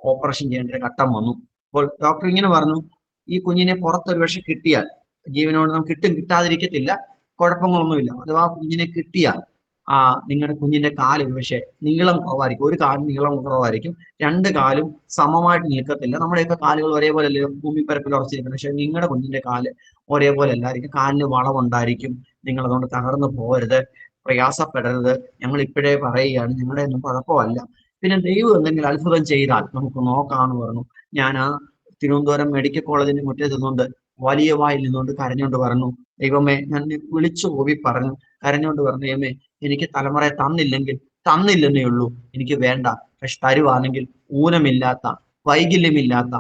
ഓപ്പറേഷൻ ചെയ്യേണ്ട ഒരു ഘട്ടം വന്നു. അപ്പോൾ ഡോക്ടർ ഇങ്ങനെ പറഞ്ഞു, ഈ കുഞ്ഞിനെ പുറത്തൊരു പക്ഷെ കിട്ടിയാൽ ജീവനോട് നമുക്ക് കിട്ടാതിരിക്കത്തില്ല, കുഴപ്പങ്ങളൊന്നുമില്ല. അഥവാ കുഞ്ഞിനെ കിട്ടിയാൽ നിങ്ങളുടെ കുഞ്ഞിന്റെ കാല് പക്ഷെ നീളം കുറവായിരിക്കും. ഒരു കാല് നീളം കുറവായിരിക്കും, 2 കാലും സമമായിട്ട് നിൽക്കത്തില്ല. നമ്മുടെയൊക്കെ കാലുകൾ ഒരേപോലെ അല്ലേ ഭൂമിപ്പരപ്പിൽ ഉറച്ചിരിക്കുന്നത്. പക്ഷെ നിങ്ങളുടെ കുഞ്ഞിന്റെ കാല് ഒരേപോലെ അല്ലായിരിക്കും, കാലിന് വളവുണ്ടായിരിക്കും. നിങ്ങൾ അതുകൊണ്ട് തകർന്നു പോകരുത്, പ്രയാസപ്പെടരുത്, ഞങ്ങൾ ഇപ്പോഴേ പറയുകയാണ്, ഞങ്ങളുടെ ഒന്നും കുഴപ്പമല്ല. പിന്നെ ദൈവം എന്തെങ്കിലും അത്ഭുതം ചെയ്താൽ നമുക്ക് നോക്കാമെന്ന് പറഞ്ഞു. ഞാൻ തിരുവനന്തപുരം മെഡിക്കൽ കോളേജിന്റെ മുറ്റത്ത് നിന്നുകൊണ്ട് വലിയ വായിൽ നിന്നുകൊണ്ട് കരഞ്ഞുകൊണ്ട് പറഞ്ഞു, ദൈവമേ, ഞാൻ വിളിച്ചു കൂവി പറഞ്ഞു, കരഞ്ഞുകൊണ്ട് പറഞ്ഞു, ദൈവമേ, എനിക്ക് തലമുറയെ തന്നില്ലെന്നേ ഉള്ളൂ, എനിക്ക് വേണ്ട. പക്ഷെ തരുവാണെങ്കിൽ ഊനമില്ലാത്ത, വൈകല്യമില്ലാത്ത,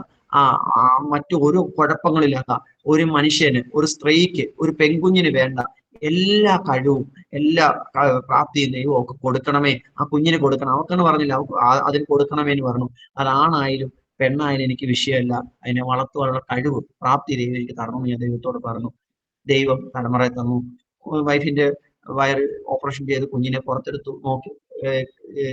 മറ്റു ഒരു കുഴപ്പങ്ങളില്ലാത്ത ഒരു മനുഷ്യന്, ഒരു സ്ത്രീക്ക്, ഒരു പെൺകുഞ്ഞിന് വേണ്ട എല്ലാ കഴിവും എല്ലാ പ്രാപ്തിയും ദൈവം ഒക്കെ കൊടുക്കണമേ, ആ കുഞ്ഞിന് കൊടുക്കണം. അവക്കെന്ന് പറഞ്ഞില്ല, അതിന് കൊടുക്കണമേ എന്ന് പറഞ്ഞു. അതാണായാലും പെണ്ണായാലും എനിക്ക് വിഷയമല്ല, അതിനെ വളർത്തുവാനുള്ള കഴിവ് പ്രാപ്തി ദൈവം എനിക്ക് തരണമെന്ന് ഞാൻ ദൈവത്തോട് പറഞ്ഞു. ദൈവം തലമുറയെ തന്നു. വൈഫിന്റെ വയറ് ഓപ്പറേഷൻ ചെയ്ത് കുഞ്ഞിനെ പുറത്തെടുത്തു. നോക്കി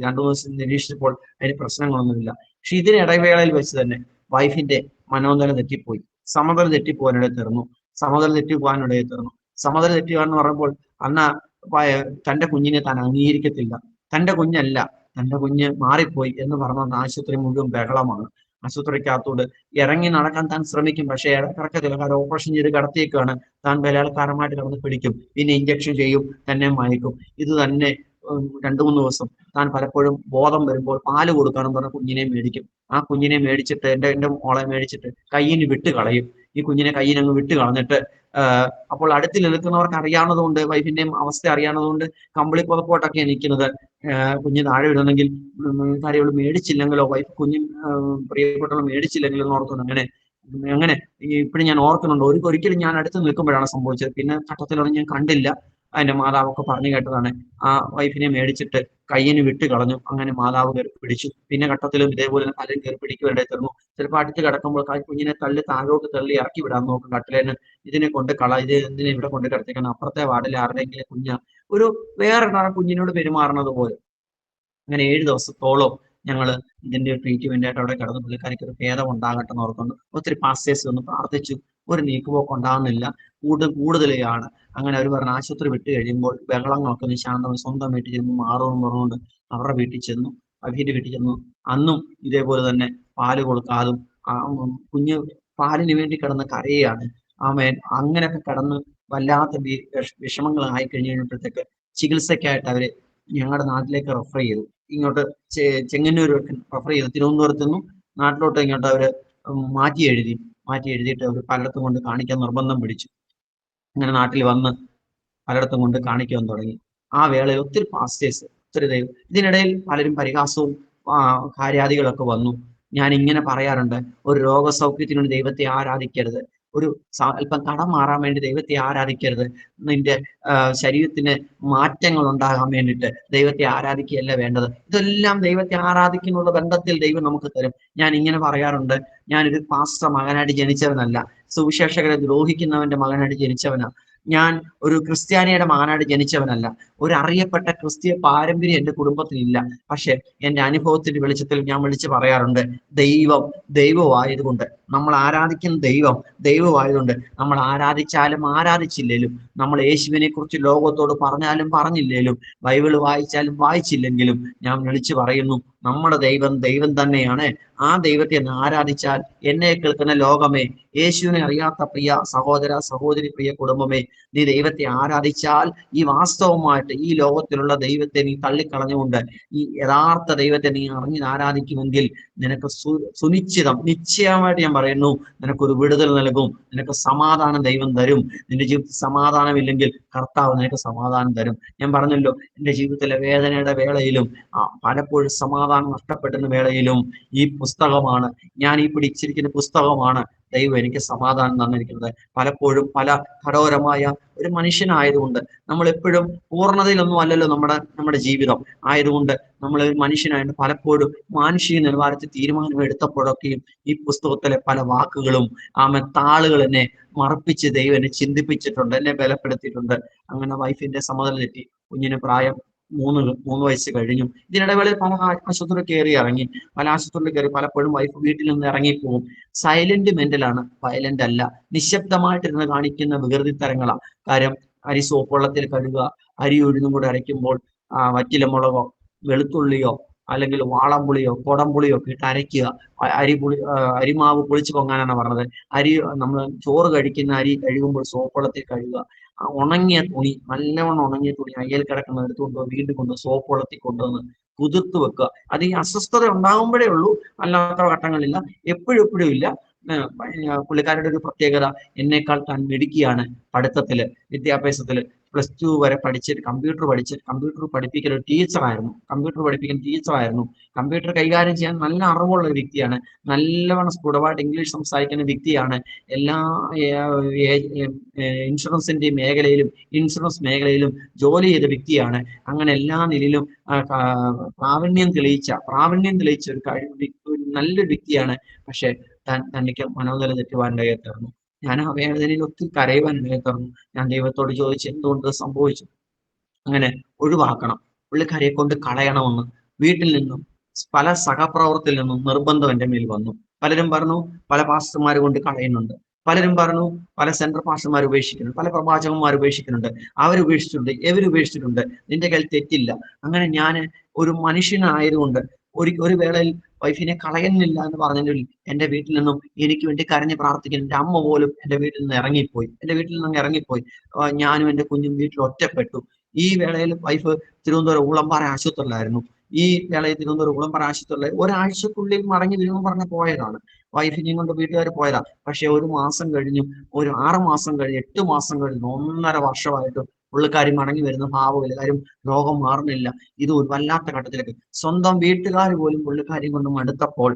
2-3 ദിവസം നിരീക്ഷിച്ചപ്പോൾ അതിന് പ്രശ്നങ്ങളൊന്നുമില്ല. പക്ഷെ ഇതിന് ഇടവേളയിൽ വെച്ച് തന്നെ വൈഫിന്റെ മനോനില തെറ്റിപ്പോയി, സമനില തെറ്റിപ്പോകാനിടയിൽ തീർന്നു. സമനില തെറ്റുക എന്ന് പറയുമ്പോൾ തന്റെ കുഞ്ഞിനെ താൻ അംഗീകരിക്കത്തില്ല, തന്റെ കുഞ്ഞല്ല, തന്റെ കുഞ്ഞ് മാറിപ്പോയി എന്ന് പറഞ്ഞുകൊണ്ട് ആശുപത്രി മുഴുവൻ ബഹളമാണ്. ആശുപത്രിക്കകത്തോട് ഇറങ്ങി നടക്കാൻ താൻ ശ്രമിക്കും, പക്ഷേ ഇറക്കത്തില്ല. കാരണം ഓപ്പറേഷൻ ചെയ്ത് കിടത്തിയേക്കാണ്. താൻ ബലാത്കാരമായിട്ട് കിടന്ന് പിടിക്കും, പിന്നെ ഇഞ്ചക്ഷൻ ചെയ്യും, തന്നെ മയക്കും. ഇത് തന്നെ 2-3 ദിവസം താൻ പലപ്പോഴും ബോധം വരുമ്പോൾ പാല് കൊടുക്കാനും പറഞ്ഞ കുഞ്ഞിനെ മേടിക്കും. ആ കുഞ്ഞിനെ മേടിച്ചിട്ട് എന്റെ മോളെ മേടിച്ചിട്ട് കയ്യിന് വിട്ട് കളയും. ഈ കുഞ്ഞിനെ കയ്യിനങ്ങ് വിട്ട് കളഞ്ഞിട്ട് അപ്പോൾ അടുത്തിൽ നിൽക്കുന്നവർക്ക് അറിയാവുന്നതുകൊണ്ട്, വൈഫിന്റെയും അവസ്ഥ അറിയാവുന്നതുകൊണ്ട് കമ്പിളി പുതപ്പോട്ടൊക്കെ നിൽക്കുന്നത്. കുഞ്ഞ് താഴെ വിടണമെങ്കിൽ കാര്യങ്ങൾ മേടിച്ചില്ലെങ്കിലോ, വൈഫ് കുഞ്ഞും പ്രിയപ്പെട്ടവൾ മേടിച്ചില്ലെങ്കിലോ എന്ന് ഓർക്കുന്നു. അങ്ങനെ ഇപ്പോഴും ഞാൻ ഓർക്കുന്നുണ്ട്. ഒരിക്കലും ഞാൻ അടുത്ത് നിൽക്കുമ്പോഴാണ് സംഭവിച്ചത്. പിന്നെ ഘട്ടത്തിലൊന്നും ഞാൻ കണ്ടില്ല. അതിന്റെ മാതാവൊക്കെ പറഞ്ഞു കേട്ടതാണ്. ആ വൈഫിനെ മേടിച്ചിട്ട് കയ്യിന് വിട്ട് കളഞ്ഞു. അങ്ങനെ മാതാവ് കയറി പിടിച്ചു. പിന്നെ ഘട്ടത്തിലും ഇതേപോലെ പലരും കയറി പിടിക്കുവാനായി തീർന്നു. ചിലപ്പോൾ അടുത്ത് കിടക്കുമ്പോൾ കുഞ്ഞിനെ താഴോട്ട് തള്ളി ഇറക്കി വിടാൻ നോക്കും കട്ടിലേന്. ഇതിനെ കൊണ്ട് ഇത് എന്തിനെ ഇവിടെ കൊണ്ട് കിടത്തിക്കണം, അപ്പുറത്തെ വാർഡിൽ ആരുടെയെങ്കിലും വേറെ കുഞ്ഞിനോട് പെരുമാറുന്നത് പോലെ. അങ്ങനെ 7 ദിവസത്തോളം ഞങ്ങൾ ഇതിന്റെ ട്രീറ്റ്മെന്റ് ആയിട്ട് അവിടെ കിടന്ന് പുള്ളിക്കാരിക്ക് ഒരു ഭേദം ഉണ്ടാകട്ടെ എന്ന് ഓർക്കുന്നു. ഒത്തിരി പാസ്റ്റേഴ്സ് ഒന്ന് പ്രാർത്ഥിച്ചു, ഒരു നീക്കുപോക്ക് ഉണ്ടാകുന്നില്ല, കൂടുതലാണ്. അങ്ങനെ അവർ പറഞ്ഞ ആശുപത്രി വിട്ട് കഴിയുമ്പോൾ ബഹളങ്ങളൊക്കെ ഒന്ന് ശാന്തമായി സ്വന്തം വീട്ടിൽ ചെന്ന് മാറുമെന്ന് പറഞ്ഞുകൊണ്ട് അവരുടെ വീട്ടിൽ ചെന്നു, അഭിന്റെ വീട്ടിൽ ചെന്നു. അന്നും ഇതേപോലെ തന്നെ പാല് കൊടുക്കാതും കുഞ്ഞ് പാലിന് വേണ്ടി കിടന്ന് കരയാണ്. അങ്ങനെയൊക്കെ കിടന്ന് വല്ലാത്ത വിഷമങ്ങളായി കഴിഞ്ഞ് കഴിഞ്ഞപ്പോഴത്തേക്ക് ചികിത്സയ്ക്കായിട്ട് അവര് ഞങ്ങളുടെ നാട്ടിലേക്ക് റെഫർ ചെയ്തു. ഇങ്ങോട്ട് ചെങ്ങന്നൂർ റെഫർ ചെയ്തു. തിരുവനന്തപുരത്ത് നിന്നും നാട്ടിലോട്ട് ഇങ്ങോട്ട് അവര് മാറ്റി എഴുതിയിട്ട് അവർ പലയിടത്തും കൊണ്ട് കാണിക്കാൻ നിർബന്ധം പിടിച്ചു. അങ്ങനെ നാട്ടിൽ വന്ന് പലയിടത്തും കൊണ്ട് കാണിക്കാൻ തുടങ്ങി. ആ വേളയിൽ ഒത്തിരി പാസ്റ്റേഴ്സ്, ഒത്തിരി ദൈവം, ഇതിനിടയിൽ പലരും പരിഹാസവും കാര്യാദികളൊക്കെ വന്നു. ഞാൻ ഇങ്ങനെ പറയാറുണ്ട്, ഒരു രോഗസൗഖ്യത്തിനുവേണ്ടി ദൈവത്തെ ആരാധിക്കരുത്. ഒരു അല്പം കടം മാറാൻ വേണ്ടി ദൈവത്തെ ആരാധിക്കരുത്. നിന്റെ ശരീരത്തിന് മാറ്റങ്ങൾ ഉണ്ടാകാൻ വേണ്ടിയിട്ട് ദൈവത്തെ ആരാധിക്കുകയല്ല വേണ്ടത്. ഇതെല്ലാം ദൈവത്തെ ആരാധിക്കുന്നുള്ള ബന്ധത്തിൽ ദൈവം നമുക്ക് തരും. ഞാൻ ഇങ്ങനെ പറയാറുണ്ട്, ഞാനൊരു പാസ്റ്റർ മകനായിട്ട് ജനിച്ചവനല്ല, സുവിശേഷകരെ ദ്രോഹിക്കുന്നവന്റെ മകനായിട്ട് ജനിച്ചവനാ. ഞാൻ ഒരു ക്രിസ്ത്യാനിയുടെ മകനായിട്ട് ജനിച്ചവനല്ല. ഒരു അറിയപ്പെട്ട ക്രിസ്തീയ പാരമ്പര്യം എന്റെ കുടുംബത്തിലില്ല. പക്ഷെ എന്റെ അനുഭവത്തിന്റെ വെളിച്ചത്തിൽ ഞാൻ വിളിച്ചു പറയാറുണ്ട്, ദൈവം ദൈവമായതുകൊണ്ട്, നമ്മൾ ആരാധിക്കുന്ന ദൈവം ദൈവമായതുകൊണ്ട്, നമ്മൾ ആരാധിച്ചാലും ആരാധിച്ചില്ലേലും, നമ്മൾ യേശുവിനെ കുറിച്ച് ലോകത്തോട് പറഞ്ഞാലും പറഞ്ഞില്ലേലും, ബൈബിള് വായിച്ചാലും വായിച്ചില്ലെങ്കിലും, ഞാൻ വിളിച്ചു പറയുന്നു, നമ്മുടെ ദൈവം ദൈവം തന്നെയാണ്. ആ ദൈവത്തെ ഒന്ന് ആരാധിച്ചാൽ, എന്നെ കേൾക്കുന്ന ലോകമേ, യേശുവിനെ അറിയാത്ത പ്രിയ സഹോദര സഹോദരി, പ്രിയ കുടുംബമേ, നീ ദൈവത്തെ ആരാധിച്ചാൽ, ഈ വാസ്തവമായിട്ട് ഈ ലോകത്തിലുള്ള ദൈവത്തെ നീ തള്ളിക്കളഞ്ഞുകൊണ്ട് ഈ യഥാർത്ഥ ദൈവത്തെ നീ അറിഞ്ഞ് ആരാധിക്കുമെങ്കിൽ നിനക്ക് സുനിശ്ചിതം, നിശ്ചയമായിട്ട് ഞാൻ പറയുന്നു, നിനക്കൊരു വിടുതൽ നൽകും, നിനക്ക് സമാധാനം ദൈവം തരും. നിന്റെ ജീവിതത്തിൽ സമാധാനമില്ലെങ്കിൽ കർത്താവ് നിനക്ക് സമാധാനം തരും. ഞാൻ പറഞ്ഞല്ലോ, എന്റെ ജീവിതത്തിലെ വേദനയുടെ വേളയിലും പലപ്പോഴും സമാധാനം നഷ്ടപ്പെടുന്ന വേളയിലും ഈ പുസ്തകമാണ്, ഞാൻ ഈ പിടിച്ചിരിക്കുന്ന പുസ്തകമാണ് ദൈവം എനിക്ക് സമാധാനം തന്നിരിക്കുന്നത്. പലപ്പോഴും പല കഠോരമായ ഒരു മനുഷ്യനായതുകൊണ്ട്, നമ്മൾ എപ്പോഴും പൂർണ്ണതയിലൊന്നും അല്ലല്ലോ നമ്മുടെ ജീവിതം ആയതുകൊണ്ട്, നമ്മൾ മനുഷ്യനായിട്ട് പലപ്പോഴും മാനുഷിക നിലവാരത്തിൽ തീരുമാനം എടുത്തപ്പോഴൊക്കെയും ഈ പുസ്തകത്തിലെ പല വാക്കുകളും താളുകൾ എന്നെ മറപ്പിച്ച് ദൈവം എന്നെ ചിന്തിപ്പിച്ചിട്ടുണ്ട്, എന്നെ ബലപ്പെടുത്തിയിട്ടുണ്ട്. അങ്ങനെ വൈഫിന്റെ സമ്മതം തെറ്റി, കുഞ്ഞിന് പ്രായം 3 വയസ്സ് കഴിഞ്ഞു. ഇതിനിടവേളയിൽ പല ആശുപത്രി കയറി ഇറങ്ങി, പല ആശുപത്രിയിൽ കയറി, പലപ്പോഴും വൈഫ് വീട്ടിൽ നിന്ന് ഇറങ്ങിപ്പോവും. സൈലന്റ് മെന്റലാണ്, വയലന്റ് അല്ല. നിശബ്ദമായിട്ടിരുന്ന് കാണിക്കുന്ന വികൃതിത്തരങ്ങളാ. കാര്യം, അരി സോപ്പ് വെള്ളത്തിൽ കഴുകുക, അരി ഉഴുന്നും കൂടെ അരയ്ക്കുമ്പോൾ വറ്റിലമുളകോ വെളുത്തുള്ളിയോ അല്ലെങ്കിൽ വാളംപുളിയോ കൊടംപുളിയോ ഒക്കെ ഇട്ട് അരയ്ക്കുക. അരിമാവ് പുളിച്ചു പൊങ്ങാനാണ് പറഞ്ഞത്. നമ്മൾ ചോറ് കഴിക്കുന്ന അരി കഴുകുമ്പോൾ സോപ്പ് വെള്ളത്തിൽ കഴുകുക. ഉണങ്ങിയ തുണി, നല്ലവണ്ണം ഉണങ്ങിയ തുണി അയ്യൽ കിടക്കുന്ന എടുത്തുകൊണ്ടോ വീണ്ടും കൊണ്ടോ സോപ്പ് വെള്ളത്തിൽ കൊണ്ടുവന്ന് കുതിർത്ത് വെക്കുക. അത് ഈ അസ്വസ്ഥത ഉണ്ടാകുമ്പോഴേ ഉള്ളൂ, അല്ലാത്ത ഘട്ടങ്ങളില്ല, എപ്പോഴും ഇല്ല. പുള്ളിക്കാരുടെ ഒരു പ്രത്യേകത, എന്നേക്കാൾ താൻ മിടുക്കിയാണ് പഠിത്തത്തില്, വിദ്യാഭ്യാസത്തില്. +2 വരെ പഠിച്ച് കമ്പ്യൂട്ടർ പഠിപ്പിക്കുന്ന ഒരു ടീച്ചറായിരുന്നു. കമ്പ്യൂട്ടർ കൈകാര്യം ചെയ്യാൻ നല്ല അറിവുള്ള ഒരു വ്യക്തിയാണ്. നല്ലവണ്ണം സ്ഫുടമായിട്ട് ഇംഗ്ലീഷ് സംസാരിക്കുന്ന വ്യക്തിയാണ്. എല്ലാ ഇൻഷുറൻസ് മേഖലയിലും ജോലി ചെയ്ത വ്യക്തിയാണ്. അങ്ങനെ എല്ലാ നിലയിലും പ്രാവീണ്യം തെളിയിച്ച ഒരു നല്ലൊരു വ്യക്തിയാണ്. പക്ഷെ തനിക്ക് മനോനില തെറ്റുവാൻ ഇടയായിത്തീർന്നു. ഞാൻ ആ വേദനയിൽ ഒത്തിരി കരയുവാൻ ഇടയായിത്തീർന്നു. ഞാൻ ദൈവത്തോട് ചോദിച്ചു, എന്തുകൊണ്ട് സംഭവിച്ചു, അങ്ങനെ ഒഴിവാക്കണം, പുള്ളിക്കാരിയെ കൊണ്ട് കളയണമെന്ന് വീട്ടിൽ നിന്നും പല സഹപ്രവർത്തകരിൽ നിന്നും നിർബന്ധം എൻ്റെ മേൽ വന്നു. പലരും പറഞ്ഞു പല പാസ്റ്റർമാർ കൊണ്ട് കളയുന്നുണ്ട്, പലരും പറഞ്ഞു പല സെൻട്രൽ പാസ്റ്റർമാർ ഉപേക്ഷിക്കുന്നുണ്ട്, പല പ്രവാചകന്മാർ ഉപേക്ഷിക്കുന്നുണ്ട്, അവരുപേക്ഷിച്ചിട്ടുണ്ട്, ഇവരുപേക്ഷിച്ചിട്ടുണ്ട്, നിന്റെ കയ്യിൽ തെറ്റില്ല. അങ്ങനെ ഞാൻ ഒരു മനുഷ്യനായതുകൊണ്ട് ഒരു വേളയിൽ വൈഫിനെ കളയുന്നില്ല എന്ന് പറഞ്ഞെങ്കിൽ എൻ്റെ വീട്ടിൽ നിന്നും എനിക്ക് വേണ്ടി കരഞ്ഞ് പ്രാർത്ഥിക്കുന്ന എൻ്റെ അമ്മ പോലും എൻ്റെ വീട്ടിൽ നിന്ന് ഇറങ്ങിപ്പോയി. ഞാനും എൻ്റെ കുഞ്ഞും വീട്ടിൽ ഒറ്റപ്പെട്ടു. ഈ വേളയിൽ വൈഫ് തിരുവനന്തപുരം ഊളംപാറ ആശുപത്രിയിലായിരുന്നു. ഈ വേളയിൽ തിരുവനന്തപുരം ഊളംപാറ ആശുപത്രിയിൽ ഒരാഴ്ചക്കുള്ളിൽ മടങ്ങി വരുമെന്ന് പറഞ്ഞ് പോയതാണ്. വൈഫിനെയും കൊണ്ട് വീട്ടുകാർ പോയതാ. പക്ഷെ 1 മാസം കഴിഞ്ഞു, ഒരു 6 മാസം കഴിഞ്ഞ്, 8 മാസം കഴിഞ്ഞു, 1.5 വർഷമായിട്ടും പുള്ളിക്കാരി മടങ്ങി വരുന്ന ഭാവമില്ല. കാര്യം, രോഗം മാറുന്നില്ല. ഇത് ഒരു വല്ലാത്ത ഘട്ടത്തിലേക്ക് സ്വന്തം വീട്ടുകാർ പോലും പുള്ളിക്കാരിയും കൊണ്ട് മടുത്തപ്പോൾ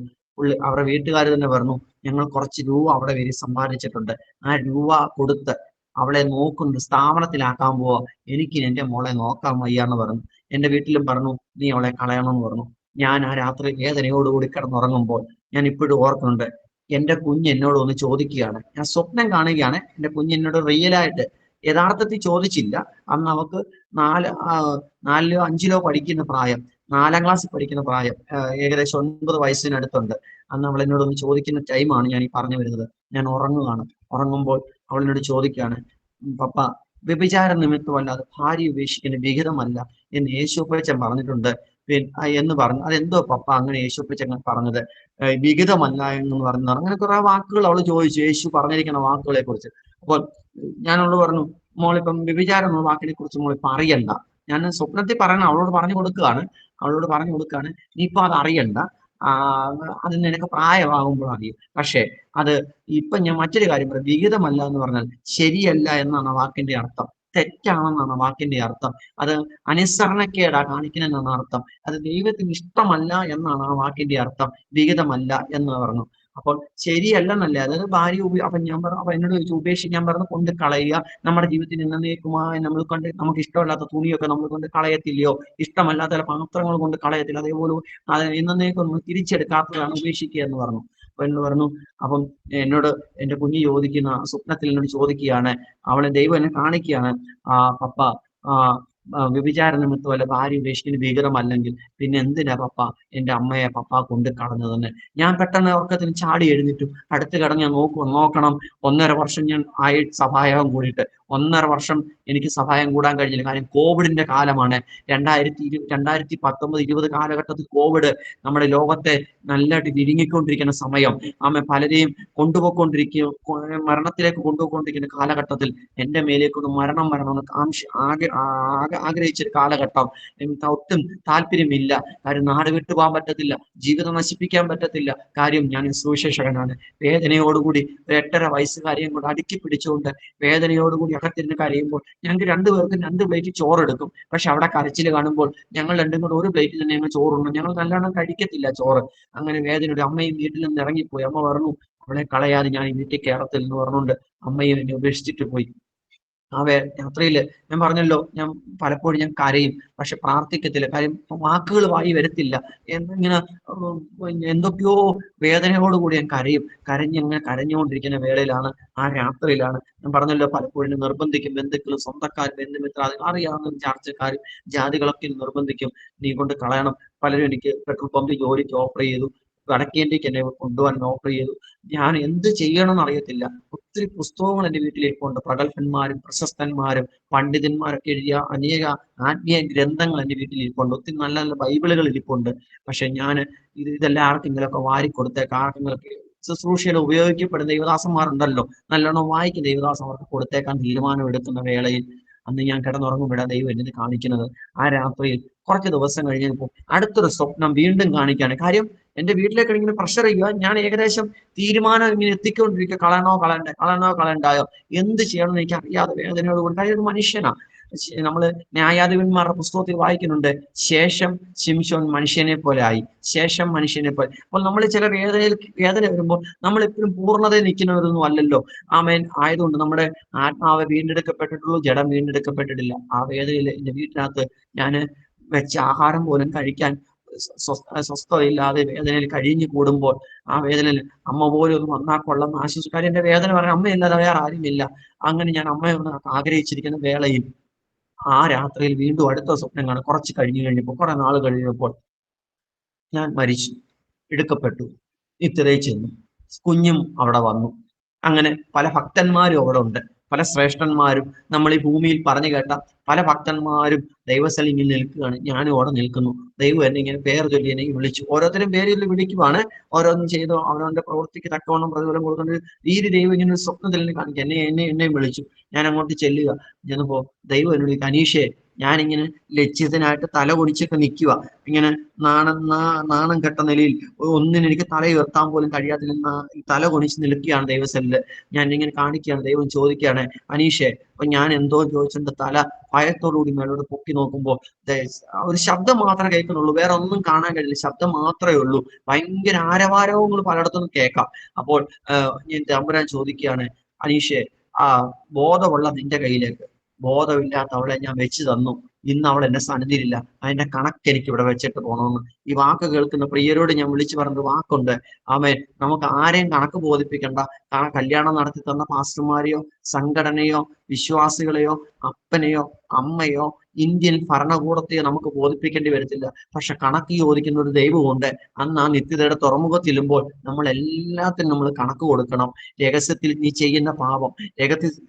അവരുടെ വീട്ടുകാർ തന്നെ പറഞ്ഞു, ഞങ്ങൾ കുറച്ച് രൂപ അവിടെ വരെ സമ്പാദിച്ചിട്ടുണ്ട്, ആ രൂപ കൊടുത്ത് അവളെ നോക്കുന്നു, സ്ഥാപനത്തിലാക്കാൻ പോവാ, എനിക്ക് എൻ്റെ മോളെ നോക്കാൻ വയ്യ എന്ന് പറഞ്ഞു. എൻ്റെ വീട്ടിലും പറഞ്ഞു, നീ അവളെ കളയണമെന്ന് പറഞ്ഞു. ഞാൻ ആ രാത്രി വേദനയോടുകൂടി കിടന്നുറങ്ങുമ്പോൾ ഞാൻ ഇപ്പോഴും ഓർക്കുന്നുണ്ട്, എൻ്റെ കുഞ്ഞ് എന്നോട് ഒന്ന് ചോദിക്കുകയാണ്. ഞാൻ സ്വപ്നം കാണുകയാണ്, എൻ്റെ കുഞ്ഞ് എന്നോട് റിയലായിട്ട് യഥാർത്ഥത്തിൽ ചോദിച്ചില്ല. അന്ന് അവക്ക് 4 5 പഠിക്കുന്ന പ്രായം, 4ാം ക്ലാസ്സിൽ പഠിക്കുന്ന പ്രായം, ഏകദേശം 9 വയസ്സിനടുത്തുണ്ട്. അന്ന് അവൾ എന്നോട് ഒന്ന് ചോദിക്കുന്ന ടൈമാണ് ഞാൻ ഈ പറഞ്ഞു വരുന്നത്. ഞാൻ ഉറങ്ങുമ്പോൾ അവൾ എന്നോട് ചോദിക്കുകയാണ്, പപ്പ, വ്യഭിചാര നിമിത്തമല്ലാതെ ഭാര്യ ഉപേക്ഷിക്കുന്ന വിഹിതമല്ല എന്ന് യേശുപ്പച്ചൻ പറഞ്ഞിട്ടുണ്ട് എന്ന് പറഞ്ഞു. അതെന്തോ പപ്പ അങ്ങനെ യേശുപ്പച്ചൻ പറഞ്ഞത്, വിഹിതമല്ല എന്ന് പറഞ്ഞു. അങ്ങനെ കുറെ വാക്കുകൾ അവൾ ചോദിച്ചു, യേശു പറഞ്ഞിരിക്കുന്ന വാക്കുകളെ കുറിച്ച്. അപ്പോൾ ഞാൻ അവളോട് പറഞ്ഞു, മോളിപ്പം വ്യഭിചാരം എന്ന വാക്കിനെ കുറിച്ച് മോളിപ്പം അറിയണ്ട. ഞാൻ സ്വപ്നത്തിൽ പറയണം, അവളോട് പറഞ്ഞു കൊടുക്കുകയാണ്, നീ ഇപ്പൊ അത് അറിയണ്ട, അത് നിനക്ക് പ്രായമാകുമ്പോൾ അറിയും. പക്ഷെ അത് ഇപ്പൊ ഞാൻ മറ്റൊരു കാര്യം പറയാം, വിഹിതമല്ല എന്ന് പറഞ്ഞാൽ ശരിയല്ല എന്നാണ് ആ വാക്കിന്റെ അർത്ഥം, തെറ്റാണെന്നാണ് വാക്കിന്റെ അർത്ഥം, അത് അനുസരണക്കേടാ കാണിക്കുന്നതെന്നാണ് അർത്ഥം, അത് ദൈവത്തിന് ഇഷ്ടമല്ല എന്നാണ് ആ വാക്കിന്റെ അർത്ഥം, വിഹിതമല്ല എന്ന് പറഞ്ഞു. അപ്പോൾ ശരിയല്ലെന്നല്ലേ, അതായത് ഭാര്യ അപ്പൊ ഞാൻ പറഞ്ഞു, അപ്പൊ എന്നോട് ചോദിച്ചു ഉപേക്ഷിക്കാൻ പറഞ്ഞു, കൊണ്ട് കളയുക, നമ്മുടെ ജീവിതത്തിൽ എന്നേക്കുമായി നമ്മൾ കൊണ്ട് നമുക്ക് ഇഷ്ടമല്ലാത്ത തുണിയൊക്കെ നമ്മൾ കൊണ്ട് കളയത്തില്ലയോ, ഇഷ്ടമല്ലാത്ത ചില പാത്രങ്ങൾ കൊണ്ട് കളയത്തില്ല, അതേപോലെ അത് എന്നേക്കും നമ്മൾ തിരിച്ചെടുക്കാത്തതാണ് ഉപേക്ഷിക്കുക എന്ന് പറഞ്ഞു. അപ്പൊ എന്നോട് പറഞ്ഞു, അപ്പം എന്നോട് എന്റെ കുഞ്ഞ് ചോദിക്കുന്ന സ്വപ്നത്തിൽ എന്നോട് ചോദിക്കുകയാണ്, അവളെ ദൈവം എന്നെ കാണിക്കുകയാണ്, പപ്പ ആ വ്യഭിചാര നിമിത്തമല്ല ഭാര്യ ഉപേക്ഷിക്കുന്ന ഭീകരമല്ലെങ്കിൽ പിന്നെ എന്തിനാ പപ്പ എന്റെ അമ്മയെ പപ്പ കൊണ്ട് കളഞ്ഞതെന്ന്. ഞാൻ പെട്ടെന്ന് ഉറക്കത്തിന് ചാടി എഴുന്നിട്ടു. അടുത്ത് കിടന്ന് ഞാൻ നോക്കണം. 1.5 വർഷം ഞാൻ ആയി സഭായോഗം കൂടിയിട്ട് 1.5 വർഷം എനിക്ക് സഹായം കൂടാൻ കഴിഞ്ഞില്ല. കാര്യം കോവിഡിന്റെ കാലമാണ്. 2019-20 കാലഘട്ടത്തിൽ കോവിഡ് നമ്മുടെ ലോകത്തെ നല്ലതായിട്ട് വിഴുങ്ങിക്കൊണ്ടിരിക്കുന്ന സമയം. പലരെയും കൊണ്ടുപോയിക്കൊണ്ടിരിക്കുക, മരണത്തിലേക്ക് കൊണ്ടുപോയിക്കൊണ്ടിരിക്കുന്ന കാലഘട്ടത്തിൽ എന്റെ മേലേക്കൊന്ന് മരണം വരണമെന്ന് ആഗ്രഹിച്ചൊരു കാലഘട്ടം. ഒട്ടും താല്പര്യമില്ല. കാര്യം നാട് വിട്ടു പോകാൻ പറ്റത്തില്ല, ജീവിതം നശിപ്പിക്കാൻ പറ്റത്തില്ല. കാര്യം ഞാൻ സുവിശേഷകനാണ്. വേദനയോടുകൂടി 8.5 വയസ്സുകാരെയും കൊണ്ട് അടുക്കി പിടിച്ചുകൊണ്ട് വേദനയോടുകൂടി അകത്തിരുന്ന് കരയുമ്പോൾ ഞങ്ങൾക്ക് 2 പേർക്കും 2 പ്ലേറ്റ് ചോറെടുക്കും. പക്ഷെ അവിടെ കരച്ചിൽ കാണുമ്പോൾ ഞങ്ങൾ 2 കൂടെ 1 പ്ലേറ്റിൽ തന്നെ ഞങ്ങൾ ചോറുണ്ട്. ഞങ്ങൾ നല്ലോണം കഴിക്കത്തില്ല ചോറ്. അങ്ങനെ വേദനയുടെ അമ്മയും വീട്ടിൽ നിന്ന് ഇറങ്ങിപ്പോയി. അമ്മ പറഞ്ഞു, അവളെ കളയാതെ ഞാൻ ഈ വീട്ടിൽ കയറത്തില്ല എന്ന് പറഞ്ഞുകൊണ്ട് അമ്മയും എന്നെ ഉപേക്ഷിച്ചിട്ട് പോയി. രാത്രിയില് ഞാൻ പറഞ്ഞല്ലോ, ഞാൻ പലപ്പോഴും ഞാൻ കരയും, പക്ഷെ പ്രാർത്ഥിക്കത്തില്ല. കാര്യം വാക്കുകൾ വായി വരത്തില്ല. എന്നിങ്ങനെ എന്തൊക്കെയോ വേദനയോടുകൂടി ഞാൻ കരയും. കരഞ്ഞുകൊണ്ടിരിക്കുന്ന വേളയിലാണ്, രാത്രിയിലാണ് ഞാൻ പറഞ്ഞല്ലോ, പലപ്പോഴും നിർബന്ധിക്കും ബന്ധുക്കളും സ്വന്തക്കാരും ബന്ധുമിത്രാദികൾ അറിയാവുന്ന ചാർച്ചക്കാരും ജാതികളൊക്കെ നിർബന്ധിക്കും, നീ കൊണ്ട് കളയണം. പലരും എനിക്ക് പെട്രോൾ പമ്പിൽ ജോലിക്ക് ഓഫർ ചെയ്തു, വടക്കേന്ത്യക്ക് എന്നെ കൊണ്ടുപോകാൻ ഓഫർ ചെയ്തു. ഞാൻ എന്ത് ചെയ്യണമെന്ന് അറിയത്തില്ല. ഒത്തിരി പുസ്തകങ്ങൾ എൻ്റെ വീട്ടിലിരിപ്പുണ്ട്. പ്രഗത്ഭന്മാരും പ്രശസ്തന്മാരും പണ്ഡിതന്മാരൊക്കെ എഴുതിയ അനേക ആത്മീയ ഗ്രന്ഥങ്ങൾ എൻ്റെ വീട്ടിലിരിപ്പുണ്ട്. ഒത്തിരി നല്ല നല്ല ബൈബിളുകൾ ഇരിപ്പുണ്ട്. പക്ഷെ ഞാൻ ഇതെല്ലാം ആർക്കെങ്കിലുമൊക്കെ വാരി കൊടുത്തേക്ക്, ആർക്കെങ്കിലൊക്കെ ശുശ്രൂഷയിൽ ഉപയോഗിക്കപ്പെടുന്ന ദൈവദാസന്മാരുണ്ടല്ലോ, നല്ലോണം വായിക്കുന്ന ദൈവദാസന്മാർക്ക് കൊടുത്തേക്കാൻ തീരുമാനമെടുക്കുന്ന വേളയിൽ അന്ന് ഞാൻ കിടന്നുറങ്ങുമ്പോഴാണ് ദൈവം എന്നെ കാണിക്കുന്നത്. രാത്രിയിൽ കുറച്ച് ദിവസം കഴിഞ്ഞപ്പോൾ അടുത്തൊരു സ്വപ്നം വീണ്ടും കാണിക്കുകയാണ്. കാര്യം എന്റെ വീട്ടിലേക്ക് ഇങ്ങനെ പ്രഷർ ചെയ്യുക. ഞാൻ ഏകദേശം തീരുമാനം ഇങ്ങനെ എത്തിക്കൊണ്ടിരിക്കുക, കളയണോ കളയണ്ടായോ, എന്ത് ചെയ്യണമെന്ന് എനിക്ക് അറിയാതെ വേദനയോടുകൂടി. കാര്യം ഒരു മനുഷ്യനാ. നമ്മള് ന്യായാധിപന്മാരുടെ പുസ്തകത്തിൽ വായിക്കുന്നുണ്ട്, ശേഷം ശിംശോൻ മനുഷ്യനെ പോലെ ആയി, ശേഷം മനുഷ്യനെ പോലെ. അപ്പോൾ നമ്മൾ ചില വേദന വരുമ്പോൾ നമ്മൾ എപ്പോഴും പൂർണ്ണതയിൽ നിൽക്കുന്നവരൊന്നും അല്ലല്ലോ. ആയതുകൊണ്ട് നമ്മുടെ ആത്മാവ് വീണ്ടെടുക്കപ്പെട്ടിട്ടുള്ളൂ, ജഡം വീണ്ടെടുക്കപ്പെട്ടിട്ടില്ല. വേദനയിൽ എന്റെ വീട്ടിനകത്ത് ഞാൻ വെച്ച ആഹാരം പോലും കഴിക്കാൻ സ്വസ്ഥതയില്ലാതെ വേദനയിൽ കഴിഞ്ഞു കൂടുമ്പോൾ, വേദനയിൽ അമ്മ പോലും ഒന്ന് വന്നാൽ കൊള്ളുന്ന ആശ്വസിക്കാരും എന്റെ വേദന പറയാൻ അമ്മയില്ലാതെ വേറെ ആരുമില്ല. അങ്ങനെ ഞാൻ അമ്മയെ ഒന്ന് ആഗ്രഹിച്ചിരിക്കുന്ന വേളയിൽ രാത്രിയിൽ വീണ്ടും അടുത്ത സ്വപ്നം കാണും. കുറച്ച് കഴിഞ്ഞപ്പോൾ, കുറെ നാൾ കഴിഞ്ഞപ്പോൾ ഞാൻ മരിച്ചു, എടുക്കപ്പെട്ടു, നിത്യതയിൽ ചെന്നു. കുഞ്ഞും അവിടെ വന്നു. അങ്ങനെ പല ഭക്തന്മാരും അവിടെ ഉണ്ട്, പല ശ്രേഷ്ഠന്മാരും. നമ്മൾ ഈ ഭൂമിയിൽ പറഞ്ഞു കേട്ട പല ഭക്തന്മാരും ദൈവസ്ഥലിൽ ഇങ്ങനെ നിൽക്കുകയാണ്. ഞാനും അവിടെ നിൽക്കുന്നു. ദൈവം എന്നെ ഇങ്ങനെ പേര് ചൊല്ലി എന്നെ വിളിച്ചു. ഓരോരുത്തരും പേരിൽ വിളിക്കുവാണ്. ഓരോന്നും ചെയ്തോ അവനവന്റെ പ്രവൃത്തിക്ക് തക്കവണ്ണം പ്രതിഫലം കൊടുക്കേണ്ട രീതി ദൈവം ഇങ്ങനെ സ്വപ്നത്തിൽ എന്നെ കാണിക്കുക. എന്നെയും വിളിച്ചു. ഞാൻ അങ്ങോട്ട് ചെല്ലുക. ചെന്നപ്പോ ദൈവം എന്നോട്, അനീഷേ, ഞാനിങ്ങനെ ലജ്ജിതനായിട്ട് തല കുനിച്ചൊക്കെ നിൽക്കുക. ഇങ്ങനെ നാണം കെട്ട നിലയിൽ ഒന്നിനും എനിക്ക് തല ഉയർത്താൻ പോലും കഴിയാത്ത തല കുനിച്ച് നിൽക്കുകയാണ് ദൈവസ്ഥലില്. ഞാൻ ഇങ്ങനെ കാണിക്കുകയാണ്. ദൈവം ചോദിക്കുകയാണ്, അനീഷേ. അപ്പൊ ഞാൻ എന്തോ ചോദിച്ചിട്ട് തല ഭയത്തോടുകൂടി മേലോട്ട് പൊക്കി നോക്കുമ്പോൾ ഒരു ശബ്ദം മാത്രമേ കേൾക്കുന്നുള്ളൂ, വേറെ ഒന്നും കാണാൻ കഴിയില്ല. ശബ്ദം മാത്രമേ ഉള്ളൂ. ഭയങ്കര ആരവാരവങ്ങൾ പലയിടത്തും കേൾക്കാം. അപ്പോൾ ഞാൻ തമ്പുരാൻ ചോദിക്കുകയാണ്, അനീഷേ, ബോധമുള്ള നിന്റെ കയ്യിലേക്ക് ബോധമില്ലാത്ത അവളെ ഞാൻ വെച്ച് തന്നു. ഇന്ന് അവൾ എന്നെ സന്നിധിയിലില്ല. അതിന്റെ കണക്ക് എനിക്ക് ഇവിടെ വെച്ചിട്ട് പോകണമെന്ന് ഈ വാക്ക് കേൾക്കുന്ന പ്രിയരോട് ഞാൻ വിളിച്ചു പറഞ്ഞൊരു വാക്കുണ്ട്. നമുക്ക് ആരെയും കണക്ക് ബോധിപ്പിക്കണ്ട. കല്യാണം നടത്തി തന്ന പാസ്റ്റർമാരെയോ സംഘടനയോ വിശ്വാസികളെയോ അപ്പനെയോ അമ്മയോ ഇന്ത്യൻ ഭരണകൂടത്തെയോ നമുക്ക് ബോധിപ്പിക്കേണ്ടി വരത്തില്ല. പക്ഷെ കണക്ക് ചോദിക്കുന്ന ഒരു ദൈവമുണ്ട്. അന്ന് നിത്യതയുടെ തുറമുഖത്തിലുമ്പോൾ നമ്മൾ എല്ലാത്തിനും നമ്മൾ കണക്ക് കൊടുക്കണം. രഹസ്യത്തിൽ നീ ചെയ്യുന്ന പാപം,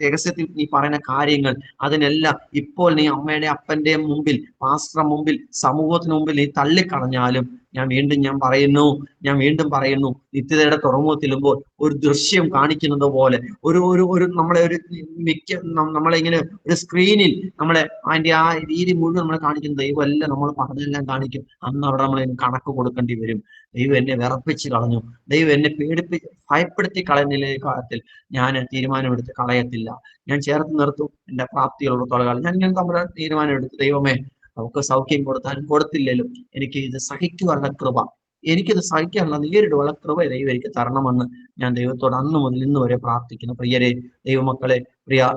രഹസ്യത്തിൽ നീ പറയുന്ന കാര്യങ്ങൾ, അതിനെല്ലാം ഇപ്പോൾ നീ അമ്മയുടെ അപ്പന്റെയും മുമ്പിൽ, പാസ്റ്ററുടെ മുമ്പിൽ, സമൂഹത്തിന് മുമ്പിൽ നീ തള്ളിക്കളഞ്ഞാലും ഞാൻ വീണ്ടും പറയുന്നു, നിത്യതയുടെ തുറമുഖത്തിലുമ്പോൾ ഒരു ദൃശ്യം കാണിക്കുന്നത് പോലെ നമ്മളെ ഇങ്ങനെ ഒരു സ്ക്രീനിൽ അതിന്റെ രീതി മുഴുവൻ നമ്മളെ കാണിക്കുന്ന ദൈവം എല്ലാം നമ്മൾ പറഞ്ഞെല്ലാം കാണിക്കും. അന്ന് അവിടെ നമ്മൾ കണക്ക് കൊടുക്കേണ്ടി വരും. ദൈവം എന്നെ വിറപ്പിച്ച് കളഞ്ഞു. ദൈവം എന്നെ ഭയപ്പെടുത്തി കളയുന്നില്ല. ഈ കാലത്തിൽ ഞാൻ തീരുമാനമെടുത്ത് കളയത്തില്ല. ഞാൻ ചേർത്ത് നിർത്തും എന്റെ പ്രാപ്തികളുള്ള കാലം. ഞാൻ ഇങ്ങനെ തമ്മിൽ തീരുമാനമെടുത്തു, ദൈവമേ, നമുക്ക് സൗഖ്യം കൊടുത്താലും കൊടുത്തില്ലേലും എനിക്ക് ഇത് സഹിക്കുവാനുള്ള കൃപ, എനിക്കിത് സഹിക്കാനുള്ള നേരിടുള്ള കൃപ ദൈവം എനിക്ക് തരണമെന്ന് ഞാൻ ദൈവത്തോട് അന്ന് മുതൽ ഇന്ന് വരെ പ്രാർത്ഥിക്കുന്നു. പ്രിയരെ, ദൈവമക്കളെ, പ്രിയ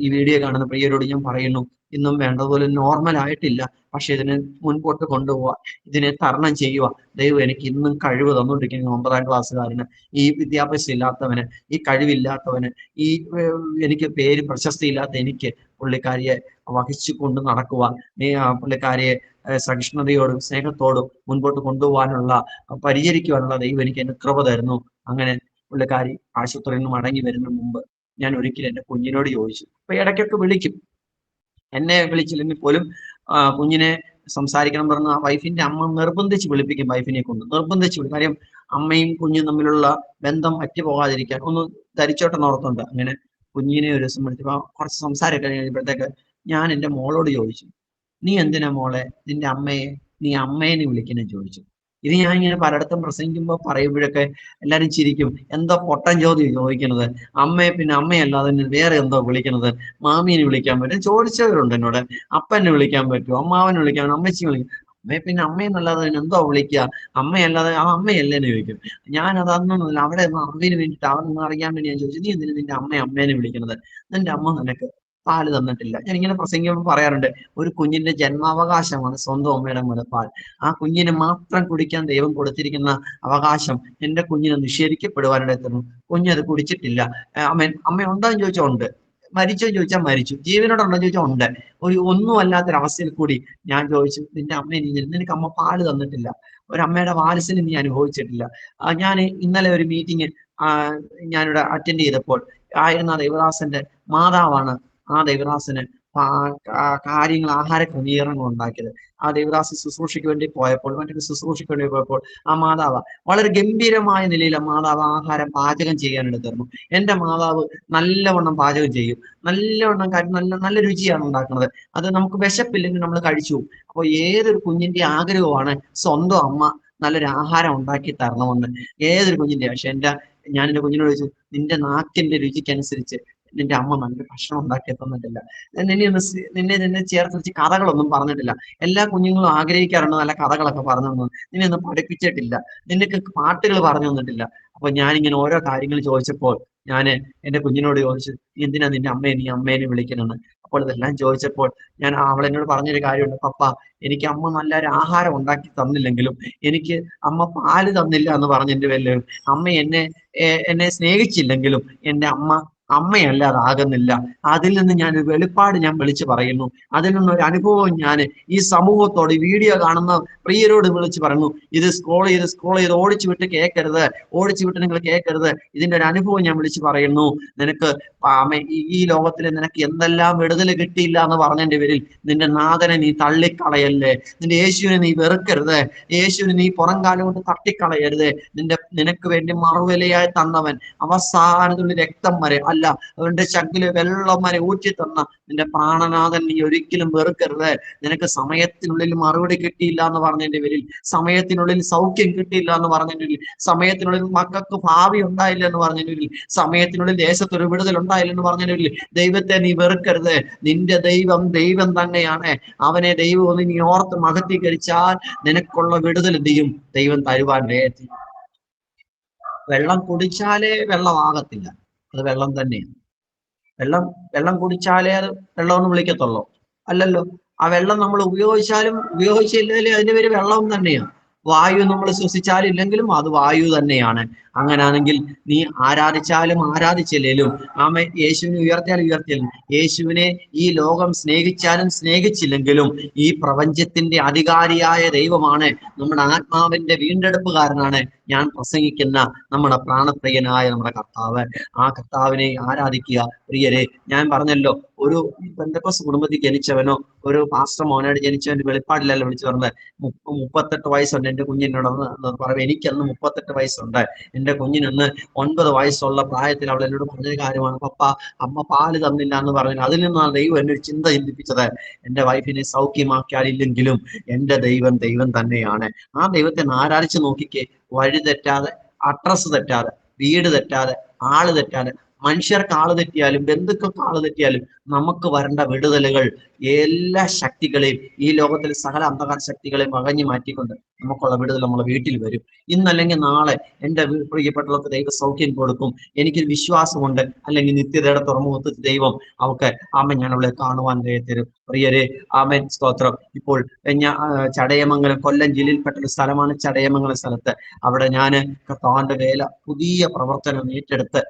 ഈ വീഡിയോ കാണുന്ന പ്രിയരോട് ഞാൻ പറയുന്നു, ഇന്നും വേണ്ടതുപോലെ നോർമൽ ആയിട്ടില്ല. പക്ഷെ ഇതിനെ മുൻപോട്ട് കൊണ്ടുപോവാ, ഇതിനെ തരണം ചെയ്യുക. ദൈവം എനിക്ക് ഇന്നും കഴിവ് തന്നുകൊണ്ടിരിക്കുന്നു. 9ാം ക്ലാസ്സുകാരന്, ഈ വിദ്യാഭ്യാസം ഇല്ലാത്തവന്, ഈ കഴിവില്ലാത്തവന്, ഈ എനിക്ക് പേര് പ്രശസ്തി ഇല്ലാത്ത എനിക്ക് പുള്ളിക്കാരിയെ വഹിച്ചു കൊണ്ട് നടക്കുവാൻ, പുള്ളിക്കാരിയെ സഹിഷ്ണുതയോടും സ്നേഹത്തോടും മുൻപോട്ട് കൊണ്ടുപോകാനുള്ള, പരിചരിക്കുവാനുള്ള ദൈവം എനിക്ക് എന്നെ കൃപ തരുന്നു. അങ്ങനെ പുള്ളിക്കാരി ആശുപത്രിയിൽ നിന്ന് മടങ്ങി വരുന്ന മുമ്പ് ഞാൻ ഒരിക്കലും എന്റെ കുഞ്ഞിനോട് ചോദിച്ചു. അപ്പൊ ഇടയ്ക്കൊക്കെ വിളിക്കും, എന്നെ വിളിച്ചില്ലെങ്കിൽ പോലും കുഞ്ഞിനെ സംസാരിക്കണം പറഞ്ഞ് ആ വൈഫിന്റെ അമ്മ നിർബന്ധിച്ച് വിളിപ്പിക്കും. വൈഫിനെ കൊണ്ട് നിർബന്ധിച്ച് വിളിക്കും. കാര്യം അമ്മയും കുഞ്ഞും തമ്മിലുള്ള ബന്ധം പോകാതിരിക്കാൻ ഒന്ന് ധരിച്ചോട്ടെന്ന് ഓർത്തുണ്ട്. അങ്ങനെ കുഞ്ഞിനെ ഒരു ദിവസം വിളിച്ചപ്പോ കുറച്ച് സംസാരമൊക്കെ കഴിഞ്ഞപ്പോഴത്തേക്ക് ഞാൻ എന്റെ മോളോട് ചോദിച്ചു, നീ എന്തിനാ മോളെ നിന്റെ അമ്മയെ നീ അമ്മേനെ വിളിക്കുന്നത് ചോദിച്ചു. ഇത് ഞാൻ ഇങ്ങനെ പലയിടത്തും പ്രസംഗിക്കുമ്പോൾ പറയുമ്പോഴൊക്കെ എല്ലാരും ചിരിക്കും, എന്തോ പൊട്ടൻ ചോദ്യം ചോദിക്കുന്നത്, അമ്മയെ പിന്നെ അമ്മയല്ലാതെ വേറെ എന്തോ വിളിക്കുന്നത്, മാമീനെ വിളിക്കാൻ പറ്റും ചോദിച്ചവരുണ്ട് എന്നോട്. അപ്പനെ വിളിക്കാൻ പറ്റുമോ, അമ്മാവനെ വിളിക്കാൻ, അമ്മച്ചി വിളിക്കും, അമ്മയെ പിന്നെ അമ്മയെന്നല്ലാതെ എന്തോ വിളിക്കുക, അമ്മയല്ലാതെ ആ അമ്മയല്ലേന്ന് ചോദിക്കും. ഞാൻ അതൊന്നുമില്ല, അവിടെ അറിവിന് വേണ്ടിയിട്ട് അതൊന്നും അറിയാൻ വേണ്ടി ഞാൻ ചോദിച്ചു, നീ എന്തിനാ നിന്റെ അമ്മേനെ വിളിക്കുന്നത്, നിന്റെ അമ്മ നിനക്ക് പാല് തന്നിട്ടില്ല. ഞാൻ ഇങ്ങനെ പ്രസംഗിക്കുമ്പോൾ പറയാറുണ്ട്, ഒരു കുഞ്ഞിന്റെ ജന്മാവകാശമാണ് സ്വന്തം അമ്മയുടെ മുലപ്പാൽ. ആ കുഞ്ഞിന് മാത്രം കുടിക്കാൻ ദൈവം കൊടുത്തിരിക്കുന്ന അവകാശം എന്റെ കുഞ്ഞിന് നിഷേധിക്കപ്പെടുവാനിടത്തുന്നു. കുഞ്ഞത് കുടിച്ചിട്ടില്ല. അമ്മ ഉണ്ടോ എന്ന് ചോദിച്ചാൽ ഉണ്ട്, മരിച്ചോ ചോദിച്ചാൽ മരിച്ചു, ജീവനോടുണ്ടോ ചോദിച്ചാൽ ഉണ്ട്. ഒന്നും അല്ലാത്തൊരവസ്ഥയിൽ കൂടി ഞാൻ ചോദിച്ചു, നിന്റെ അമ്മ നിനക്ക് അമ്മ പാല് തന്നിട്ടില്ല, ഒരമ്മയുടെ വാത്സല്യം നീ അനുഭവിച്ചിട്ടില്ല. ഞാൻ ഇന്നലെ ഒരു മീറ്റിംഗ് ഞാനിവിടെ അറ്റൻഡ് ചെയ്തപ്പോൾ ആയിരുന്ന ദൈവദാസന്റെ മാതാവാണ് ആ ദൈവദാസന് കാര്യങ്ങൾ, ആഹാര ക്രമീകരണങ്ങൾ ഉണ്ടാക്കിയത്. ആ ദൈവദാസ ശുശ്രൂഷയ്ക്ക് വേണ്ടി പോയപ്പോൾ, മറ്റൊരു ശുശ്രൂഷയ്ക്ക് വേണ്ടി പോയപ്പോൾ ആ മാതാവ് വളരെ ഗംഭീരമായ നിലയിൽ ആ മാതാവ് ആഹാരം പാചകം ചെയ്യാനെടുത്തിരുന്നു. എന്റെ മാതാവ് നല്ലവണ്ണം പാചകം ചെയ്യും, നല്ലവണ്ണം നല്ല രുചിയാണ് ഉണ്ടാക്കുന്നത്. അത് നമുക്ക് വിശപ്പില്ലെങ്കിൽ നമ്മൾ കഴിച്ചു. അപ്പോൾ ഏതൊരു കുഞ്ഞിന്റെ ആഗ്രഹമാണ് സ്വന്തം അമ്മ നല്ലൊരു ആഹാരം ഉണ്ടാക്കി തരണമെന്ന്, ഏതൊരു കുഞ്ഞിന്റെ. പക്ഷെ ഞാൻ എന്റെ കുഞ്ഞിനോട് ചോദിച്ചു, നിന്റെ നാക്കിന്റെ രുചിക്കനുസരിച്ച് നിന്റെ അമ്മ നല്ലൊരു ഭക്ഷണം ഉണ്ടാക്കി തന്നിട്ടില്ല. നിന്നെ ചേർത്ത് വെച്ച് കഥകളൊന്നും പറഞ്ഞിട്ടില്ല. എല്ലാ കുഞ്ഞുങ്ങളും ആഗ്രഹിക്കാറുണ്ട് നല്ല കഥകളൊക്കെ പറഞ്ഞു തന്നു, നിന്നെ ഒന്നും പഠിപ്പിച്ചിട്ടില്ല, നിനക്ക് പാട്ടുകൾ പറഞ്ഞു തന്നിട്ടില്ല. അപ്പൊ ഞാനിങ്ങനെ ഓരോ കാര്യങ്ങൾ ചോദിച്ചപ്പോൾ ഞാൻ എന്റെ കുഞ്ഞിനോട് ചോദിച്ചു, എന്തിനാ നിന്റെ നീ അമ്മേനെ വിളിക്കണമെന്ന്. അപ്പോൾ ഇതെല്ലാം ചോദിച്ചപ്പോൾ അവൾ എന്നോട് പറഞ്ഞൊരു കാര്യമുണ്ട്, പപ്പ എനിക്ക് അമ്മ നല്ലൊരു ആഹാരം ഉണ്ടാക്കി തന്നില്ലെങ്കിലും എനിക്ക് അമ്മ പാല് തന്നില്ല എന്ന് പറഞ്ഞ എന്റെ പേരിൽ അമ്മ എന്നെ സ്നേഹിച്ചില്ലെങ്കിലും എന്റെ അമ്മയല്ലാതാകുന്നില്ല. അതിൽ നിന്ന് ഞാൻ വെളിപ്പാട് വിളിച്ചു പറയുന്നു. അതിൽ നിന്നൊരു അനുഭവം ഞാൻ ഈ സമൂഹത്തോട്, വീഡിയോ കാണുന്ന പ്രിയരോട് വിളിച്ചു പറയുന്നു. ഇത് സ്ക്രോൾ ചെയ്ത് ഓടിച്ചു വിട്ട് നിങ്ങൾ കേൾക്കരുത്. ഇതിന്റെ ഒരു അനുഭവം ഞാൻ വിളിച്ചു പറയുന്നു. നിനക്ക് ഈ ലോകത്തിൽ നിനക്ക് എന്തെല്ലാം വിടുതൽ കിട്ടിയില്ല എന്ന് പറഞ്ഞതിന്റെ പേരിൽ നിന്റെ നാഥനെ നീ തള്ളിക്കളയല്ലേ, നിന്റെ യേശുവിനെ നീ വെറുക്കരുത്, യേശുവിനെ നീ പുറംകാലം കൊണ്ട് തട്ടിക്കളയരുത്. നിനക്ക് വേണ്ടി മറുവിലയായി തന്നവൻ അവസാനത്തുള്ള രക്തം വരെ അല്ല, അവന്റെ ചങ്കില് വെള്ളം വരെ ഊറ്റി തന്ന നിന്റെ പ്രാണനാഥൻ നീ ഒരിക്കലും വെറുക്കരുത്. നിനക്ക് സമയത്തിനുള്ളിൽ മറുപടി കിട്ടിയില്ല എന്ന് പറഞ്ഞതിന്റെ പേരിൽ, സമയത്തിനുള്ളിൽ സൗഖ്യം കിട്ടിയില്ല എന്ന് പറഞ്ഞതിന്റെ പേരിൽ, സമയത്തിനുള്ളിൽ മക്കൾക്ക് ഭാവി ഉണ്ടായില്ല എന്ന് പറഞ്ഞതിന്റെ പേരിൽ, സമയത്തിനുള്ളിൽ ദേശത്തൊരു വിടുതൽ ഉണ്ടായില്ല എന്ന് പറഞ്ഞതിന്റെ പേരിൽ ദൈവത്തെ നീ വെറുക്കരുത്. നിന്റെ ദൈവം തന്നെയാണ്. അവനെ ദൈവം നീ ഓർത്ത് മഹത്വീകരിച്ചാൽ നിനക്കുള്ള വിടുതൽ എന്ത് ചെയ്യും? ദൈവം തരുവാൻ വേണ്ടി. വെള്ളം കുടിച്ചാലേ വെള്ളമാകത്തില്ല, അത് വെള്ളം തന്നെയാണ്. വെള്ളം കുടിച്ചാലേ അത് വെള്ളമെന്ന് വിളിക്കത്തുള്ളൂ? അല്ലല്ലോ. ആ വെള്ളം നമ്മൾ ഉപയോഗിച്ചാലും ഉപയോഗിച്ചില്ലെങ്കിലും അതിന്റെ പേര് വെള്ളം തന്നെയാണ്. വായു നമ്മൾ ശ്വസിച്ചാലില്ലെങ്കിലും അത് വായു തന്നെയാണ്. അങ്ങനാണെങ്കിൽ നീ ആരാധിച്ചാലും ആരാധിച്ചില്ലേലും, യേശുവിനെ ഉയർത്തിയാലും യേശുവിനെ ഈ ലോകം സ്നേഹിച്ചാലും സ്നേഹിച്ചില്ലെങ്കിലും ഈ പ്രപഞ്ചത്തിന്റെ അധികാരിയായ ദൈവമാണ്, നമ്മുടെ ആത്മാവിന്റെ വീണ്ടെടുപ്പുകാരനാണ് ഞാൻ പ്രസംഗിക്കുന്ന നമ്മുടെ പ്രാണപ്രിയനായ നമ്മുടെ കർത്താവ്. ആ കർത്താവിനെ ആരാധിക്കുക. പ്രിയരെ, ഞാൻ പറഞ്ഞല്ലോ, ഒരു പെന്തക്കോസ്ത് കുടുംബത്തിൽ ജനിച്ചവനോ ഒരു പാസ്റ്റർ മോനായിട്ട് ജനിച്ചവന്റെ വെളിപ്പാടിലല്ല വിളിച്ചു പറഞ്ഞത്. 38 വയസ്സുണ്ട് എന്റെ കുഞ്ഞിനോട് പറയുമ്പോൾ എനിക്കന്ന് 38 വയസ്സുണ്ട്. എന്റെ കുഞ്ഞിനന്ന് 9 വയസ്സുള്ള പ്രായത്തിൽ അവൾ എന്നോട് പറഞ്ഞൊരു കാര്യമാണ്, പപ്പ അമ്മ പാല് തന്നില്ല എന്ന് പറഞ്ഞു. അതിൽ നിന്നാണ് ദൈവം എന്നെ ഒരു ചിന്ത ചിന്തിപ്പിച്ചത്. എന്റെ വൈഫിനെ സൗഖ്യമാക്കിയാലില്ലെങ്കിലും എന്റെ ദൈവം തന്നെയാണ്. ആ ദൈവത്തെ ആരാധിച്ച് നോക്കിക്കേ. വഴി തെറ്റാതെ, അഡ്രസ് തെറ്റാതെ, വീട് തെറ്റാതെ, ആള് തെറ്റാതെ, മനുഷ്യർക്ക് ആള് തെറ്റിയാലും ബന്ധുക്കൾക്ക് ആള് തെറ്റിയാലും നമുക്ക് വരേണ്ട വിടുതലുകൾ എല്ലാ ശക്തികളെയും ഈ ലോകത്തിലെ സകല അന്ധകാര ശക്തികളെയും വകഞ്ഞു മാറ്റിക്കൊണ്ട് നമുക്കുള്ള വിടുതൽ നമ്മളെ വീട്ടിൽ വരും. ഇന്നല്ലെങ്കിൽ നാളെ എൻ്റെ പ്രിയപ്പെട്ടവർക്ക് ദൈവ സൗഖ്യം കൊടുക്കും. എനിക്കൊരു വിശ്വാസമുണ്ട്. അല്ലെങ്കിൽ നിത്യതയുടെ തുറമുഖത്ത് ദൈവം അവർക്ക് ഞാൻ അവളെ കാണുവാൻ തരും. പ്രിയരെ, ആമേൻ, സ്തോത്രം. ഇപ്പോൾ ഞാൻ ചടയമംഗലം, കൊല്ലം ജില്ലയിൽപ്പെട്ട ഒരു സ്ഥലമാണ് ചടയമംഗലം സ്ഥലത്ത്. അവിടെ ഞാൻ കർത്താവിന്റെ വേല, പുതിയ പ്രവർത്തനം ഏറ്റെടുത്ത്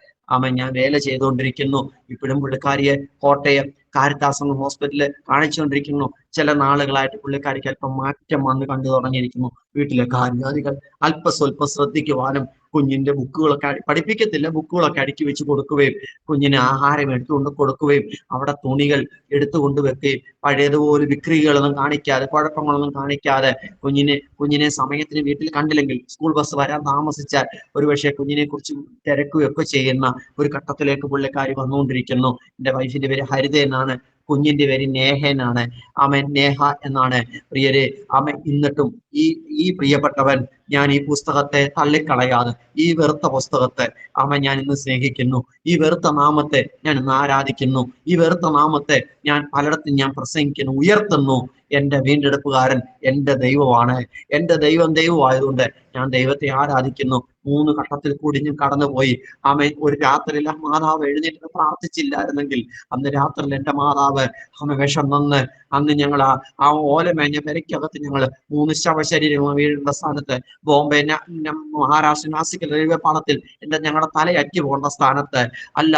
ഞാൻ വേല ചെയ്തുകൊണ്ടിരിക്കുന്നു. ഇപ്പോഴും പുള്ളിക്കാരിയെ കോട്ടയം കാരിത്താസ് ഹോസ്പിറ്റലിൽ കാണിച്ചുകൊണ്ടിരിക്കുന്നു. ചില നാളുകളായിട്ട് പുള്ളിക്കാരിക്ക് അല്പം മാറ്റം വന്ന് കണ്ടു തുടങ്ങിയിരിക്കുന്നു. വീട്ടിലെ കാര്യാദികൾ അല്പസ്വല്പം ശ്രദ്ധിക്കുവാനും കുഞ്ഞിന്റെ ബുക്കുകളൊക്കെ പഠിപ്പിക്കത്തില്ല, ബുക്കുകളൊക്കെ അടുക്കി വെച്ച് കൊടുക്കുകയും കുഞ്ഞിന് ആഹാരം എടുത്തുകൊണ്ട് കൊടുക്കുകയും അവിടെ തുണികൾ എടുത്തുകൊണ്ട് വെക്കുകയും പഴയതുപോലെ വിക്രികളൊന്നും കാണിക്കാതെ, കുഴപ്പങ്ങളൊന്നും കാണിക്കാതെ കുഞ്ഞിനെ സമയത്തിന് വീട്ടിൽ കണ്ടില്ലെങ്കിൽ സ്കൂൾ ബസ് വരാൻ താമസിച്ചാൽ ഒരുപക്ഷെ കുഞ്ഞിനെ കുറിച്ച് തിരക്കുകയൊക്കെ ചെയ്യുന്ന ഒരു ഘട്ടത്തിലേക്ക് പുള്ളിക്കാരി വന്നുകൊണ്ടിരിക്കുന്നു. എൻ്റെ വൈഫിന്റെ പേര് ഹരിത എന്നാണ്, കുഞ്ഞിന്റെ പേര് നേഹ എന്നാണ്. നേഹ എന്നാണ്. പ്രിയരെ, എന്നിട്ടും ഈ പ്രിയപ്പെട്ടവൻ, ഞാൻ ഈ പുസ്തകത്തെ തള്ളിക്കളയാതെ, ഈ വെറുത്ത പുസ്തകത്തെ ഞാൻ ഇന്ന് സ്നേഹിക്കുന്നു. ഈ വെറുത്ത നാമത്തെ ഞാൻ ഇന്ന് ആരാധിക്കുന്നു. ഈ വെറുത്ത നാമത്തെ ഞാൻ പലയിടത്തും ഞാൻ പ്രസംഗിക്കുന്നു, ഉയർത്തുന്നു. എൻ്റെ വീണ്ടെടുപ്പുകാരൻ എൻ്റെ ദൈവമാണ്. എൻ്റെ ദൈവമായതുകൊണ്ട് ഞാൻ ദൈവത്തെ ആരാധിക്കുന്നു. 3 ഘട്ടത്തിൽ കൂടി ഞാൻ കടന്നുപോയി. ഒരു രാത്രിയിൽ ആ മാതാവ് എഴുന്നേറ്റ് പ്രാർത്ഥിച്ചില്ലായിരുന്നെങ്കിൽ അന്ന് രാത്രിയിൽ എൻ്റെ മാതാവ് വിഷം തന്ന് അന്ന് ഞങ്ങൾ ആ ഓലമേഞ്ഞ പെരയ്ക്കകത്ത് ഞങ്ങൾ 3 ശവശരീരങ്ങൾ വീഴേണ്ട സ്ഥാനത്ത്, ബോംബെ മഹാരാഷ്ട്ര നാസിക് റെയിൽവേ പാളത്തിൽ ഞങ്ങളുടെ തലയറ്റി പോകേണ്ട സ്ഥാനത്ത്, അല്ല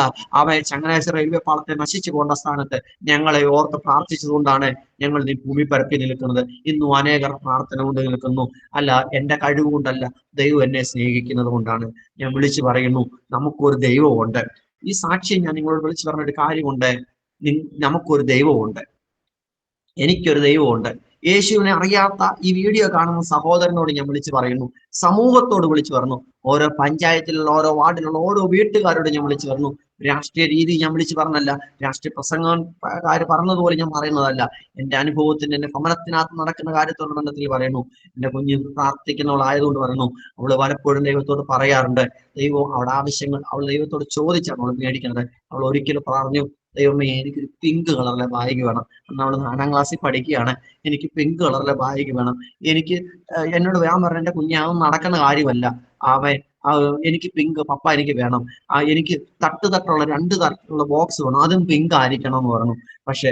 ചങ്ങനാശ്ശേരി റെയിൽവേ പാളത്തെ നശിച്ചു പോകേണ്ട സ്ഥാനത്ത് ഞങ്ങളെ ഓർത്ത് പ്രാർത്ഥിച്ചതുകൊണ്ടാണ് ഞങ്ങൾ ഈ ഭൂമി പരപ്പി നിൽക്കുന്നത്. ഇന്നും അനേകർ പ്രാർത്ഥന കൊണ്ട് നിൽക്കുന്നു. അല്ല, എൻ്റെ കഴിവ് കൊണ്ടല്ല, ദൈവം എന്നെ സ്നേഹിക്കുന്നത് കൊണ്ടാണ്. ഞാൻ വിളിച്ചു പറയുന്നു, നമുക്കൊരു ദൈവമുണ്ട്. ഈ സാക്ഷ്യം ഞാൻ നിങ്ങളോട് വിളിച്ചു പറഞ്ഞൊരു കാര്യമുണ്ട്. നമുക്കൊരു ദൈവമുണ്ട്, എനിക്കൊരു ദൈവമുണ്ട്. യേശുവിനെ അറിയാത്ത ഈ വീഡിയോ കാണുന്ന സഹോദരനോട് ഞാൻ വിളിച്ചു പറയുന്നു, സമൂഹത്തോട് വിളിച്ചു പറഞ്ഞു, ഓരോ പഞ്ചായത്തിലുള്ള, ഓരോ വാർഡിലുള്ള ഓരോ വീട്ടുകാരോട് ഞാൻ വിളിച്ചു പറഞ്ഞു. രാഷ്ട്രീയ രീതി ഞാൻ വിളിച്ചു പറഞ്ഞല്ല, രാഷ്ട്രീയ പ്രസംഗക്കാർ പറഞ്ഞതുപോലെ ഞാൻ പറയുന്നതല്ല. എൻ്റെ അനുഭവത്തിന്റെ, എൻ്റെ ഭവനത്തിനകത്ത് നടക്കുന്ന കാര്യത്തോട് ബന്ധത്തിൽ പറയുന്നു. എൻ്റെ കുഞ്ഞ് പ്രാർത്ഥിക്കുന്നവളായതുകൊണ്ട് പറയുന്നു. അവള് പലപ്പോഴും ദൈവത്തോട് പറയാറുണ്ട്, ദൈവം അവിടെ ആവശ്യങ്ങൾ അവൾ ദൈവത്തോട് ചോദിച്ചാണ് അവൾ മേടിക്കുന്നത്. അവൾ ഒരിക്കലും പറഞ്ഞു, ദൈവമേ എനിക്കൊരു പിങ്ക് കളറിലെ ബാഗ് വേണം. അന്ന് അവൾ 4ാം ക്ലാസ്സിൽ പഠിക്കുകയാണ്. എനിക്ക് പിങ്ക് കളറിലെ ബാഗ് വേണം. എന്നോട് ഞാൻ പറഞ്ഞ, എൻ്റെ കുഞ്ഞ് അതൊന്നും നടക്കുന്ന കാര്യമല്ല. എനിക്ക് പിങ്ക് പപ്പ എനിക്ക് വേണം. എനിക്ക് തട്ടുള്ള 2 തരത്തിലുള്ള ബോക്സ് വേണം, അതും പിങ്ക് ആയിരിക്കണം എന്ന് പറഞ്ഞു. പക്ഷെ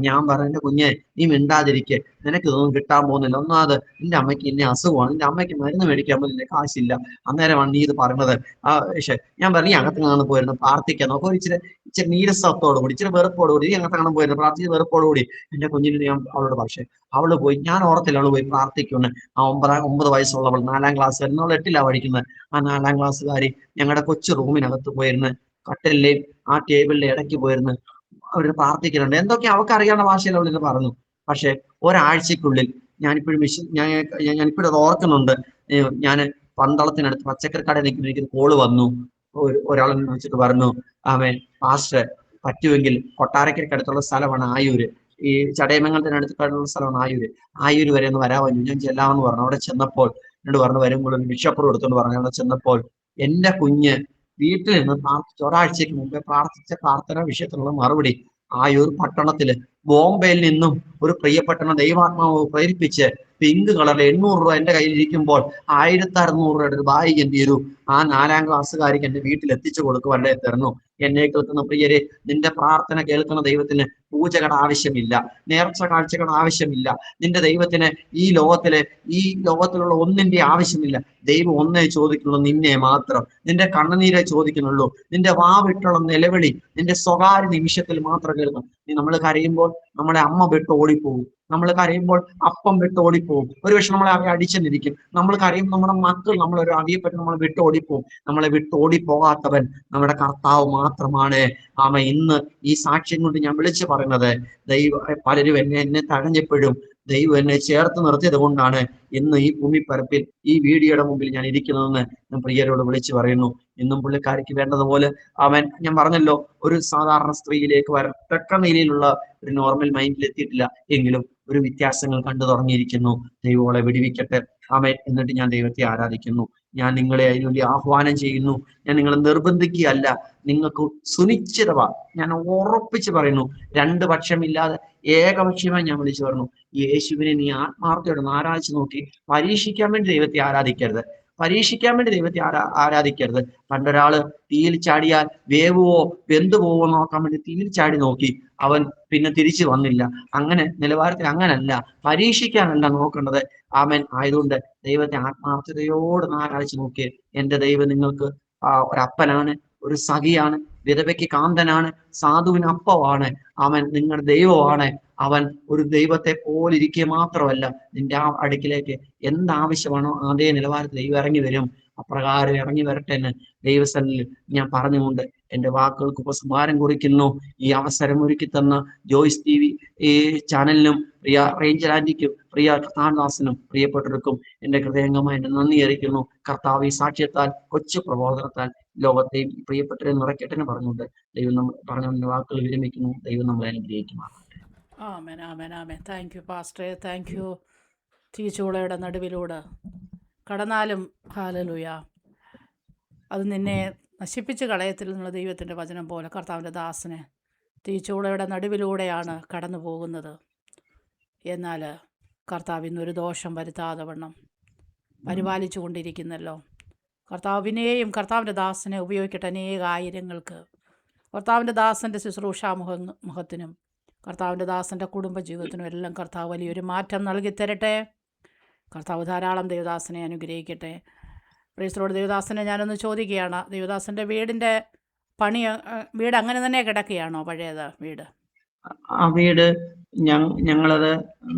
ഞാൻ പറഞ്ഞു, എൻ്റെ കുഞ്ഞെ നീ മിണ്ടാതിരിക്കെ, നിനക്ക് ഇതൊന്നും കിട്ടാൻ പോകുന്നില്ല. ഒന്നാമത് നിന്റെ അമ്മയ്ക്ക് ഇന്ന അസുഖമാണ്, നിന്റെ അമ്മയ്ക്ക് മരുന്ന് മേടിക്കാൻ പോലും നിന്റെ കാശില്ല. അന്നേരമാണ് നീ ഇത് പറഞ്ഞത്. പക്ഷെ ഞാൻ പറഞ്ഞു, അകത്ത് കാണാൻ പോയിരുന്നു പ്രാർത്ഥിക്കാൻ നോക്കും. ഇച്ചിരി നീരസത്തോടു കൂടി, ഇച്ചിരി വെറുപ്പോടുകൂടി അകത്ത് കാണാൻ പോയിരുന്നു പ്രാർത്ഥിച്ച് വെറുപ്പോടുകൂടി എൻ്റെ കുഞ്ഞിന് ഞാൻ അവളോട്. പക്ഷെ അവള് പോയി, ഞാൻ ഓർത്തില്ല അവള് പോയി പ്രാർത്ഥിക്കുമെന്ന്. 9 വയസ്സുള്ളവൾ 4ാം ക്ലാസ്, നമ്മൾ 8ലാണ് പഠിക്കുന്നത്. ആ 4ാം ക്ലാസ്സുകാരി ഞങ്ങളുടെ കൊച്ചു റൂമിനകത്ത് പോയിരുന്ന് കട്ടിലിലെയും ആ ടേബിളിലെ ഇടയ്ക്ക് പോയിരുന്ന് അവർ പ്രാർത്ഥിക്കുന്നുണ്ട്. എന്തൊക്കെ അവർക്ക് അറിയാവുന്ന ഭാഷയിൽ അവളിത് പറഞ്ഞു. പക്ഷെ ഒരാഴ്ചക്കുള്ളിൽ ഞാനിപ്പോഴും അത് ഓർക്കുന്നുണ്ട്. ഞാൻ പന്തളത്തിനടുത്ത് പച്ചക്കറി കടയിൽ നിൽക്കുന്ന എനിക്കൊരു കോള് വന്നു. ഒരാളെ വിളിച്ചിട്ട് പറഞ്ഞു, പാസ്റ്റർ പറ്റുമെങ്കിൽ കൊട്ടാരക്കരയ്ക്കടുത്തുള്ള സ്ഥലമാണ് ആയൂര്, ഈ ചടയമംഗലത്തിനടുത്തുള്ള സ്ഥലമാണ് ആയൂര് വരെ ഒന്ന് വരാമോ? ഞാൻ ചെല്ലാമെന്ന് പറഞ്ഞു. അവിടെ ചെന്നപ്പോൾ എന്നോട് പറഞ്ഞു, വരുമ്പോൾ ബിഷപ്പുറം എടുത്തോണ്ട് പറഞ്ഞു. അവിടെ ചെന്നപ്പോൾ എൻ്റെ കുഞ്ഞ് വീട്ടിൽ നിന്ന് ഒരാഴ്ചക്ക് മുമ്പേ പ്രാർത്ഥിച്ച പ്രാർത്ഥന വിഷയത്തിനുള്ള മറുപടി, ആയൂർ പട്ടണത്തില് ബോംബെയിൽ നിന്നും ഒരു പ്രിയപ്പെട്ട ദൈവാത്മാവ് പ്രേരിപ്പിച്ച് പിങ്ക് കളറിൽ 800 രൂപ എൻ്റെ കയ്യിൽ ഇരിക്കുമ്പോൾ 1600 രൂപയുടെ ഒരു ബാഗ് എന്ത് ചെയ്തു, ആ 4ാം ക്ലാസ്സുകാരിക്ക് എൻ്റെ വീട്ടിൽ എത്തിച്ചു കൊടുക്കുവല്ലേ തരുന്നു. എന്നെ കേൾക്കുന്ന പ്രിയരെ, നിന്റെ പ്രാർത്ഥന കേൾക്കുന്ന ദൈവത്തിന് പൂജകളുടെ ആവശ്യമില്ല, നേർച്ച കാഴ്ചകളുടെ ആവശ്യമില്ല. നിന്റെ ദൈവത്തിന് ഈ ലോകത്തിലുള്ള ഒന്നിന്റെ ആവശ്യമില്ല. ദൈവം ഒന്നേ ചോദിക്കുള്ളൂ, നിന്നെ മാത്രം. നിന്റെ കണ്ണുനീരെ ചോദിക്കുന്നുള്ളൂ. നിന്റെ വാവിട്ടുള്ള നിലവിളി നിന്റെ സ്വകാര്യ നിമിഷത്തിൽ മാത്രം കേൾക്കും. നമ്മൾ കരയുമ്പോൾ നമ്മളെ അമ്മ വിട്ട് ഓടിപ്പോകും. നമ്മൾ കരയുമ്പോൾ അപ്പം വിട്ട് ഓടിപ്പോകും. ഒരുപക്ഷെ നമ്മളെ അവരെ അടിച്ചെന്നിരിക്കും. നമ്മൾ കരയുമ്പോൾ നമ്മുടെ മക്കൾ നമ്മളൊരു അറിയപ്പെട്ട് നമ്മളെ വിട്ട് ഓടിപ്പോകും. നമ്മളെ വിട്ട് ഓടിപ്പോകാത്തവൻ നമ്മുടെ കർത്താവ് മാത്രമാണ്. ഇന്ന് ഈ സാക്ഷ്യം കൊണ്ട് ഞാൻ വിളിച്ചു പറയുന്നത്, പലരും എന്നെ തഴഞ്ഞപ്പോഴും ദൈവം എന്നെ ചേർത്ത് നിർത്തിയത് കൊണ്ടാണ് ഇന്ന് ഈ ഭൂമിപ്പരപ്പിൽ ഈ വീഡിയോയുടെ മുമ്പിൽ ഞാൻ ഇരിക്കുന്നതെന്ന് ഞാൻ പ്രിയരോട് വിളിച്ചു പറയുന്നു. ഇന്നും പുള്ളിക്കാരിക്ക് വേണ്ടതുപോലെ ഞാൻ പറഞ്ഞല്ലോ, ഒരു സാധാരണ സ്ത്രീയിലേക്ക് വരത്തക്ക നിലയിലുള്ള ഒരു നോർമൽ മൈൻഡിൽ എത്തിയിട്ടില്ല, എങ്കിലും ഒരു വ്യത്യാസങ്ങൾ കണ്ടു തുടങ്ങിയിരിക്കുന്നു. ദൈവങ്ങളെ വിടിവിക്കട്ടെ. എന്നിട്ട് ഞാൻ ദൈവത്തെ ആരാധിക്കുന്നു. ഞാൻ നിങ്ങളെ അതിനുവേണ്ടി ആഹ്വാനം ചെയ്യുന്നു. ഞാൻ നിങ്ങളെ നിർബന്ധിക്കുകയല്ല, നിങ്ങൾക്ക് സുനിശ്ചിതവാ. ഞാൻ ഉറപ്പിച്ച് പറയുന്നു, രണ്ട് പക്ഷമില്ലാതെ ഏകപക്ഷീയമായി ഞാൻ വിളിച്ചു പറഞ്ഞു, യേശുവിനെ നീ ആത്മാർത്ഥയോടെ ആരാധിച്ചു നോക്കി. പരീക്ഷിക്കാൻ വേണ്ടി ദൈവത്തെ ആരാധിക്കരുത്, പരീക്ഷിക്കാൻ വേണ്ടി ദൈവത്തെ ആരാധിക്കരുത്. പണ്ടൊരാള് തീയിൽ ചാടിയാൽ വേവുവോ വെന്തു പോവോ നോക്കാൻ വേണ്ടി തീയിൽ ചാടി നോക്കി, അവൻ പിന്നെ തിരിച്ചു വന്നില്ല. അങ്ങനെ നിലവാരത്തിൽ അങ്ങനല്ല, പരീക്ഷിക്കാനല്ല നോക്കേണ്ടത്. ആമേൻ. ആയതുകൊണ്ട് ദൈവത്തെ ആത്മാർത്ഥതയോട് ആരാധിച്ചു നോക്കിയേ. എന്റെ ദൈവം നിങ്ങൾക്ക് ഒരപ്പനാണ്, ഒരു സഖിയാണ്, വിധവയ്ക്ക് കാന്തനാണ്, സാധുവിന് അപ്പമാണ്. അവൻ നിങ്ങളുടെ ദൈവമാണ്. അവൻ ഒരു ദൈവത്തെ പോലിരിക്കുക മാത്രമല്ല, നിന്റെ ആ അടുക്കിലേക്ക് എന്താവശ്യമാണോ അതേ നിലവാരത്തിൽ ദൈവം ഇറങ്ങി വരും. അപ്രകാരം ഇറങ്ങി വരട്ടെ എന്ന് ദൈവസന്നിധിയിൽ ഞാൻ പറഞ്ഞുകൊണ്ട് എന്റെ വാക്കുകൾക്ക് ഉപസംഹാരം കുറിക്കുന്നു. ഈ അവസരം ഒരുക്കി തന്ന ജോയ്സ് TV ഈ ചാനലിനും പ്രിയ റേഞ്ചർ ആന്റിക്കും പ്രിയ കർത്താദാസനും പ്രിയപ്പെട്ടവർക്കും എന്റെ ഹൃദയംഗമായി എന്റെ നന്ദി അറിയിക്കുന്നു. കർത്താവ് ഈ സാക്ഷ്യത്താൽ കൊച്ചു പ്രബോധനത്താൽ ലോകത്തെയും പ്രിയപ്പെട്ടവരെ നിറയ്ക്കട്ടെ എന്ന് പറഞ്ഞുകൊണ്ട് ദൈവം നമ്മൾ പറഞ്ഞ വാക്കുകൾ വിരമിക്കുന്നു. ദൈവം നമ്മളെ അനുഗ്രഹിക്കുമാറാകട്ടെ. ആമേൻ, ആമേൻ, ആമേൻ. താങ്ക് യു പാസ്റ്ററെ, താങ്ക് യു. തീച്ചൂളയുടെ നടുവിലൂടെ കടന്നാലും ഹല്ലേലൂയ, അത് നിന്നെ നശിപ്പിച്ച് കളയത്തിൽ നിന്നുള്ള ദൈവത്തിൻ്റെ വചനം പോലെ കർത്താവിൻ്റെ ദാസനെ തീച്ചൂളയുടെ നടുവിലൂടെയാണ് കടന്നു പോകുന്നത്. എന്നാൽ കർത്താവ് ഇന്നൊരു ദോഷം വരുത്താതെ വണ്ണം പരിപാലിച്ചു കൊണ്ടിരിക്കുന്നല്ലോ. കർത്താവിനെയും കർത്താവിൻ്റെ ദാസനെ ഉപയോഗിക്കട്ടെ അനേക ആയിരങ്ങൾക്ക്. കർത്താവിൻ്റെ ദാസൻ്റെ ശുശ്രൂഷാമുഖത്തിനും കർത്താവിൻ്റെ ദാസൻ്റെ കുടുംബജീവിതത്തിനും എല്ലാം കർത്താവ് വലിയൊരു മാറ്റം നൽകി തരട്ടെ. കർത്താവ് ധാരാളം ദേവദാസനെ അനുഗ്രഹിക്കട്ടെ. പ്രീസ്തരോട് ദേവദാസനെ ഞാനൊന്ന് ചോദിക്കുകയാണ്, ദേവദാസൻ്റെ വീടിൻ്റെ വീട് അങ്ങനെ തന്നെ കിടക്കുകയാണോ, പഴയത് വീട്? ആ വീട് ഞങ്ങളത്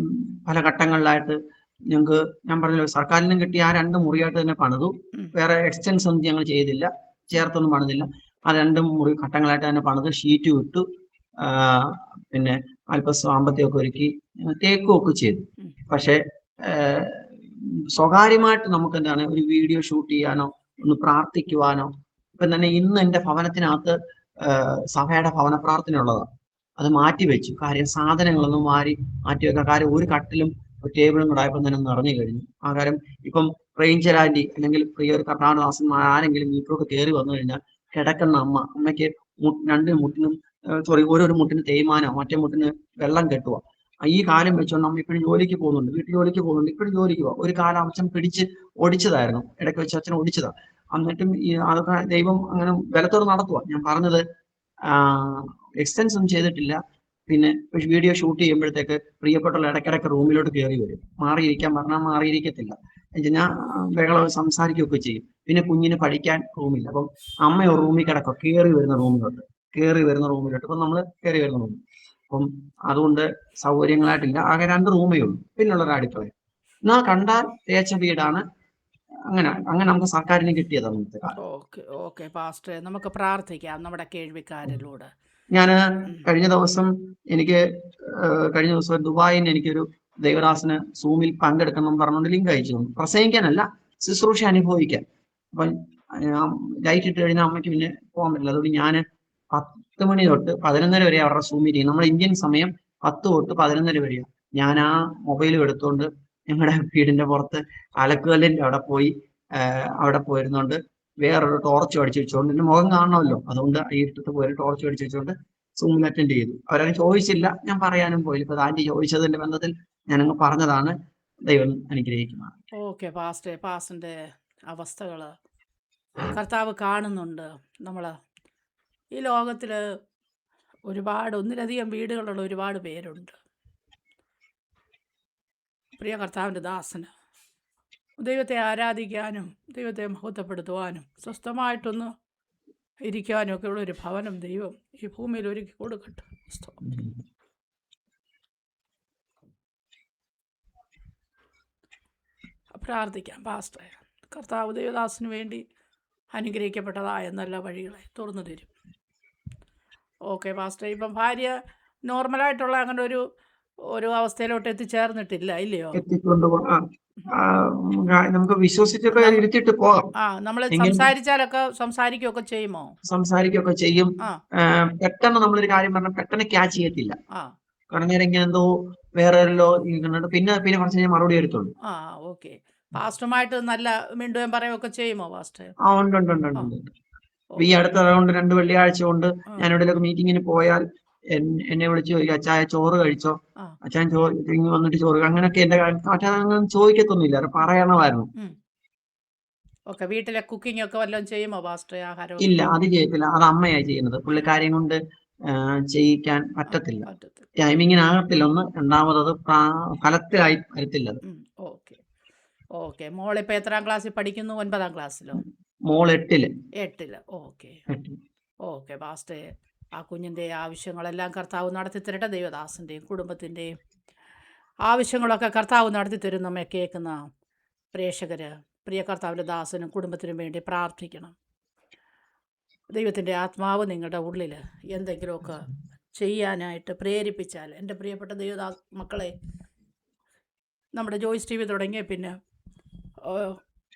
പല ഘട്ടങ്ങളിലായിട്ട് ഞങ്ങൾക്ക്, ഞാൻ പറഞ്ഞല്ലോ, സർക്കാരിൽ നിന്നും കിട്ടിയ ആ 2 മുറിയായിട്ട് തന്നെ പണിതു. വേറെ എക്സ്റ്റൻസ് ഒന്നും ഞങ്ങൾ ചെയ്തില്ല, ചേർത്തൊന്നും പണിതില്ല. ആ 2 മുറി ഘട്ടങ്ങളായിട്ട് തന്നെ പണിത് ഷീറ്റ് ഇട്ടു. പിന്നെ അല്പം സാമ്പത്തികമൊക്കെ ഒരുക്കി തേക്കും ഒക്കെ ചെയ്തു. പക്ഷെ സ്വകാര്യമായിട്ട് നമുക്ക് എന്താണ് ഒരു വീഡിയോ ഷൂട്ട് ചെയ്യാനോ ഒന്ന് പ്രാർത്ഥിക്കുവാനോ, ഇപ്പം തന്നെ ഇന്ന് എൻ്റെ ഭവനത്തിനകത്ത് സഭയുടെ ഭവന പ്രാർത്ഥന ഉള്ളതാണ്. അത് മാറ്റിവെച്ചു. കാര്യം സാധനങ്ങളൊന്നും മാറ്റിവെക്കാൻ. കാര്യം ഒരു കട്ടിലും ഒരു ടേബിളും കൂടെ ആയപ്പോൾ തന്നെ നിറഞ്ഞു കഴിഞ്ഞു. ആ കാര്യം ഇപ്പം റേഞ്ചർ ആന്റി അല്ലെങ്കിൽ പ്രിയ ഒരു കർണാടകദാസന്മാർ ആരെങ്കിലും വീട്ടിലോട്ട് കയറി വന്നു കഴിഞ്ഞാൽ കിടക്കുന്ന അമ്മയ്ക്ക് 2 മുട്ടിനും ഓരോ മുട്ടിന് തേയ്മാനോ മറ്റേ മുട്ടിന് വെള്ളം കെട്ടുക. ഈ കാലം വെച്ചുകൊണ്ട് അമ്മ ഇപ്പോഴും ജോലിക്ക് പോകുന്നുണ്ട്, വീട്ടിൽ ജോലിക്ക് പോകുന്നുണ്ട്, ഇപ്പോഴും ജോലിക്ക് പോവാ. ഒരു കാലം അച്ഛൻ പിടിച്ച് ഒടിച്ചതായിരുന്നു, ഇടയ്ക്ക് വെച്ച് അച്ഛൻ ഒടിച്ചതാ. എന്നിട്ടും ഈ അതൊക്കെ ദൈവം അങ്ങനെ ബലത്തോട് നടത്തുക. ഞാൻ പറഞ്ഞത് എക്സ്റ്റൻസ് ഒന്നും ചെയ്തിട്ടില്ല. പിന്നെ വീഡിയോ ഷൂട്ട് ചെയ്യുമ്പോഴത്തേക്ക് പ്രിയപ്പെട്ടുള്ള ഇടയ്ക്കിടയ്ക്ക് റൂമിലോട്ട് കയറി വരും. മാറിയിരിക്കാൻ പറഞ്ഞാൽ മാറിയിരിക്കത്തില്ല. ഞാൻ ബഹളം സംസാരിക്കുകയൊക്കെ ചെയ്യും. പിന്നെ കുഞ്ഞിന് പഠിക്കാൻ റൂമില്ല. അപ്പം അമ്മ ഒരു റൂമിൽ കിടക്കുക, കയറി വരുന്ന റൂമിലോട്ട് ഇപ്പം നമ്മൾ കയറി വരുന്ന റൂമിൽ. അപ്പം അതുകൊണ്ട് സൗകര്യങ്ങളായിട്ടില്ല. ആകെ 2 റൂമേ ഉള്ളൂ, പിന്നുള്ളൊരു അടുക്കള. എന്നാ കണ്ടാൽ തേച്ച വീടാണ്. അങ്ങനെ നമുക്ക് സർക്കാരിന് കിട്ടിയത് അന്നത്തെ കാലം. ഓക്കെ പാസ്റ്ററെ, നമുക്ക് പ്രാർത്ഥിക്കാം നമ്മുടെ കേൾവിക്കാരിലൂടെ. ഞാൻ കഴിഞ്ഞ ദിവസം ദുബായിന്ന് എനിക്കൊരു ദൈവദാസന് സൂമിൽ പങ്കെടുക്കണം എന്ന് പറഞ്ഞുകൊണ്ട് ലിങ്ക് അയച്ചു തന്നു. പ്രസംഗിക്കാനല്ല, ശുശ്രൂഷ അനുഭവിക്കാൻ. അപ്പം ലൈറ്റ് ഇട്ട് കഴിഞ്ഞാൽ അമ്മയ്ക്ക് പിന്നെ പോകാൻ പറ്റില്ല. അതുകൊണ്ട് ഞാൻ 10 മണി തൊട്ട് 11:30 വരെ അവരുടെ സൂം മീറ്റിംഗ്. നമ്മുടെ ഇന്ത്യൻ സമയം 10 തൊട്ട് 11:30 വരെയാണ്. ഞാൻ ആ മൊബൈലും എടുത്തുകൊണ്ട് ഞങ്ങളുടെ വീടിന്റെ പുറത്ത് അലക്കുകല്ലിന്റെ അവിടെ പോയിരുന്നോണ്ട് വേറൊരു ടോർച്ച് അടിച്ചു വെച്ചുകൊണ്ട് എന്റെ മുഖം കാണണമല്ലോ, അതുകൊണ്ട് ഈ ഇട്ടിട്ട് പോയി ടോർച്ച് അടിച്ചു വെച്ചുകൊണ്ട് സൂമിൽ അറ്റൻഡ് ചെയ്തു. അവരത് ചോദിച്ചില്ല, ഞാൻ പറയാനും പോയില്ല. ഇപ്പൊ ആന്റി ചോദിച്ചതിന്റെ ബന്ധത്തിൽ ഞാനങ്ങ് പറഞ്ഞതാണ്. ദൈവം അനുഗ്രഹിക്കുന്നത്. ഓക്കെ പാസ്റ്ററിന്റെ അവസ്ഥകള് കർത്താവ് കാണുന്നുണ്ട്. നമ്മള് ഈ ലോകത്തില് ഒന്നിലധികം വീടുകളുള്ള ഒരുപാട് പേരുണ്ട്. പ്രിയ കർത്താവിൻ്റെ ദാസന് ദൈവത്തെ ആരാധിക്കാനും ദൈവത്തെ മഹത്വപ്പെടുത്തുവാനും സ്വസ്ഥമായിട്ടൊന്ന് ഇരിക്കാനും ഒക്കെ ഉള്ളൊരു ഭവനം ദൈവം ഈ ഭൂമിയിൽ ഒരുക്കി കൊടുക്കട്ടെ. പ്രാർത്ഥിക്കാം പാസ്റ്ററെ. കർത്താവ് ദൈവദാസന് വേണ്ടി അനുഗ്രഹിക്കപ്പെട്ടതായ നല്ല വഴികളെ തുറന്നു തരും. ഓക്കെ പാസ്റ്റർ, ഇപ്പം ഭാര്യ നോർമലായിട്ടുള്ള അങ്ങനെ ഒരു അവസ്ഥയിലോട്ട് എത്തിച്ചേർന്നിട്ടില്ല, ഇല്ലയോ? നമുക്ക് വിശ്വസിച്ചൊക്കെ ഇരുത്തിട്ട് പോകാം. നമ്മൾ സംസാരിക്കുകയൊക്കെ ചെയ്യുമോ? സംസാരിക്കുകയൊക്കെ ചെയ്യും. പെട്ടെന്ന് നമ്മളൊരു കാര്യം പറഞ്ഞാൽ പെട്ടെന്ന് ക്യാച്ച് ചെയ്യത്തില്ല. കാരണം ഇങ്ങനെ എന്തോ വേറെ പിന്നെ കുറച്ച് കഴിഞ്ഞാൽ മറുപടി എടുത്തുള്ളൂ. ഓക്കെ. പാസ്റ്ററുമായിട്ട് നല്ല മിണ്ടുകയും പറയുകയൊക്കെ ചെയ്യുമോ പാസ്റ്റർ? ആ ഉണ്ട് ഉണ്ട് ഉണ്ട് ആ ഉണ്ട് ഉണ്ട്. ഓ ഈ അടുത്ത കൊണ്ട് 2 വെള്ളിയാഴ്ച കൊണ്ട് ആ ഞാൻ എവിടെയെങ്കിലും മീറ്റിങ്ങിന് പോയാൽ എന്നെ വിളിച്ച് ചോദിക്കും, അച്ചായ ചോറ് കഴിച്ചോ? ആ അച്ഛൻ ഇങ്ങ് വന്നിട്ട് ചോറ് അങ്ങനെയൊക്കെ എന്റെ അച്ഛൻ അങ്ങനെ ചോദിക്കത്തൊന്നുമില്ല, അത് ഉം, പറയണമായിരുന്നു. ഉം. ഓക്കെ, വീട്ടിലെ കുക്കിംഗ് ഒക്കെ വല്ലതും ചെയ്യുമോ പാസ്റ്റർ? ആഹാരമൊക്കെ ഇല്ല, അത് ചെയ്യത്തില്ല, അത് അമ്മയായി ചെയ്യുന്നത്. ആ പുള്ളിക്കാരിയും കൊണ്ട് ചെയ്യിക്കാൻ ആ പറ്റത്തില്ല. പറ്റത്തില്ല. ടൈമിങ്ങിനാകത്തില്ല ഒന്ന്, രണ്ടാമത് ഫലത്തിലായി വരത്തില്ല അത്. Okay okay. മോളിപ്പോൾ എത്രാം ക്ലാസ്സിൽ പഠിക്കുന്നു? 9ാം ക്ലാസ്സിലോ? മോൾ 8ല്. 8ല്. ഓക്കെ 8ല്. ഓക്കെ പാസ്റ്റേ, ആ കുഞ്ഞിൻ്റെ ആവശ്യങ്ങളെല്ലാം കർത്താവ് നടത്തി തരട്ടെ. ദൈവദാസൻ്റെയും കുടുംബത്തിൻ്റെയും ആവശ്യങ്ങളൊക്കെ കർത്താവ് നടത്തി തരും. നമ്മെ കേൾക്കുന്ന പ്രേക്ഷകർ പ്രിയ കർത്താവിൻ്റെ ദാസനും കുടുംബത്തിനും വേണ്ടി പ്രാർത്ഥിക്കണം. ദൈവത്തിൻ്റെ ആത്മാവ് നിങ്ങളുടെ ഉള്ളിൽ എന്തെങ്കിലുമൊക്കെ ചെയ്യാനായിട്ട് പ്രേരിപ്പിച്ചാൽ, എൻ്റെ പ്രിയപ്പെട്ട മക്കളെ, നമ്മുടെ ജോയ്സ് TV തുടങ്ങിയ പിന്നെ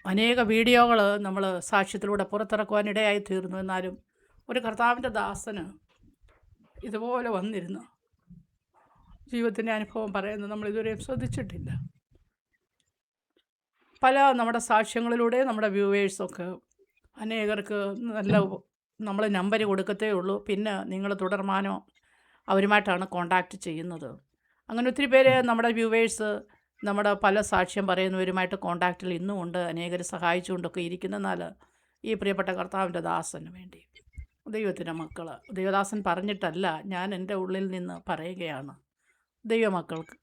അനേക വീഡിയോകൾ നമ്മൾ സാക്ഷ്യത്തിലൂടെ പുറത്തിറക്കുവാനിടയായി തീർന്നു. എന്നാലും ഒരു കർത്താവിൻ്റെ ദാസന് ഇതുപോലെ വന്നിരുന്നു ജീവിതത്തിൻ്റെ അനുഭവം പറയുന്നത് നമ്മൾ ഇതുവരെയും ശ്രദ്ധിച്ചിട്ടില്ല. പല നമ്മുടെ സാക്ഷ്യങ്ങളിലൂടെ നമ്മുടെ വ്യൂവേഴ്സൊക്കെ അനേകർക്ക് നല്ല നമ്മൾ നമ്പർ കൊടുക്കത്തേ ഉള്ളൂ, പിന്നെ നിങ്ങൾ തുടർമാനോ അവരുമായിട്ടാണ് കോണ്ടാക്റ്റ് ചെയ്യുന്നത്. അങ്ങനെ ഒത്തിരി പേര് നമ്മുടെ വ്യൂവേഴ്സ് നമ്മുടെ പല സാക്ഷ്യം പറയുന്നവരുമായിട്ട് കോണ്ടാക്റ്റിൽ ഇന്നും ഉണ്ട്, അനേകർ സഹായിച്ചുകൊണ്ടൊക്കെ ഇരിക്കുന്നതിനാൽ ഈ പ്രിയപ്പെട്ട കർത്താവിൻ്റെ ദാസന് വേണ്ടി ദൈവത്തിൻ്റെ മക്കൾ, ദൈവദാസൻ പറഞ്ഞിട്ടല്ല, ഞാൻ എൻ്റെ ഉള്ളിൽ നിന്ന് പറയുകയാണ്. ദൈവമക്കൾക്ക്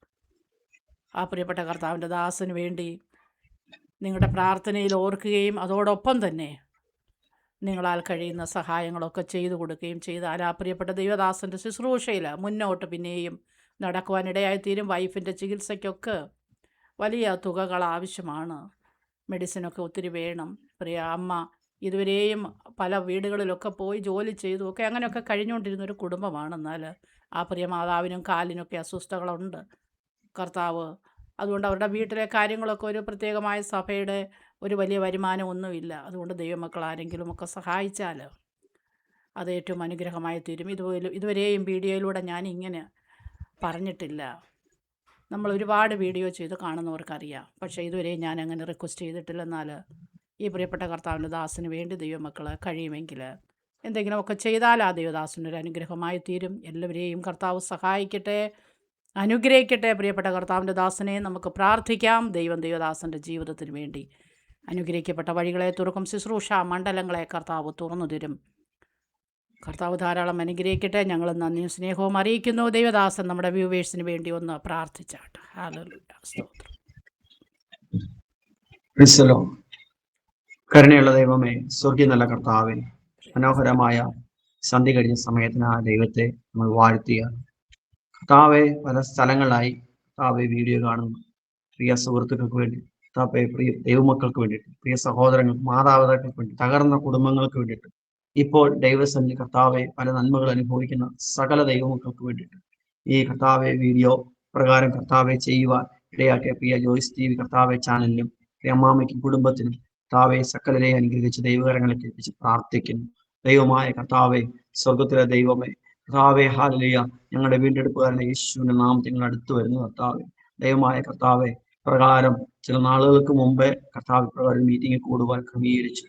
ആ പ്രിയപ്പെട്ട കർത്താവിൻ്റെ ദാസന് വേണ്ടി നിങ്ങളുടെ പ്രാർത്ഥനയിൽ ഓർക്കുകയും അതോടൊപ്പം തന്നെ നിങ്ങളാൽ കഴിയുന്ന സഹായങ്ങളൊക്കെ ചെയ്തു കൊടുക്കുകയും ചെയ്താൽ ആ പ്രിയപ്പെട്ട ദൈവദാസൻ്റെ ശുശ്രൂഷയിൽ മുന്നോട്ട് പിന്നെയും നടക്കുവാനിടയായിത്തീരും. വൈഫിൻ്റെ ചികിത്സയ്ക്കൊക്കെ വലിയ തുകകൾ ആവശ്യമാണ്, മെഡിസിനൊക്കെ ഒത്തിരി വേണം. പ്രിയ അമ്മ ഇതുവരെയും പല വീടുകളിലൊക്കെ പോയി ജോലി ചെയ്തു ഒക്കെ അങ്ങനെയൊക്കെ കഴിഞ്ഞുകൊണ്ടിരുന്നൊരു കുടുംബമാണ്. എന്നാൽ ആ പ്രിയ മാതാവിനും കാലിനൊക്കെ അസ്വസ്ഥതകളുണ്ട്. കർത്താവ് അതുകൊണ്ട് അവരുടെ വീട്ടിലെ കാര്യങ്ങളൊക്കെ ഒരു പ്രത്യേകമായ സഭയുടെ ഒരു വലിയ വരുമാനമൊന്നുമില്ല. അതുകൊണ്ട് ദൈവമക്കൾ ആരെങ്കിലുമൊക്കെ സഹായിച്ചാൽ അത് ഏറ്റവും അനുഗ്രഹമായി തീരും. ഇതുവരെയും വീഡിയോയിലൂടെ ഞാൻ ഇങ്ങനെ പറഞ്ഞിട്ടില്ല. നമ്മൾ ഒരുപാട് വീഡിയോ ചെയ്ത് കാണുന്നവർക്കറിയാം, പക്ഷേ ഇതുവരെ ഞാൻ അങ്ങനെ റിക്വസ്റ്റ് ചെയ്തിട്ടില്ല. എന്നാൽ ഈ പ്രിയപ്പെട്ട കർത്താവിൻ്റെ ദാസന് വേണ്ടി ദൈവമക്കൾ കഴിയുമെങ്കിൽ എന്തെങ്കിലുമൊക്കെ ചെയ്താൽ ആ ദൈവദാസനൊരു അനുഗ്രഹമായി തീരും. എല്ലാവരെയും കർത്താവ് സഹായിക്കട്ടെ, അനുഗ്രഹിക്കട്ടെ. പ്രിയപ്പെട്ട കർത്താവിൻ്റെ ദാസനെ നമുക്ക് പ്രാർത്ഥിക്കാം. ദൈവദാസൻ്റെ ജീവിതത്തിന് വേണ്ടി അനുഗ്രഹിക്കപ്പെട്ട വഴികളെ തുറക്കും, ശുശ്രൂഷ മണ്ഡലങ്ങളെ കർത്താവ് തുറന്നു തരും. കർത്താവ് ധാരാളം അനുഗ്രഹിക്കട്ടെ. ഞങ്ങൾ നന്ദിയും സ്നേഹവും അറിയിക്കുന്നു. ദൈവദാസൻ നമ്മുടെ വ്യൂവേഴ്സിന് വേണ്ടി ഒന്ന് പ്രാർത്ഥിച്ചാട്ടെ. ഹല്ലേലൂയ, സ്തോത്രം. കരുണയുള്ള ദൈവമേ, സ്വർഗീയ നല്ല കർത്താവേ, മനോഹരമായ സന്ധ്യ കഴിഞ്ഞ സമയത്തിന് ആ ദൈവത്തെ നമ്മൾ വാഴ്ത്തിയ കർത്താവെ, പല സ്ഥലങ്ങളായി കർത്താവെ വീഡിയോ കാണുന്നു പ്രിയ സുഹൃത്തുക്കൾക്ക് വേണ്ടി, കർത്താവെ പ്രിയ ദൈവമക്കൾക്ക് വേണ്ടിയിട്ട്, പ്രിയ സഹോദരങ്ങൾക്ക്, മാതാപിതാക്കൾക്ക് വേണ്ടി, തകർന്ന കുടുംബങ്ങൾക്ക് വേണ്ടിയിട്ട്, ഇപ്പോൾ ദൈവസന്നിധി കർത്താവെ പല നന്മകൾ അനുഭവിക്കുന്ന സകല ദൈവമക്കൾക്ക് വേണ്ടിയിട്ട് ഈ കർത്താവെ വീഡിയോ പ്രകാരം കർത്താവെ ചെയ്യുവാൻ ഇടയാക്കിയ പ്രിയ ജോയ്സ് TV കർത്താവെ ചാനലിനും പ്രിയ അമ്മാമയ്ക്കും കുടുംബത്തിനും കർത്താവെ സകലരെ അനുഗ്രഹിച്ച് ദൈവകരങ്ങളിൽ എത്തിച്ച് പ്രാർത്ഥിക്കുന്നു. ദൈവമായ കർത്താവെ, സ്വർഗത്തിലെ ദൈവമേ, കർത്താവെ ഹല്ലേലൂയ, ഞങ്ങളുടെ വീണ്ടെടുപ്പുകാരനെ യേശുവിന്റെ നാമത്തിൽ നിങ്ങൾ അടുത്ത് വരുന്നു കർത്താവെ. ദൈവമായ കർത്താവെ, പ്രകാരം ചില നാളുകൾക്ക് മുമ്പേ കർത്താവ് മീറ്റിംഗ് കൂടുവാൻ ക്രമീകരിച്ചു.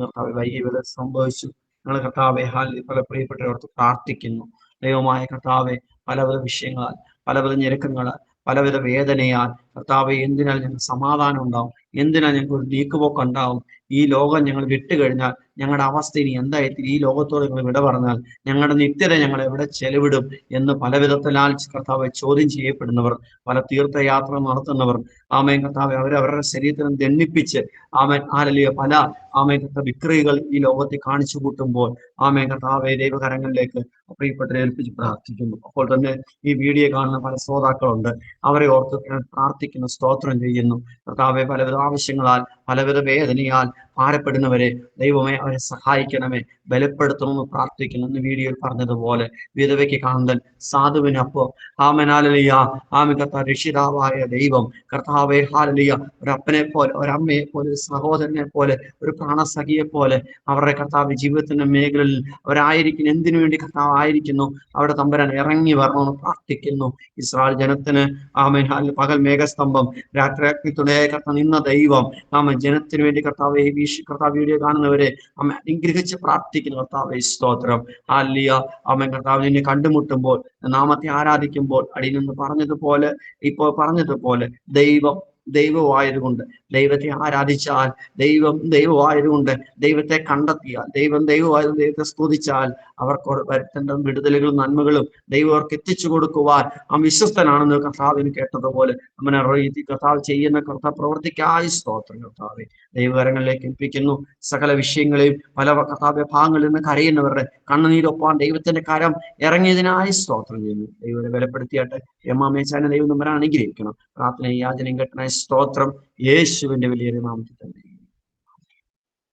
കർത്താവെ വൈകിയത് സംഭവിച്ചു. ഞങ്ങൾ കർത്താവെ പല പ്രിയപ്പെട്ടവർക്ക് പ്രാർത്ഥിക്കുന്നു. ദൈവമായ കർത്താവെ, പലവിധ വിഷയങ്ങളാൽ, പലവിധ ഞെരുക്കങ്ങളാൽ, പലവിധ വേദനയാൽ കർത്താവെ എന്തിനാൽ ഞങ്ങൾക്ക് സമാധാനം ഉണ്ടാവും, എന്തിനാൽ ഞങ്ങൾക്ക് ഒരു നീക്കുപോക്ക് ഉണ്ടാവും. ഈ ലോകം ഞങ്ങൾ വിട്ടുകഴിഞ്ഞാൽ ഞങ്ങളുടെ അവസ്ഥ ഇനി എന്തായിരിക്കും, ഈ ലോകത്തോട് ഞങ്ങൾ വിട പറഞ്ഞാൽ ഞങ്ങളുടെ നിത്യത ഞങ്ങൾ എവിടെ ചെലവിടും എന്ന് പലവിധത്തിനാൽ കർത്താവെ ചോദ്യം ചെയ്യപ്പെടുന്നവർ, പല തീർത്ഥയാത്ര നടത്തുന്നവർ, ആമേൻ കർത്താവെ, അവരവരുടെ ശരീരത്തിനും ദണ്ഡിപ്പിച്ച് ആമേൻ ഹല്ലേലൂയ പല ആമേൻ കർത്താവ് വിക്രികൾ ഈ ലോകത്തെ കാണിച്ചു കൂട്ടുമ്പോൾ ആമേൻ കർത്താവെ ദൈവകരങ്ങളിലേക്ക് പ്രിയപ്പെട്ടവരെ ഏൽപ്പിച്ച് പ്രാർത്ഥിക്കുന്നു. അപ്പോൾ തന്നെ ഈ വീഡിയോ കാണുന്ന പല ശ്രോതാക്കളുണ്ട്, അവരെ ഓർത്ത് പ്രാർത്ഥിക്കുന്നു, സ്തോത്രം ചെയ്യുന്നു. കർത്താവെ, പലവിധ ആവശ്യങ്ങളാൽ, പലവിധ വേദനയാൽ, ഭാരപ്പെടുന്നവരെ ദൈവമേ അവരെ സഹായിക്കണമേ, ബലപ്പെടുത്തണമെന്ന് പ്രാർത്ഥിക്കുന്നു. ഇന്ന് വീഡിയോയിൽ പറഞ്ഞതുപോലെ വിധവയ്ക്ക് കാന്തൻ, സാധുവിന് അപ്പോ ആമനാലിയ ആമി കർത്താവ് രക്ഷിതാവായ ദൈവം കർത്താവെ ഹാലലിയ ഒരപ്പനെ പോലെ, ഒരമ്മയെ പോലെ, ഒരു സഹോദരനെ പോലെ, ഒരു പ്രാണസഖിയെ പോലെ അവരുടെ കർത്താവ് ജീവിതത്തിന്റെ മേഖലയിൽ അവരായിരിക്കുന്നു. എന്തിനു വേണ്ടി കർത്താവ് ആയിരിക്കുന്നു അവിടെ തമ്പുരാൻ ഇറങ്ങി വരണമെന്ന് പ്രാർത്ഥിക്കുന്നു. ഇസ്രായേൽ ജനത്തിന് ആമേൻ പകൽ മേഘസ്തംഭം, രാത്രി തുണയായ കർത്താവ് നിന്ന ദൈവം ആമേൻ ജനത്തിന് വേണ്ടി കർത്താവ് കർത്താവ് വീഡിയോ കാണുന്നവരെ അമ്മ അനുഗ്രഹിച്ച് പ്രാർത്ഥിക്കുന്നു. കർത്താവെ സ്തോത്രം. ഹാലിയ ആമേൻ കർത്താവ് നിന്നെ കണ്ടുമുട്ടുമ്പോൾ, നാമത്തെ ആരാധിക്കുമ്പോൾ അടിയിൽ പറഞ്ഞതുപോലെ, ഇപ്പോൾ പറഞ്ഞതുപോലെ ദൈവമായതുകൊണ്ട് ദൈവത്തെ ആരാധിച്ചാൽ, ദൈവമായതുകൊണ്ട് ദൈവത്തെ കണ്ടെത്തിയാൽ, ദൈവമായതുകൊണ്ട് ദൈവത്തെ സ്തുതിച്ചാൽ അവർക്ക് വരുത്തേണ്ട വിടുതലുകളും നന്മകളും ദൈവം അവർക്ക് എത്തിച്ചു കൊടുക്കുവാൻ വിശ്വസ്തനാണെന്ന് കർത്താവിന് കേട്ടതുപോലെ അങ്ങനെ കർത്താവ് ചെയ്യുന്ന പ്രവൃത്തിക്കായി സ്തോത്രം. കർത്താവെ ദൈവകരങ്ങളിലേക്ക് ഏൽപ്പിക്കുന്നു. സകല വിഷയങ്ങളെയും പല കർത്താവ്യ ഭാഗങ്ങളിൽ നിന്ന് കരയുന്നവരുടെ കണ്ണുനീരൊപ്പാൻ ദൈവത്തിന്റെ കരം ഇറങ്ങിയതിനായി സ്തോത്രം ചെയ്യുന്നു. ദൈവത്തെ ബലപ്പെടുത്തിയാട്ടെ. എമ്മാമേച്ചാനെ ദൈവം നമ്മെ അനുഗ്രഹിക്കണം. പ്രാർത്ഥന യാചനയും കേട്ടനായി സ്തോത്രം. യേശുവിന്റെ വലിയ നാമത്തിൽ തന്നെ.